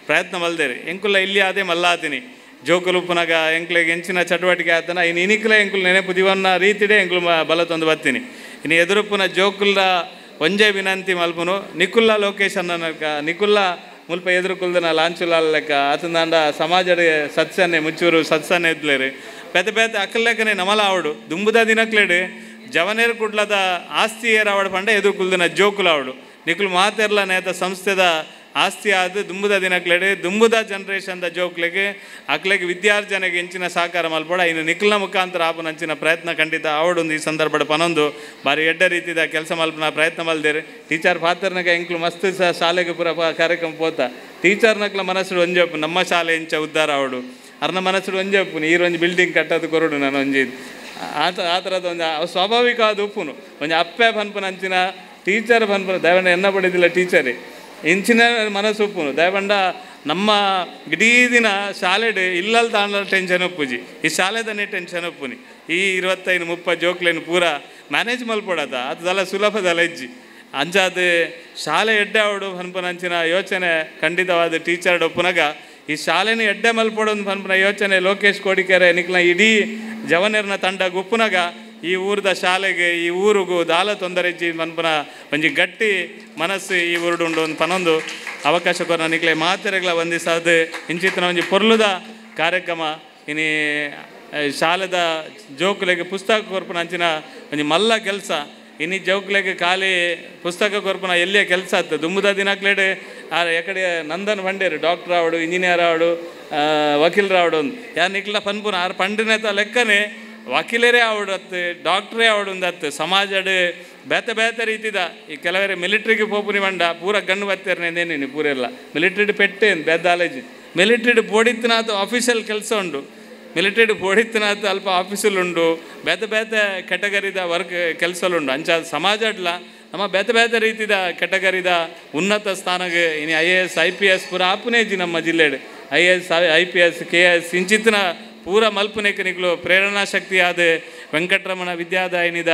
ಪ್ರಯತ್ನ ಮಲ್ದೇರಿ ಎಂಕುಲ್ಲ ಇಲ್ಲಿ ಅದೇ ಮಲ್ಲಾತೀನಿ ಜೋಕುಲು ಪುನಗ ಎಂಕ್ಲೆಗೆ ಎಂಚಿನ ಚಟುವಟಿಕೆ ಆತನ ಇನ್ನು ಇನಿಕ್ಲೆ ಎಂಕುಲು ನೆನಪು ದಿವನ್ನ ರೀತಿಡೆ ಎಂಕುಲು ಬಲತೊಂದು ಬರ್ತೀನಿ ಇನ್ನು ಎದುರು ಪುನಃ ಜೋಕುಲ್ದ ಒಂಜೆ ವಿನಂತಿ ಮಲ್ಪುನು ನಿಕುಲ್ಲ ಲೊಕೇಶನ್ ನಿಕುಲ್ಲ ಮುಲ್ಪ ಎದುರು ಕುಲ್ದನ ಲಾಂಚುಲಾಲ್ ಲೆಕ್ಕ ಆತಂದಾಂಡ ಸಮಾಜದ ಸತ್ಸನ್ನೆ ಮುಚ್ಚೂರು ಸತ್ಸನ್ನೆ ಇದ್ಲೇರು ಬೇತೆ ಅಕ್ಕಲೆಕ್ಕನೆ ನಮಲ ಆವಡು ದುಂಬುದ ದಿನಕ್ಲೇಡು ಜವನೇರು ಕುಡ್ಲದ ಆಸ್ತಿ ಏರಾವಡು ಪಂಡ ಎದುರು ಕುಲ್ದನ ಜೋಕುಲು ಆವಡು ನಿಕುಲು ಮಾತೆರ್ಲ ನೇತ ಸಂಸ್ಥೆದ ಆಸ್ತಿ ಆದ ದುಂಬುದ ದಿನಕ್ಲೇಡು ದುಂಬುದ ಜನ್ರೇಷನ್ದ ಜೋಕ್ಲೆಗೆ ಅಕ್ಲೆಗೆ ವಿದ್ಯಾರ್ಜನೆಗೆ ಹೆಂಚಿನ ಸಹಕಾರ ಮಲ್ಪಡ ಇನ್ನು ನಿಖಲ್ನ ಮುಖಾಂತರ ಆಪನಂಚಿನ ಪ್ರಯತ್ನ ಖಂಡಿತ ಆವಡೊಂದು ಈ ಸಂದರ್ಭದ ಪನೊಂದು ಭಾರಿ ಎಡ್ಡ ರೀತಿಯ ಕೆಲಸ ಮಲ್ಪನ ಪ್ರಯತ್ನ ಮಲ್ದೇರು ಟೀಚರ್ ಪಾತ್ರನಾಗ ಎಂಕ್ಲು ಮಸ್ತ್ ಶಾಲೆಗೆ ಪೂರ ಕಾರ್ಯಕ್ರಮ ಪೋತ ಟೀಚರ್ನಕ್ಲ ಮನಸ್ಸು ಒಂಜಪ್ಪು ನಮ್ಮ ಶಾಲೆ ಇಂಚ ಉದ್ಧಾರ ಆವಡು ಅರ್ನ ಮನಸ್ಸು ಒಂಜಪ್ಪು ಈರೊಂದು ಬಿಲ್ಡಿಂಗ್ ಕಟ್ಟೋದು ಕೊರಡು ನಾನು ಒಂಜಿ ಆ ಥರದ ಒಂದು ಸ್ವಾಭಾವಿಕವಾದ ಉಪ್ಪುನು ಒಂಜಿ ಅಪ್ಪೆ ಪನ್ಪನಂಚಿನ ಟೀಚರ್ ಪನ್ಪನ ದಯವಂಡ ಎನ್ನ ಪಡೆದಿಲ್ಲ ಟೀಚರೇ ಇಂಚಿನ ಮನಸ್ಸು ಉಪ್ಪುನು ದಯವಂಡ ನಮ್ಮ ಇಡೀ ದಿನ ಶಾಲೆಡ್ ಇಲ್ಲಲ್ ತಾಂಡ ಟೆನ್ಷನ್ ಉಪ್ಪುಜಿ ಈ ಶಾಲೆದನ್ನೇ ಟೆನ್ಷನ್ ಉಪ್ಪುನಿ ಈ 25-30 ಜೋಕ್ಲೇನು ಪೂರ ಮ್ಯಾನೇಜ್ ಮಲ್ಪಡದ ಅದಲ್ಲ ಸುಲಭದಲ್ಲ ಇಜ್ಜಿ ಅಂಚಾದ ಶಾಲೆ ಎಡ್ಡೆ ಆವಡು ಪನ್ಪುನಂಚಿನ ಯೋಚನೆ ಖಂಡಿತವಾದ ಟೀಚರ್ ಒಪ್ಪುನಗ ಈ ಶಾಲೆನ ಎಡ್ಡೆ ಮಲ್ಪಡೋದು ಪನ್ಪುನ ಯೋಚನೆ ಲೋಕೇಶ್ ಕೋಡಿಕೆರೆ ನಿಕ್ಲ ಇಡೀ ಜವನೇರ್ನ ತಂಡ ಗುಪ್ಪುನಗ ಈ ಊರದ ಶಾಲೆಗೆ ಈ ಊರಿಗೂ ದಾಲ ತೊಂದರೆ ಮನ್ಪುನ ಒಂಜಿ ಗಟ್ಟಿ ಮನಸ್ಸು ಈ ಊರುಡು ಉಂಡು ಒಂದು ಪನೊಂದು ಅವಕಾಶ ಕೊರ ನಿಕ್ಲೆ ಮಾತೆರೆಗಳ ಒಂದಿಸಾದ ಇಂಚಿತ್ತಿನ ಒಂಜಿ ಪೊರ್ಲುದ ಕಾರ್ಯಕ್ರಮ ಇನಿ ಶಾಲೆದ ಜೋಕುಲೆಗೆ ಪುಸ್ತಕ ಕೊರ್ಪುನ ಅಂಚಿನ ಒಂಜಿ ಮಲ್ಲ ಕೆಲಸ ಇನ್ನು ಜೋಕ್ಲೆಗೆ ಖಾಲಿ ಪುಸ್ತಕ ಕೊರ್ಪುನ ಎಲ್ಲಿಯ ಕೆಲಸ ಆಯ್ತು ದುಂಬುದ ದಿನಕ್ಲೇಡು ಎಕಡೆ ನಂದನ್ ಬಂಡೇರು ಡಾಕ್ಟರ್ ಆವಡು ಇಂಜಿನಿಯರ್ ಆವಡು ವಕೀಲರು ಆವಡು ಯಾರು ನಿಕ್ಲ ಪನ್ಪುನ ಆರು ಪಂಡಿನೇತ ಲೆಕ್ಕನೇ ವಕೀಲರೇ ಆವಡತ್ತು ಡಾಕ್ಟ್ರೇ ಆವಡುಂದತ್ತು ಸಮಾಜಡ್ ಬೇತೆ ಬೇತೆ ರೀತಿದ ಈ ಕೆಲವರೇ ಮಿಲಿಟ್ರಿಗೆ ಪೋಪುನಿ ಬಂಡ ಪೂರ ಗಣ್ಣು ಬತ್ತೇರ್ನೇನೇನಿ ಪೂರೆಲ್ಲ ಮಿಲಿಟ್ರಿಡ್ ಪೆಟ್ಟೇನು ಬೆದ್ದಾಲೇಜ್ ಮಿಲಿಟ್ರಿಡ್ ಪೋಡಿತ್ತಿನಾತು ಆಫೀಷಿಯಲ್ ಕೆಲಸ ಉಂಡು ಮಿಲಿಟರಿ ಪೋಡಿತ್ತಿನಾತು ಅಲ್ಪ ಆಫೀಸಲ್ಲುಂಡು ಬೇತೆ ಬೇತೆ ಕೆಟಗರಿದ ವರ್ಕ್ ಕೆಲಸಲುಂಡು ಅಂಚ ಸಮಾಜಡ್ಲ ನಮ್ಮ ಬೇತೆ ಬೇತೆ ರೀತಿದ ಕೆಟಗರಿದ ಉನ್ನತ ಸ್ಥಾನಗೆ ಇನ್ನು IAS IPS ಪೂರ ಆಪುನೇಜಿ ನಮ್ಮ ಜಿಲ್ಲೆಡ್ IAS IPS KS ಇಂಚಿತ್ತಿನ ಪೂರ ಮಲ್ಪುನೇಕ ನಿಕ್ಲು ಪ್ರೇರಣಾ ಶಕ್ತಿ ಆದ ವೆಂಕಟರಮಣ ವಿದ್ಯಾದಾಯನಿದ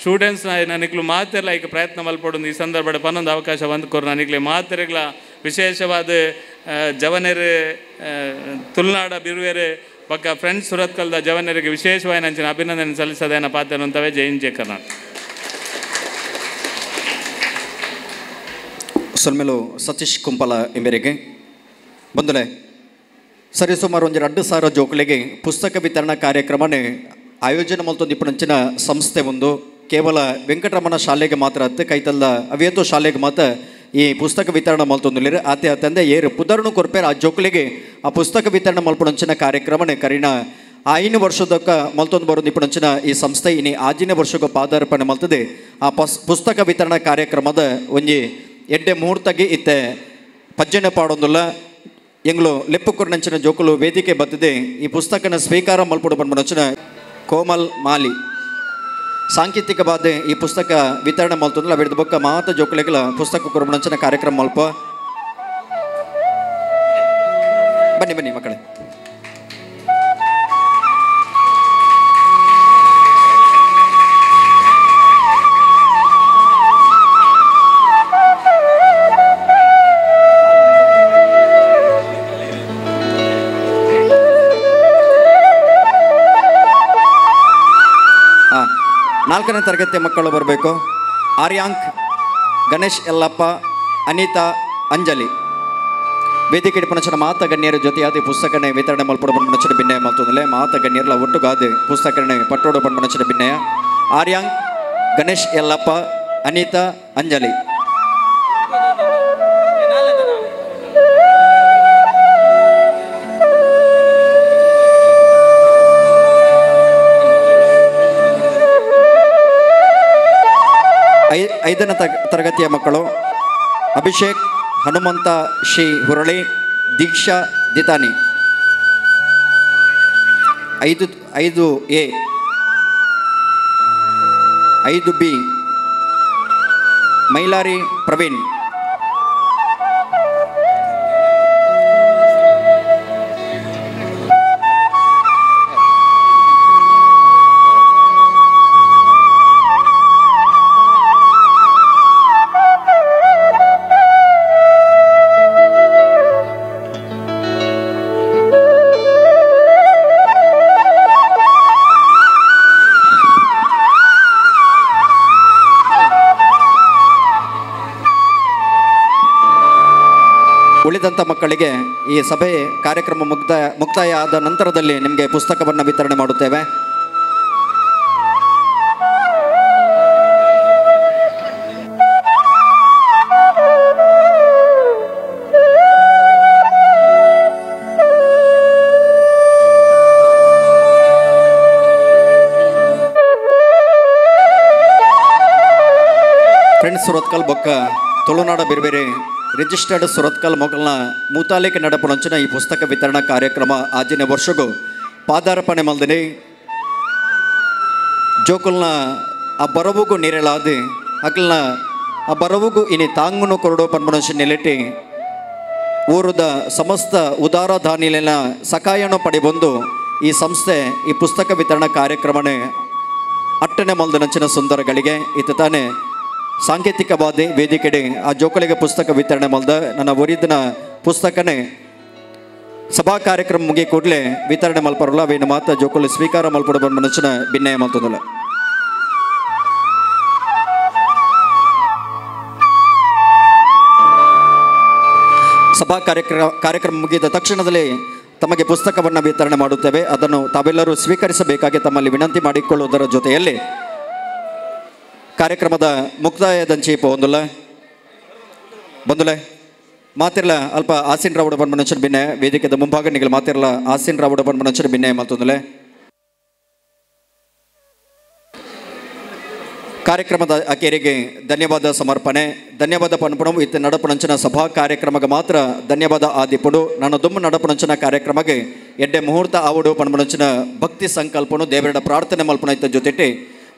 ಸ್ಟೂಡೆಂಟ್ಸ್ ನನಗ್ಲು ಮಾತೆಲ್ಲ ಈಗ ಪ್ರಯತ್ನ ಮಲ್ಪಡೋದು ಈ ಸಂದರ್ಭದ ಪನ್ನೊಂದು ಅವಕಾಶ ಬಂದ್ಕೊರು ನನಗ್ಲೆ ಮಾತೆರೆಗಳ ವಿಶೇಷವಾದ ಜವನೇರು ತುಳುನಾಡ ಬಿರುವೇರು ಪಕ್ಕ ಫ್ರೆಂಡ್ಸ್ ಸುರತ್ಕಲ್ದ ಜವನರಿಗೆ ವಿಶೇಷವಾಗಿ ನಂಚಿನ ಅಭಿನಂದನೆ ಸಲ್ಲಿಸೋದೇನ ಪಾತ್ರ ಅಂತವೇ ಜೈ ಕರ್ನಾಟಕ ಸೊಲ್ಮೆಲು ಸತೀಶ್ ಕುಂಪಲ ಎಂಬರಿಗೆ ಬಂದಲೆ ಸರಿಸುಮಾರು ಒಂದು 2,000 ಜೋಕುಲೆಗೆ ಪುಸ್ತಕ ವಿತರಣಾ ಕಾರ್ಯಕ್ರಮನೇ ಆಯೋಜನೆ ಮಲ್ತೊಂದು ಇಪ್ಪನಂಚಿನ ಸಂಸ್ಥೆ ಒಂದು ಕೇವಲ ವೆಂಕಟರಮಣ ಶಾಲೆಗೆ ಮಾತ್ರ ಅತ್ತೆ ಕೈತಲ್ಲ ಅವೇತೋ ಶಾಲೆಗೆ ಮಾತ್ರ ಈ ಪುಸ್ತಕ ವಿತರಣೆ ಮಲ್ತೊಂದುಲಿರ ಆತೆ ಅತ್ತಂದೆ ಏರು ಪುದರ್ನು ಕೊರ್ಪೇರ ಆ ಜೋಕುಲಿಗೆ ಆ ಪುಸ್ತಕ ವಿತರಣೆ ಮಲ್ಪುಣಂಚಿನ ಕಾರ್ಯಕ್ರಮನೇ ಕರಿನ 5 ವರ್ಷದಕ್ಕ ಮಲ್ತೊಂದು ಬರೋದು ಇಪ್ಪನಂಚಿನ ಈ ಸಂಸ್ಥೆ ಇನ್ನು 6ನೇ ವರ್ಷಕ್ಕೆ ಪಾದಾರ್ಪಣೆ ಮಲ್ತದೆ ಆ ಪುಸ್ತಕ ವಿತರಣಾ ಕಾರ್ಯಕ್ರಮದ ಒಂಜಿ ಎಡ್ಡೆ ಮುಹೂರ್ತಗೆ ಇತ್ತೆ ಪಜ್ಜನೆ ಪಾಡೊಂದುಲ್ಲ ಎಂಗ್ಲು ಲೆಪ್ಪುಕುರ್ನಂಚಿನ ಜೋಕುಲು ವೇದಿಕೆ ಬತ್ತದೆ ಈ ಪುಸ್ತಕನ ಸ್ವೀಕಾರ ಮಲ್ಪಡು ಬಂದ್ಬಂಚಿನ ಕೋಮಲ್ ಮಾಲಿ ಸಾಂಕೇತಿಕವಾದ ಈ ಪುಸ್ತಕ ವಿತರಣೆ ಮಲ್ತಂದ್ರೆ ಅವಿಡ್ದ ಬೊಕ್ಕ ಮಾತ ಜೋಕುಲೆಗಳ ಪುಸ್ತಕ ಕೊರ್ಬಂಚಿನ ಕಾರ್ಯಕ್ರಮ ಮಲ್ಪ ಬನ್ನಿ ಬನ್ನಿ ಮಕ್ಕಳೇ ನಾಲ್ಕನೇ ತರಗತಿಯ ಮಕ್ಕಳು ಬರಬೇಕು. ಆರ್ಯಾಂಕ್, ಗಣೇಶ್ ಯಲ್ಲಪ್ಪ, ಅನಿತಾ, ಅಂಜಲಿ ವೇದಿಕೆ ಪಣಚನ ಮಾತ ಗಣ್ಯರ ಜೊತೆಯಾದ ಪುಸ್ತಕನೇ ವಿತರಣೆ ಮಲ್ಪಡ ಪಣಚನ ಭಿನ್ನಯ ಮಲ್ತೊಂದಲೆ ಮಾತ ಗಣ್ಯರ್ಲ ಒಟ್ಟುಗಾದ ಪುಸ್ತಕನೇ ಪಟ್ಟೋಡು ಪಣಚನ ಭಿನ್ನಯ. ಆರ್ಯಾಂಕ್, ಗಣೇಶ್ ಯಲ್ಲಪ್ಪ, ಅನಿತಾ, ಅಂಜಲಿ ಐದನೇ ತರಗತಿಯ ಮಕ್ಕಳು ಅಭಿಷೇಕ್, ಹನುಮಂತ ಶ್ರೀ ಹುರಳಿ, ದೀಕ್ಷಾ ದಿತಾನಿ. 5A, 5B Mylari Praveen. ಉಳಿದಂಥ ಮಕ್ಕಳಿಗೆ ಈ ಸಭೆ ಕಾರ್ಯಕ್ರಮ ಮುಕ್ತಾಯ ಆದ ನಂತರದಲ್ಲಿ ನಿಮಗೆ ಪುಸ್ತಕವನ್ನು ವಿತರಣೆ ಮಾಡುತ್ತೇವೆ. ಫ್ರೆಂಡ್ಸ್ ಸುರತ್ಕಲ್ ಬೊಕ್ಕ ತುಳುನಾಡ ಬೇರೆ ರಿಜಿಸ್ಟರ್ಡ್ ಸುರತ್ಕಲ್ ಮೊಗಲ್ನ ಮೂತಾಲೇಖ ನಡಪಣಂಚಿನ ಈ ಪುಸ್ತಕ ವಿತರಣಾ ಕಾರ್ಯಕ್ರಮ ಆಜಿನ ವರ್ಷಗೂ ಪಾದಾರ್ಪಣೆ ಮಲ್ದನೆ ಜೋಕುಲ್ನ ಆ ಬರವುಗೂ ನೀರೆಳಾದ ಅಕಲ್ನ ಆ ಬರವುಗೂ ಇನಿ ತಾಂಗುನು ಕೊರಡೋ ಪನ್ಮಣಂಚ ನೆಲೆಟಿ ಊರದ ಸಮಸ್ತ ಉದಾರ ದಾನಿಲಿನ ಸಕಾಯನ ಪಡೆಬಂದು ಈ ಸಂಸ್ಥೆ ಈ ಪುಸ್ತಕ ವಿತರಣಾ ಕಾರ್ಯಕ್ರಮನೇ ಅಟ್ಟನೆ ಮಲ್ದನಂಚಿನ ಸುಂದರಗಳಿಗೆ ಇತ್ತು ತಾನೇ ಸಾಂಕೇತಿಕವಾದ ವೇದಿಕೆಡೆ ಆ ಜೋಕುಲಿಗೆ ಪುಸ್ತಕ ವಿತರಣೆ ಮಲ್ದ ನನ್ನ ಒರಿದಿನ ಪುಸ್ತಕನೇ ಸಭಾ ಕಾರ್ಯಕ್ರಮ ಮುಗಿ ಕೂಡಲೇ ವಿತರಣೆ ಮಲ್ಪರಲ್ಲ ಅವೇನು ಮಾತ್ರ ಜೋಕುಲು ಸ್ವೀಕಾರ ಮಲ್ಪಡ ಬಂದ ಮನುಷ್ಯನ ಭಿನ್ನಯ ಮಲ್ತದಲ್ಲ. ಸಭಾ ಕಾರ್ಯಕ್ರಮ ಮುಗಿದ ತಕ್ಷಣದಲ್ಲಿ ತಮಗೆ ಪುಸ್ತಕವನ್ನು ವಿತರಣೆ ಮಾಡುತ್ತೇವೆ. ಅದನ್ನು ತಾವೆಲ್ಲರೂ ಸ್ವೀಕರಿಸಬೇಕಾಗಿ ತಮ್ಮಲ್ಲಿ ವಿನಂತಿ ಮಾಡಿಕೊಳ್ಳುವುದರ ಜೊತೆಯಲ್ಲಿ ಕಾರ್ಯಕ್ರಮದ ಮುಕ್ತಾಯದಂಚಿ ಬಂದುಲೆ ಮಾತಿರ್ಲ ಅಲ್ಪ ಆಸೀನ್ ರಾವುಡ ಬನ್ಮನಂಚನ ಭಿನ್ನ ವೇದಿಕೆದ ಮುಂಭಾಗ ನಿಗಲು ಮಾತಿರ್ಲ ಆಸೀನ್ ರಾವುಡ ಬನ್ಮನಂಚನ ಭಿನ್ನ ಮತ್ತೊಂದಲೆ ಕಾರ್ಯಕ್ರಮದ ಅಕೇರಿಗೆ ಧನ್ಯವಾದ ಸಮರ್ಪಣೆ ಧನ್ಯವಾದ ಪನ್ಪುಣವು ಇತ್ತ ನಡಪಣಂಚನ ಸಭಾ ಕಾರ್ಯಕ್ರಮಕ್ಕೆ ಮಾತ್ರ ಧನ್ಯವಾದ ಆದಿಪುಡು ನಾನು ದುಮ್ಮ ನಡಪಣಂಚನ ಕಾರ್ಯಕ್ರಮಕ್ಕೆ ಎಡ್ಡೆ ಮುಹೂರ್ತ ಆವಡು ಪನ್ಪಣಂಚನ ಭಕ್ತಿ ಸಂಕಲ್ಪನು ದೇವರ ಪ್ರಾರ್ಥನೆ ಮಲ್ಪಣ ಇತ್ತ ಜೊತೆಟಿ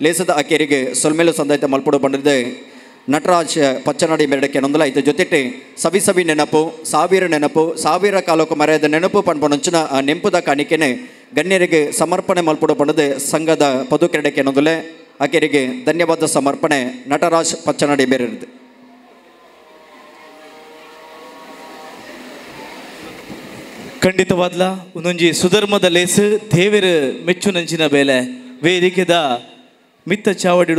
ಲೇಸದ ಅಕೇರಿಗೆ ಸೊಲ್ಮೇಲು ಸಂದೈತ ಮಲ್ಪಡು ಬಂದಿದೆ ನಟರಾಜ್ ಪಚ್ಚನಾಡಿ ಮೆರಡಕ್ಕೆ ನೊಂದಲ ಇತ್ತ ಜೊತೆಟಿ ಸವಿ ನೆನಪು ಸಾವಿರ ಕಾಲಕ್ಕೂ ಮರೆಯದ ನೆನಪು ಪನ್ಪಣಂಚನ ಆ ನೆಂಪುದ ಕಾಣಿಕೆನೆ ಗಣ್ಯರಿಗೆ ಸಮರ್ಪಣೆ ಮಲ್ಪಡು ಬಂದಿದೆ ಸಂಘದ ಪದುಕೆರಡಕ್ಕೆ ನೊಂದಲೆ ಆಕೆರಿಗೆ ಧನ್ಯವಾದ ಸಮರ್ಪಣೆ ನಟರಾಜ್ ಪಚ್ಚನಾಡಿ ಬೇರೆದು ಖಂಡಿತವಾದ್ಲ ಒಂದೊಂಜಿ ಸುಧರ್ಮದ ಲೇಸು ದೇವರ ಮೆಚ್ಚುನಂಚಿನ ಬೇಲೆ ವೇದಿಕೆದ ಮಿತ್ತ ಚಾವಡಿ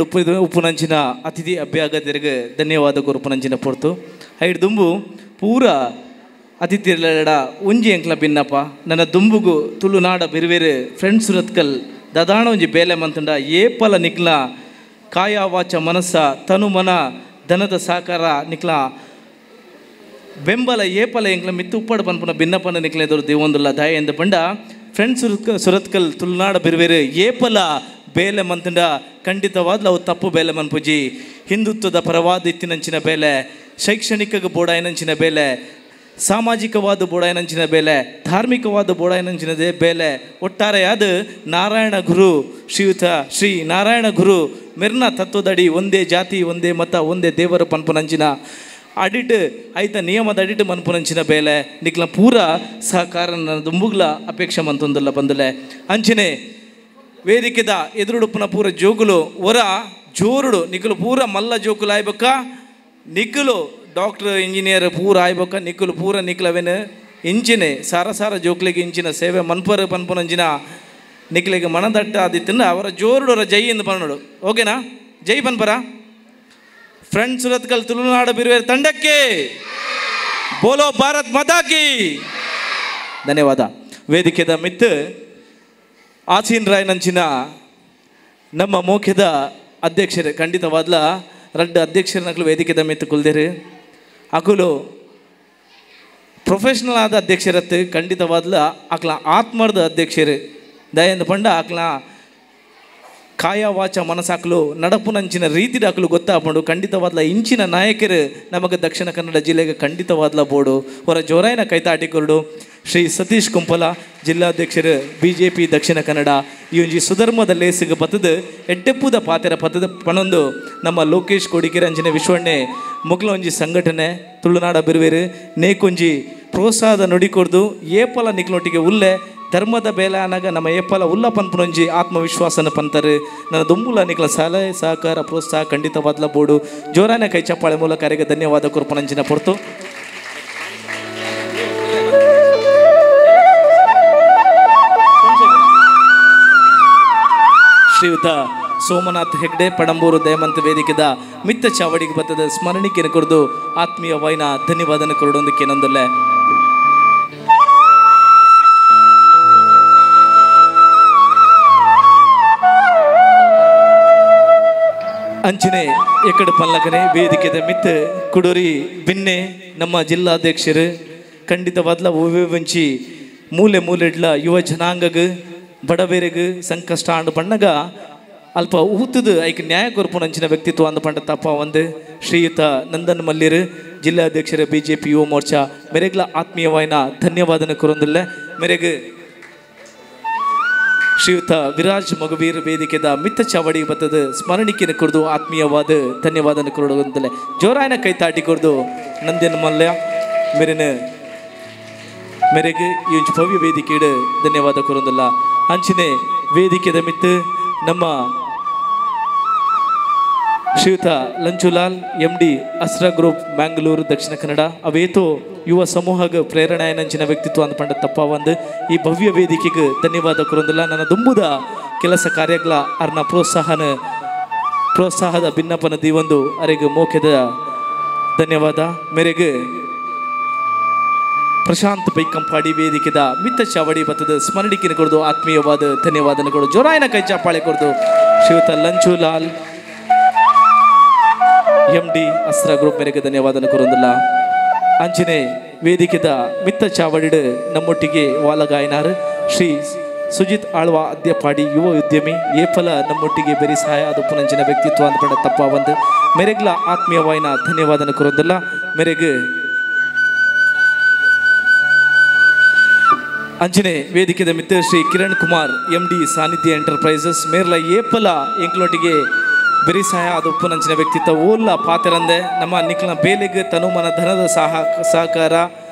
ಉಪ್ಪುನಂಚಿನ ಅತಿಥಿ ಅಭ್ಯಾಗತರಿಗೆ ಧನ್ಯವಾದ ಉಪ್ಪುನಂಚಿನ ಪೊರ್ತು ಐದು ದುಂಬು ಪೂರ ಅತಿಥಿಗಳ ಒಂಜಿ ಎಂಕ್ಲ ಭಿನ್ನಪ್ಪ ನನ್ನ ದುಂಬುಗು ತುಳುನಾಡ ಬೇರೆ ಫ್ರೆಂಡ್ಸ್ ಸುರತ್ಕಲ್ ದದಾಣ ಒಂಜಿ ಬೇಲೆ ಮಂತಂಡ ಏಪಲ ನಿಕ್ಲ ಕಾಯ ವಾಚ ಮನಸ್ಸ ತನು ಮನ ಧನದ ಸಾಕಾರ ನಿಕ್ಲ ಬೆಂಬಲ ಏಪಲ ಎಂಕ್ಲ ಮಿತ್ತು ಉಪ್ಪಡ ಪನ್ಪುನ ಭಿನ್ನಪನ ನಿಕ್ಲ ಎದುರು ದೇವೊಂದುಲ್ಲ ದಾಯ ಎಂದ ಪಂಡ ಫ್ರೆಂಡ್ಸ್ ಸುರತ್ಕಲ್ ತುಳುನಾಡ ಬೇರೆ ಏಪಲ ಬೇಲೆ ಮಂತಂಡ ಖಂಡಿತವಾದ್ಲ ಅವು ತಪ್ಪು ಬೇಲೆ ಮನ್ಪುಜಿ ಹಿಂದುತ್ವದ ಪರವಾದ ಇತ್ತಿನಂಚಿನ ಬೇಲೆ ಶೈಕ್ಷಣಿಕ ಬೋಡಾಯನಂಚಿನ ಬೇಲೆ ಸಾಮಾಜಿಕವಾದ ಬೋಡಾಯನಂಚಿನ ಬೇಲೆ ಧಾರ್ಮಿಕವಾದ ಬೋಡಾಯನಂಚಿನದೇ ಬೇಲೆ ಒಟ್ಟಾರೆಯಾದ ನಾರಾಯಣ ಗುರು ಶ್ರೀ ನಾರಾಯಣ ಗುರು ಮೆರ್ನ ತತ್ವದಡಿ ಒಂದೇ ಜಾತಿ ಒಂದೇ ಮತ ಒಂದೇ ದೇವರ ಪನ್ಪುನಂಚಿನ ಅಡಿಟ್ ಐತ ನಿಯಮದ ಅಡಿಟ್ ಮನ್ಪುನಂಚಿನ ಬೇಲೆ ನಿಕ್ಲ ಪೂರ ಸಹಕಾರ ದುಂಬುಗ್ಲ ಅಪೇಕ್ಷೆ ಮಂತೊಂದಲ್ಲ ಬಂದಲೆ ಅಂಚನೆ ವೇದಿಕೆದ ಎದುರುಡುಪ್ಪನ ಪೂರ ಜೋಗುಲು ಹೊರ ಜೋರುಡು ನಿಖಲು ಪೂರ ಮಲ್ಲ ಜೋಕುಲು ಆಯ್ಬೇಕ ನಿಖಲು ಡಾಕ್ಟರ್ ಇಂಜಿನಿಯರ್ ಪೂರ ಆಯ್ಬೇಕ ನಿಖಲು ಪೂರ ನಿಖಲವೇನು ಇಂಚಿನೆ ಸಾರ ಜೋಕ್ಲಿಗೆ ಇಂಚಿನ ಸೇವೆ ಮನ್ಪರ ಪನ್ಪುನಂಚಿನ ನಿಖಲಿಗೆ ಮನದಟ್ಟ ಆದಿತ್ತಂದ್ರೆ ಅವರ ಜೋರುಡೋರ ಜೈ ಎಂದು ಪನ್ನೋಡು ಓಕೆನಾ ಜೈ ಪನ್ಪರ ಫ್ರೆಂಡ್ಸ್ ಸುರತ್ಕಲ್ ತುಳುನಾಡು ಬೇರೆ ತಂಡಕ್ಕೆ ಬೋಲೋ ಭಾರತ್ ಮಾತಾಕಿ ಧನ್ಯವಾದ. ವೇದಿಕೆದ ಮಿತ್ ಆಸೀನ್ ರಾಯ್ ನಂಚಿನ ನಮ್ಮ ಮೋಖ್ಯದ ಅಧ್ಯಕ್ಷರು ಖಂಡಿತವಾದ್ಲ ರಡ್ಡು ಅಧ್ಯಕ್ಷರನಕ್ಲು ವೇದಿಕೆದ ಮಿತ್ತು ಕುಲ್ದೇರು ಅಕುಲು ಪ್ರೊಫೆಷ್ನಲ್ ಆದ ಅಧ್ಯಕ್ಷರತ್ತು ಖಂಡಿತವಾದ್ಲ ಆಕ್ಲ ಆತ್ಮರ್ದ ಅಧ್ಯಕ್ಷರು ದಯಂದ ಪಂಡ ಆಕ್ಲ ಕಾಯ ವಾಚ ಮನಸ್ಸಾಕಲು ನಡಪುನಂಚಿನ ರೀತಿದ ಆಕಲು ಗೊತ್ತಾಪಂಡು ಖಂಡಿತವಾದ್ಲ ಇಂಚಿನ ನಾಯಕರು ನಮಗೆ ದಕ್ಷಿಣ ಕನ್ನಡ ಜಿಲ್ಲೆಗೆ ಖಂಡಿತವಾದ್ಲ ಬೋಡು ಹೊರ ಜೋರಾಯಿನ ಕೈತಾಟಿಕೊರಡು ಶ್ರೀ ಸತೀಶ್ ಕುಂಪಲ ಜಿಲ್ಲಾಧ್ಯಕ್ಷರು BJP ದಕ್ಷಿಣ ಕನ್ನಡ ಈ ಒಂಜಿ ಸುಧರ್ಮದ ಲೇಸಿಗೆ ಬತ್ತದ ಎಡ್ಡೆಪ್ಪುದ ಪಾತೆರ ಪತ್ತದ ಪಣೊಂದು ನಮ್ಮ ಲೋಕೇಶ್ ಕೋಡಿಕೆರೆ ಅಂಚಿನ ವಿಶ್ವಣ್ಣೆ ಮುಗ್ಲ ಒಂಜಿ ಸಂಘಟನೆ ತುಳುನಾಡ ಬಿರುವೇರು ನೇಕೊಂಜಿ ಪ್ರೋತ್ಸಾಹದ ನುಡಿಕೊಡ್ದು ಏಪಲ ನಿಕ್ಲೊಟ್ಟಿಗೆ ಉಲ್ಲೆ ಧರ್ಮದ ಬೇಲೆ ಅನಾಗ ನಮ್ಮ ಏಪಲ ಉಲ್ಲ ಪನ್ಪುನೊಂಜಿ ಆತ್ಮವಿಶ್ವಾಸನ ಪಂತರು ನನ್ನ ದುಂಬುಲ ನಿಕ್ಲ ಸಲಹೆ ಸಹಕಾರ ಪ್ರೋತ್ಸಾಹ ಖಂಡಿತವಾದ್ಲ ಬೋಡು ಜೋರಾನೆ ಕೈ ಚಪ್ಪಾಳೆ ಮೂಲಕ ಅವರಿಗೆ ಧನ್ಯವಾದ ಕುರ್ಪನಂಚಿನ ಪೊರ್ತು ಶ್ರೀಯುತ ಸೋಮನಾಥ್ ಹೆಗ್ಡೆ ಪಡಂಬೂರು ದಯಮಂತ ವೇದಿಕೆದ ಮಿತ್ತ ಚಾವಡಿಗೆ ಬತ್ತದ ಸ್ಮರಣಿಕೆಯನ್ನು ಕೊರದು ಆತ್ಮೀಯ ವೈನ ಧನ್ಯವಾದನ ಕೊರಡೊಂದಕ್ಕೆ ನಂದೊಲ್ಲೆ ಅಂಚನೆ ಎಕ್ಕಡ ಪಲ್ಲಕನೆ ವೇದಿಕೆದ ಮಿತ್ ಕುಡೂರಿ ಬಿನ್ನೆ ನಮ್ಮ ಜಿಲ್ಲಾಧ್ಯಕ್ಷರು ಖಂಡಿತವಾದ್ಲ ಓವೆವಂಚಿ ಮೂಲೆಡ್ಲ ಯುವ ಜನಾಂಗಗ ಬಡಬೇರೆಗ ಸಂಕಷ್ಟ ಆಂಡು ಪಣ್ಣಗ ಅಲ್ಪ ಊತದ ಐಕ್ ನ್ಯಾಯ ಕೊರ್ಪುನಂಚಿನ ವ್ಯಕ್ತಿತ್ವ ಅಂದ ಪಂಡ ತಪ್ಪ ಒಂದು ಶ್ರೀಯುತ ನಂದನ್ ಮಲ್ಲಿರು ಜಿಲ್ಲಾಧ್ಯಕ್ಷರ BJP ಯುವ ಮೋರ್ಚಾ ಮೆರೆಗ್ಲ ಆತ್ಮೀಯವಾಯಿನ ಧನ್ಯವಾದನ ಕೊರೊಂದಿಲ್ಲ ಮೆರೆಗ್ ಶ್ರೀಯುತ ವಿರಾಜ್ ಮಗುವೀರ್ ವೇದಿಕೆದ ಮಿತ್ತ ಚಾವಡಿ ಬತ್ತದ ಸ್ಮರಣಿಕೆಯನ್ನು ಕುರಿದು ಆತ್ಮೀಯವಾದ ಧನ್ಯವಾದನ ಕೊರೊಂದಿಲ್ಲ ಜೋರಾಯನ ಕೈತಾಟಿ ಕೊರದು ನಂದನ್ ಮಲ್ಯ ಮೆರೆಗೆ ಈ ಭವ್ಯ ವೇದಿಕೆയുടെ ಧನ್ಯವಾದ ಕೊರೊಂದಿಲ್ಲ ಅಂಚಿನೆ ವೇದಿಕೆದ ಮಿತ್ತು ನಮ್ಮ ಶ್ರೀಯುತ ಲಂಚುಲಾಲ್ MD ಅಸ್ರಾ ಗ್ರೂಪ್ ಬ್ಯಾಂಗ್ಳೂರು ದಕ್ಷಿಣ ಕನ್ನಡ ಅವೇತೋ ಯುವ ಸಮೂಹಗ ಪ್ರೇರಣೆಯಂಚಿನ ವ್ಯಕ್ತಿತ್ವ ಅಂದ್ಪಂಡ ತಪ್ಪ ಒಂದು ಈ ಭವ್ಯ ವೇದಿಕೆಗೆ ಧನ್ಯವಾದ ಕೊರೊಂದಿಲ್ಲ ನನ್ನ ದುಂಬುದ ಕೆಲಸ ಕಾರ್ಯಗಳ ಅರ್ನ ಪ್ರೋತ್ಸಾಹದ ಭಿನ್ನಪನ ದೀವೊಂದು ಅರೆಗೆ ಮೋಕೆದ ಧನ್ಯವಾದ ಮೇರೆಗೆ ಪ್ರಶಾಂತ್ ಬೈಕಂಪಾಡಿ ವೇದಿಕೆದ ಮಿತ್ತ ಚಾವಡಿ ಬತ್ತದ ಸ್ಮರಣಿಕೆನ ಕೊಡ್ದು ಆತ್ಮೀಯವಾದ ಧನ್ಯವಾದನ ಕೊಡು ಜೋರಾಯಿನ ಕೈ ಚಾಪಾಳೆ ಕೊಡ್ದು ಶ್ರೀಯುತ ಲಂಚುಲಾಲ್ MD ಅಸ್ರಾ ಗ್ರೂಪ್ ಮೇರೆಗೆ ಧನ್ಯವಾದನ ಕೊರೊಂದಿಲ್ಲ ಅಂಚನೆ ವೇದಿಕೆದ ಮಿತ್ತ ಚಾವಡಿಡು ನಮ್ಮೊಟ್ಟಿಗೆ ವಾಲಗಾಯನಾರು ಶ್ರೀ ಸುಜಿತ್ ಆಳ್ವ ಅದ್ಯಪಾಡಿ ಯುವ ಉದ್ಯಮಿ ಏಫಲ ನಮ್ಮೊಟ್ಟಿಗೆ ಬೆರಿ ಸಹಾಯ ಅದು ಪುನಂಚಿನ ವ್ಯಕ್ತಿತ್ವ ಅಂದ್ಪಂಡ ತಪ್ಪ ಒಂದು ಮೆರೆಗ್ಲ ಆತ್ಮೀಯವಾಯಿನ ಧನ್ಯವಾದನ ಕೊರೊಂದಿಲ್ಲ ಮೆರೆಗೆ ಅಂಚನೆ ವೇದಿಕೆದ ಮಿತ್ರ ಶ್ರೀ ಕಿರಣ್ ಕುಮಾರ್ MD ಸಾನ್ನಿಧ್ಯ ಎಂಟರ್ಪ್ರೈಸಸ್ ಮೇರ್ಲ ಏಪಲ ಎಂಕ್ಲೊಟ್ಟಿಗೆ ಬೆರಿ ಸಹಾಯ ಅದು ಉಪ್ಪುನಂಚಿನ ವ್ಯಕ್ತಿತ್ವ ಓಲ್ಲ ಪಾತೆರಂದೆ ನಮ್ಮ ನಿಕ್ಲ ಬೇಲೆಗೆ ತನುಮನ ಧನದ ಸಹಕಾರ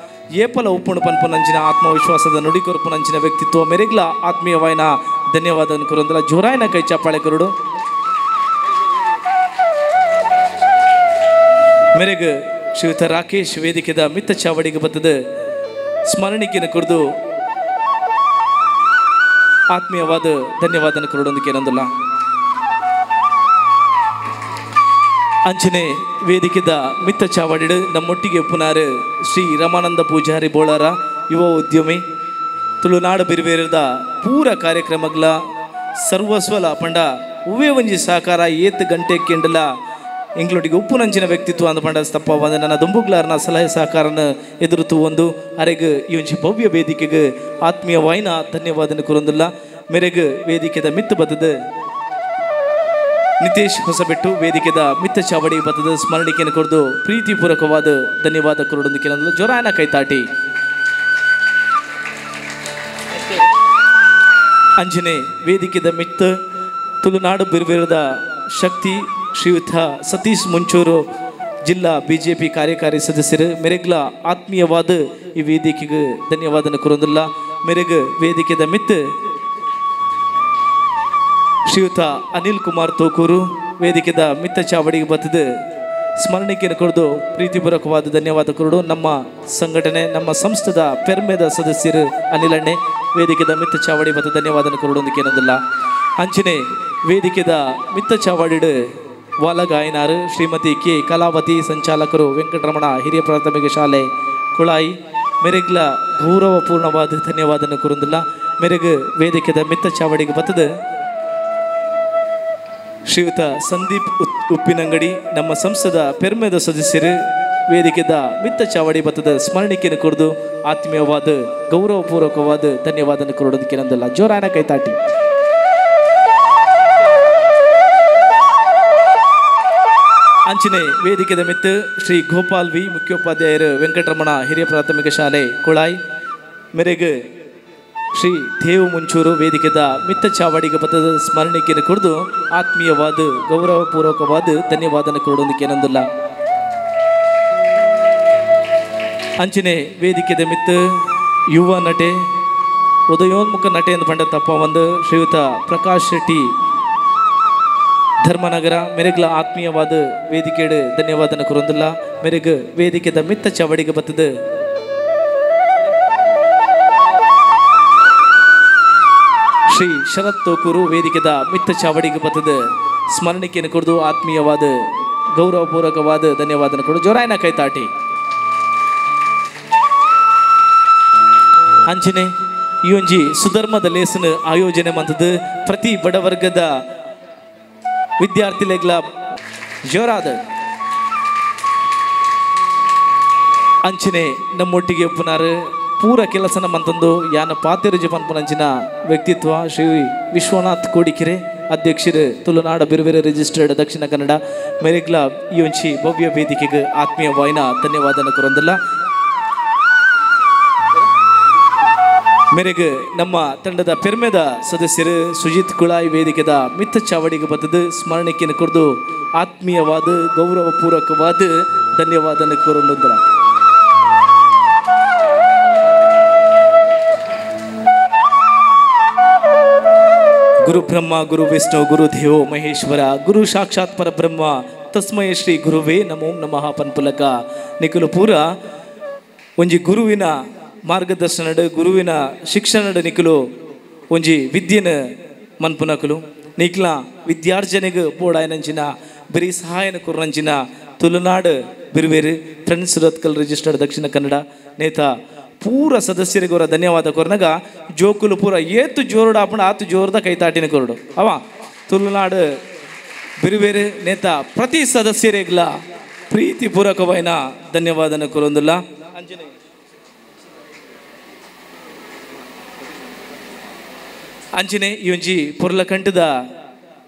ಏಪಲ ಉಪ್ಪುಣು ಪನ್ಪುನಂಚಿನ ಆತ್ಮವಿಶ್ವಾಸದ ನುಡಿಕೊರ್ಪುನಂಚಿನ ವ್ಯಕ್ತಿತ್ವ ಮೆರೆಗ್ಲ ಆತ್ಮೀಯವಾಯಿನ ಧನ್ಯವಾದ ಕೊರೊಂದಿಲ್ಲ ಜೋರಾಯಿನ ಕೈ ಚಾಪಾಳೆ ಕೊರಡು ಮೆರೆಗೆ ಶ್ರೀಯುತ ರಾಕೇಶ್ ವೇದಿಕೆದ ಮಿತ್ತ ಚಾವಡಿಗೆ ಬತ್ತದ ಸ್ಮರಣಿಕೆನ ಕುರಿದು ಆತ್ಮೀಯವಾದ ಧನ್ಯವಾದನ ಕೊರಡೊಂದಿಗೆ ಏನಂದಿಲ್ಲ ಅಂಚನೆ ವೇದಿಕೆದ ಮಿತ್ತ ಚಾವಡಿಡು ನಮ್ಮೊಟ್ಟಿಗೆ ಪುನಾರು ಶ್ರೀ ರಮಾನಂದ ಪೂಜಾರಿ ಬೋಳಾರ ಯುವ ಉದ್ಯಮಿ ತುಳುನಾಡು ಬಿರುವೇರದ ಪೂರ ಕಾರ್ಯಕ್ರಮಗಳ ಸರ್ವಸ್ವಲ ಪಂಡ ಉವೇ ಒಂಜಿ ಸಹಕಾರ ಏತ್ ಗಂಟೆ ಕೆಂಡಲ ಇಂಗ್ಲೊಟ್ಟಿಗೆ ಉಪ್ಪುನಂಚಿನ ವ್ಯಕ್ತಿತ್ವ ಅಂದ ಪಂಡ ತಪ್ಪ ಒಂದು ನನ್ನ ದುಂಬುಗ್ಲಾರನ ಸಲಹೆ ಸಹಕಾರನ ಎದುರುತು ಒಂದು ಅರೆಗೆ ಈ ಒಂಜಿ ಭವ್ಯ ವೇದಿಕೆಗೆ ಆತ್ಮೀಯವಾಯಿನ ಧನ್ಯವಾದನ ಕೊರೊಂದಿಲ್ಲ ಮೆರೆಗೆ ವೇದಿಕೆದ ಮಿತ್ತು ಬದ್ದದ ನಿತೇಶ್ ಹೊಸಬೆಟ್ಟು ವೇದಿಕೆದ ಮಿತ್ತ ಚಾವಡಿ ಬತ್ತದ ಸ್ಮರಣಿಕೆಯನ್ನು ಕೊರದು ಪ್ರೀತಿಪೂರ್ವಕವಾದ ಧನ್ಯವಾದ ಕೊರಡೊಂದಿಗೆ ಜೋರಾಯನ ಕೈತಾಟಿ ಅಂಜನೆ ವೇದಿಕೆದ ಮಿತ್ತ ತುಳುನಾಡು ಬಿರುವಿರದ ಶಕ್ತಿ ಶ್ರೀಯುತ ಸತೀಶ್ ಮುಂಚೂರು ಜಿಲ್ಲಾ BJP ಕಾರ್ಯಕಾರಿ ಸದಸ್ಯರು ಮೆರೆಗ್ಲ ಆತ್ಮೀಯವಾದ ಈ ವೇದಿಕೆಗೆ ಧನ್ಯವಾದನ ಕೊರೊಂದಿಲ್ಲ ಮೆರೆಗೆ ವೇದಿಕೆದ ಮಿತ್ತ ಶ್ರೀಯುತ ಅನಿಲ್ ಕುಮಾರ್ ತೋಕೂರು ವೇದಿಕೆದ ಮಿತ್ತ ಚಾವಡಿಗೆ ಬತ್ತದ ಸ್ಮರಣಿಕೆಯನ್ನು ಕೊರದು ಪ್ರೀತಿಪೂರ್ವಕವಾದ ಧನ್ಯವಾದ ಕೊರಡು ನಮ್ಮ ಸಂಘಟನೆ ನಮ್ಮ ಸಂಸ್ಥೆದ ಪೆರ್ಮೆದ ಸದಸ್ಯರು ಅನಿಲಣ್ಣೆ ವೇದಿಕೆದ ಮಿತ್ತ ಚಾವಡಿ ಬತ್ತ ಧನ್ಯವಾದನ ಕೊರಡೊಂದಿಗೆ ಏನಂದಿಲ್ಲ ಅಂಚನೆ ವೇದಿಕೆದ ಮಿತ್ತ ಚಾವಡಿಡು ವಾಲಗಾಯನಾರು ಶ್ರೀಮತಿ K ಕಲಾವತಿ ಸಂಚಾಲಕರು ವೆಂಕಟರಮಣ ಹಿರಿಯ ಪ್ರಾಥಮಿಕ ಶಾಲೆ ಕುಳಾಯಿ ಮೆರೆಗ್ಲ ಗೌರವಪೂರ್ಣವಾದ ಧನ್ಯವಾದನ ಕೊರೊಂದಿಲ್ಲ ಮೆರೆಗೆ ವೇದಿಕೆದ ಮಿತ್ತ ಚಾವಡಿಗೆ ಬತ್ತದ ಶ್ರೀಯುತ ಸಂದೀಪ್ ಉಪ್ಪಿನಂಗಡಿ ನಮ್ಮ ಸಂಸ್ಥೆದ ಪೆರ್ಮೆದ ಸದಸ್ಯರು ವೇದಿಕೆದ ಮಿತ್ತ ಚಾವಡಿ ಬತ್ತದ ಸ್ಮರಣಿಕೆಯನ್ನು ಕೊರದು ಆತ್ಮೀಯವಾದ ಗೌರವಪೂರ್ವಕವಾದ ಧನ್ಯವಾದನ ಕೊರಡೋದಕ್ಕೆ ಏನಂದಲ್ಲ ಜೋರಾಯನ ಕೈತಾಟಿ ಅಂಚನೆ ವೇದಿಕೆದ ಮಿತ್ತ ಶ್ರೀ ಗೋಪಾಲ್ ವಿ ಮುಖ್ಯೋಪಾಧ್ಯಾಯರು ವೆಂಕಟರಮಣ ಹಿರಿಯ ಪ್ರಾಥಮಿಕ ಶಾಲೆ ಕುಳಾಯಿ ಮೆರೆಗೆ ಶ್ರೀ ದೇವು ಮುಂಚೂರು ವೇದಿಕೆದ ಮಿತ್ತ ಚಾವಡಿಗೆ ಬತ್ತದ ಸ್ಮರಣಿಕೆಯನ್ನು ಕೊರದು ಆತ್ಮೀಯವಾದ ಗೌರವಪೂರ್ವಕವಾದ ಧನ್ಯವಾದನ ಕೊರಡೊಂದಿಗೆ ಏನಂದಿಲ್ಲ ಅಂಚನೆ ವೇದಿಕೆದ ಮಿತ್ತ ಯುವ ನಟೆ ಉದಯೋನ್ಮುಖ ನಟೆ ಎಂದು ಪಂಡ ತಪ್ಪ ಒಂದು ಶ್ರೀಯುತ ಪ್ರಕಾಶ್ ಶೆಟ್ಟಿ ಧರ್ಮನಗರ ಮೆರೆಗ್ಲ ಆತ್ಮೀಯವಾದ ವೇದಿಕೆಡು ಧನ್ಯವಾದನ ಕೊರೊಂದಿಲ್ಲ ಮೆರೆಗೆ ವೇದಿಕೆದ ಮಿತ್ತ ಚಾವಡಿಗೆ ಬತ್ತದ ಶ್ರೀ ಶರತ್ ತೋಕೂರು ವೇದಿಕೆದ ಮಿತ್ತ ಚಾವಡಿಗೆ ಬತ್ತದ ಸ್ಮರಣಿಕೆಯನ್ನು ಕೊರದು ಆತ್ಮೀಯವಾದ ಗೌರವಪೂರ್ವಕವಾದ ಧನ್ಯವಾದನ ಕೊಡು ಜೋರಾಯನ ಕೈತಾಟಿ ಅಂಚನೆ ಈ ಒಂಜಿ ಸುಧರ್ಮದ ಲೇಸನ ಆಯೋಜನೆ ಮಂತದ ಪ್ರತಿ ಬಡವರ್ಗದ ವಿದ್ಯಾರ್ಥಿಗಳ ಜೋರಾದ ಅಂಚನೆ ನಮ್ಮೊಟ್ಟಿಗೆ ಪುನರ್ ಪೂರ ಕೆಲಸನ ಮಂತಂದು ಯಾನ ಪಾತೆರುಜಿ ಪನ್ಪುನಂಚಿನ ವ್ಯಕ್ತಿತ್ವ ಶ್ರೀ ವಿಶ್ವನಾಥ್ ಕೋಡಿಕೆರೆ ಅಧ್ಯಕ್ಷರು ತುಳುನಾಡು ಬಿರುವೆರೆ ರಿಜಿಸ್ಟರ್ಡ್ ದಕ್ಷಿಣ ಕನ್ನಡ ಮೆರೆಗ್ಲ ಈ ಒಂಚಿ ಭವ್ಯ ವೇದಿಕೆಗೆ ಆತ್ಮೀಯವಾಯಿನ ಧನ್ಯವಾದನ ಕೊರೊಂದಿಲ್ಲ ಮೇರೆಗೆ ನಮ್ಮ ತಂಡದ ಪೆರ್ಮೆದ ಸದಸ್ಯರು ಸುಜಿತ್ ಕುಳಾಯಿ ವೇದಿಕೆದ ಮಿತ್ತ ಚಾವಡಿಗೆ ಬತ್ತದ ಸ್ಮರಣಿಕೆಯನ್ನು ಕೊರದು ಆತ್ಮೀಯವಾದ ಗೌರವಪೂರ್ವಕವಾದ ಧನ್ಯವಾದನ ಕೊರೊಂದಿಲ್ಲ ಗುರು ಬ್ರಹ್ಮ ಗುರು ವಿಷ್ಣು ಗುರು ದೇವೋ ಮಹೇಶ್ವರ ಗುರು ಸಾಕ್ಷಾತ್ ಪರಬ್ರಹ್ಮ ತಸ್ಮೈ ಶ್ರೀ ಗುರುವೇ ನಮೋ ನಮಃ ಪನ್ಪುಲಕ ನಿಖಲು ಪೂರ ಒಂಜಿ ಗುರುವಿನ ಮಾರ್ಗದರ್ಶನಡು ಗುರುವಿನ ಶಿಕ್ಷಣಡು ನಿಖಲು ಒಂಜಿ ವಿದ್ಯೆನ ಮನ್ಪುನಕಲು ನಿಕ್ಲ ವಿದ್ಯಾರ್ಜನೆಗೆ ಪೋಡಾಯನಂಚಿನ ಬರೀ ಸಹಾಯನ ಕುರ್ರಂಚಿನ ತುಳುನಾಡು ಬಿರುವೇರು ಫ್ರೆಂಡ್ಸ್ ಸುರತ್ಕಲ್ ರಿಜಿಸ್ಟರ್ಡ್ ದಕ್ಷಿಣ ಕನ್ನಡ ನೇತ ಪೂರ ಸದಸ್ಯರಿಗೆ ಅವರ ಧನ್ಯವಾದ ಕೊರ್ನಾಗ ಜೋಕುಲು ಪೂರ ಏತು ಜೋರುಡ ಆಪಣ ಆತು ಜೋರದ ಕೈತಾಟಿನ ಕೊರಡು ಅವ ತುಳುನಾಡು ಬಿರುವೇರು ನೇತ ಪ್ರತಿ ಸದಸ್ಯರಿಗ್ಲ ಪ್ರೀತಿಪೂರ್ವಕವಾಯಿನ ಧನ್ಯವಾದನ ಕೊರೊಂದಿಲ್ಲ ಅಂಚನೆ ಈ ಒಂಜಿ ಪೊರ್ಲಕಂಠದ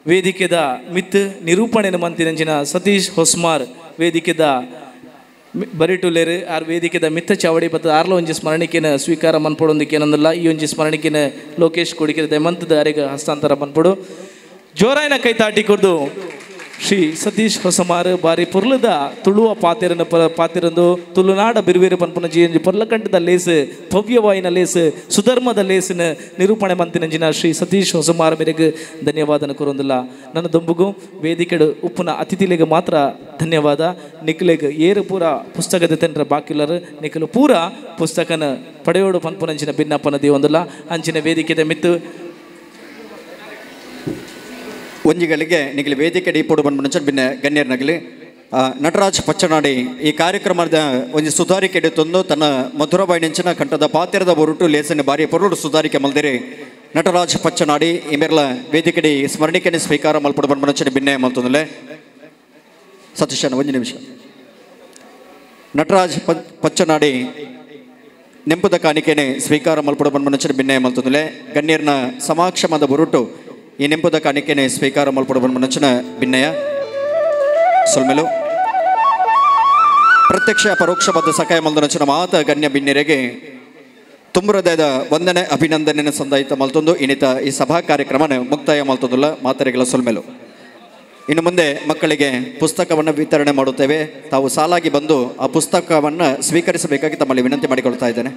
ವೇದಿಕೆದ ಮಿತ್ ನಿರೂಪಣೆನ ಮಂತಿನಂಚಿನ ಸತೀಶ್ ಹೊಸ್ಮಾರ್ ವೇದಿಕೆದ ಬರಿಟುಲೇರು ಆರ್ ವೇದಿಕೆದ ಮಿತ್ತ ಚಾವಡಿ ಬತ್ತದ ಆರ್ಲ ಒಂಜಿ ಸ್ಮರಣಿಕೆನ ಸ್ವೀಕಾರ ಮನ್ಪಡೊಂದಿಕ್ಕೆ ಏನಂದಲ್ಲ ಈ ಒಂಜಿ ಸ್ಮರಣಿಕೆನ ಲೋಕೇಶ್ ಕೊಡಿಕೆ ದಮಂತದ ಅರೆಗೆ ಹಸ್ತಾಂತರ ಮನ್ಪಡು ಜೋರಾಯಿನ ಕೈತಾಟಿ ಕೊಡ್ದು ಶ್ರೀ ಸತೀಶ್ ಹೊಸಮಾರ್ ಬಾರಿ ಪೊರ್ಲದ ತುಳುವ ಪಾತಿರಂದು ತುಳುನಾಡ ಬಿರುವೇರು ಪನ್ಪುನ ಜೀಂಜಿ ಪೊರ್ಲಕಂಠದ ಲೇಸು ಭವ್ಯವಾಯಿನ ಲೇಸು ಸುಧರ್ಮದ ಲೇಸಿನ ನಿರೂಪಣೆ ಮಂತಿನಂಜಿನ ಶ್ರೀ ಸತೀಶ್ ಹೊಸಮಾರ್ ಮೇರೆಗೆ ಧನ್ಯವಾದನ ಕೊರೊಂದಿಲ್ಲ ನನ್ನ ದೊಂಬುಗು ವೇದಿಕೆಡು ಉಪ್ಪುನ ಅತಿಥಿಲೆಗೆ ಮಾತ್ರ ಧನ್ಯವಾದ ನಿಖಲೆಗೆ ಏರು ಪೂರ ಪುಸ್ತಕದ ತೆಂಡ್ರ ಬಾಕಿಲ್ಲರು ನಿಖಲು ಪೂರ ಪುಸ್ತಕನ ಪಡೆಯೋಡು ಪನ್ಪುನಂಚಿನ ಭಿನ್ನಪ್ಪನದಿ ಒಂದಿಲ್ಲ ಅಂಚಿನ ವೇದಿಕೆದ ಮಿತ್ತು ಒಂಜಿಗಳಿಗೆ ನಿಗಲಿ ವೇದಿಕೆ ಡೀಪೋಡು ಬಂದು ಭಿನ್ನ ಗಣ್ಯರ್ ನಗಲಿ ನಟರಾಜ್ ಪಚ್ಚನಾಡಿ ಈ ಕಾರ್ಯಕ್ರಮದ ಒಂಜಿ ಸುಧಾರಿಕೆ ತಂದು ತನ್ನ ಮಧುರಬಾಯಿ ನೆಂಚಿನ ಕಂಠದ ಪಾತ್ರದ ಹೊರಟು ಲೇಸನ ಬಾರಿ ಪೊರಡು ಸುಧಾರಿಕೆ ಮಲ್ದಿರಿ ನಟರಾಜ್ ಪಚ್ಚನಾಡಿ ಈ ಮೇರೆಲ ವೇದಿಕೆ ಸ್ಮರಣಿಕೆನೆ ಸ್ವೀಕಾರ ಮಲ್ಪಡು ಬಂದು ಭಿನ್ನ ಮಲ್ತಂದಲೆ ಸತೀಶನ ಒಂದು ನಿಮಿಷ ನಟರಾಜ್ ಪಚ್ಚನಾಡಿ ನೆಂಪುದ ಕಾಣಿಕೆನೆ ಸ್ವೀಕಾರ ಮಲ್ಪಡು ಬಂದು ಭಿನ್ನ ಮಲ್ತಂದಲೆ ಗಣ್ಯರ್ನ ಸಮಾಕ್ಷಮದ ಹೊರಟು ಈ ನೆಂಪುದ ಕಾಣಿಕೆನೆ ಸ್ವೀಕಾರ ಮಲ್ಪಡು ಬಂದು ಭಿನ್ನಯ ಸೊಲ್ಮೆಲು ಪ್ರತ್ಯಕ್ಷ ಪರೋಕ್ಷವಾದ ಸಕಾಯ ಮಲ್ದನಚನ ಮಾತ ಗಣ್ಯ ಭಿನ್ನರಿಗೆ ತುಂಬ ಹೃದಯದ ವಂದನೆ ಅಭಿನಂದನೆ ಸಂದಾಯಿತ ಮಲ್ತೊಂದು ಇನ್ನಿತ ಈ ಸಭಾ ಕಾರ್ಯಕ್ರಮನ ಮುಕ್ತಾಯ ಮಲ್ತೊಂದುಲ್ಲ ಮಾತರಿಗಳ ಸೊಲ್ಮೆಲು ಇನ್ನು ಮುಂದೆ ಮಕ್ಕಳಿಗೆ ಪುಸ್ತಕವನ್ನು ವಿತರಣೆ ಮಾಡುತ್ತೇವೆ ತಾವು ಸಾಲಾಗಿ ಬಂದು ಆ ಪುಸ್ತಕವನ್ನು ಸ್ವೀಕರಿಸಬೇಕಾಗಿ ತಮ್ಮಲ್ಲಿ ವಿನಂತಿ ಮಾಡಿಕೊಳ್ತಾ ಇದ್ದೇನೆ.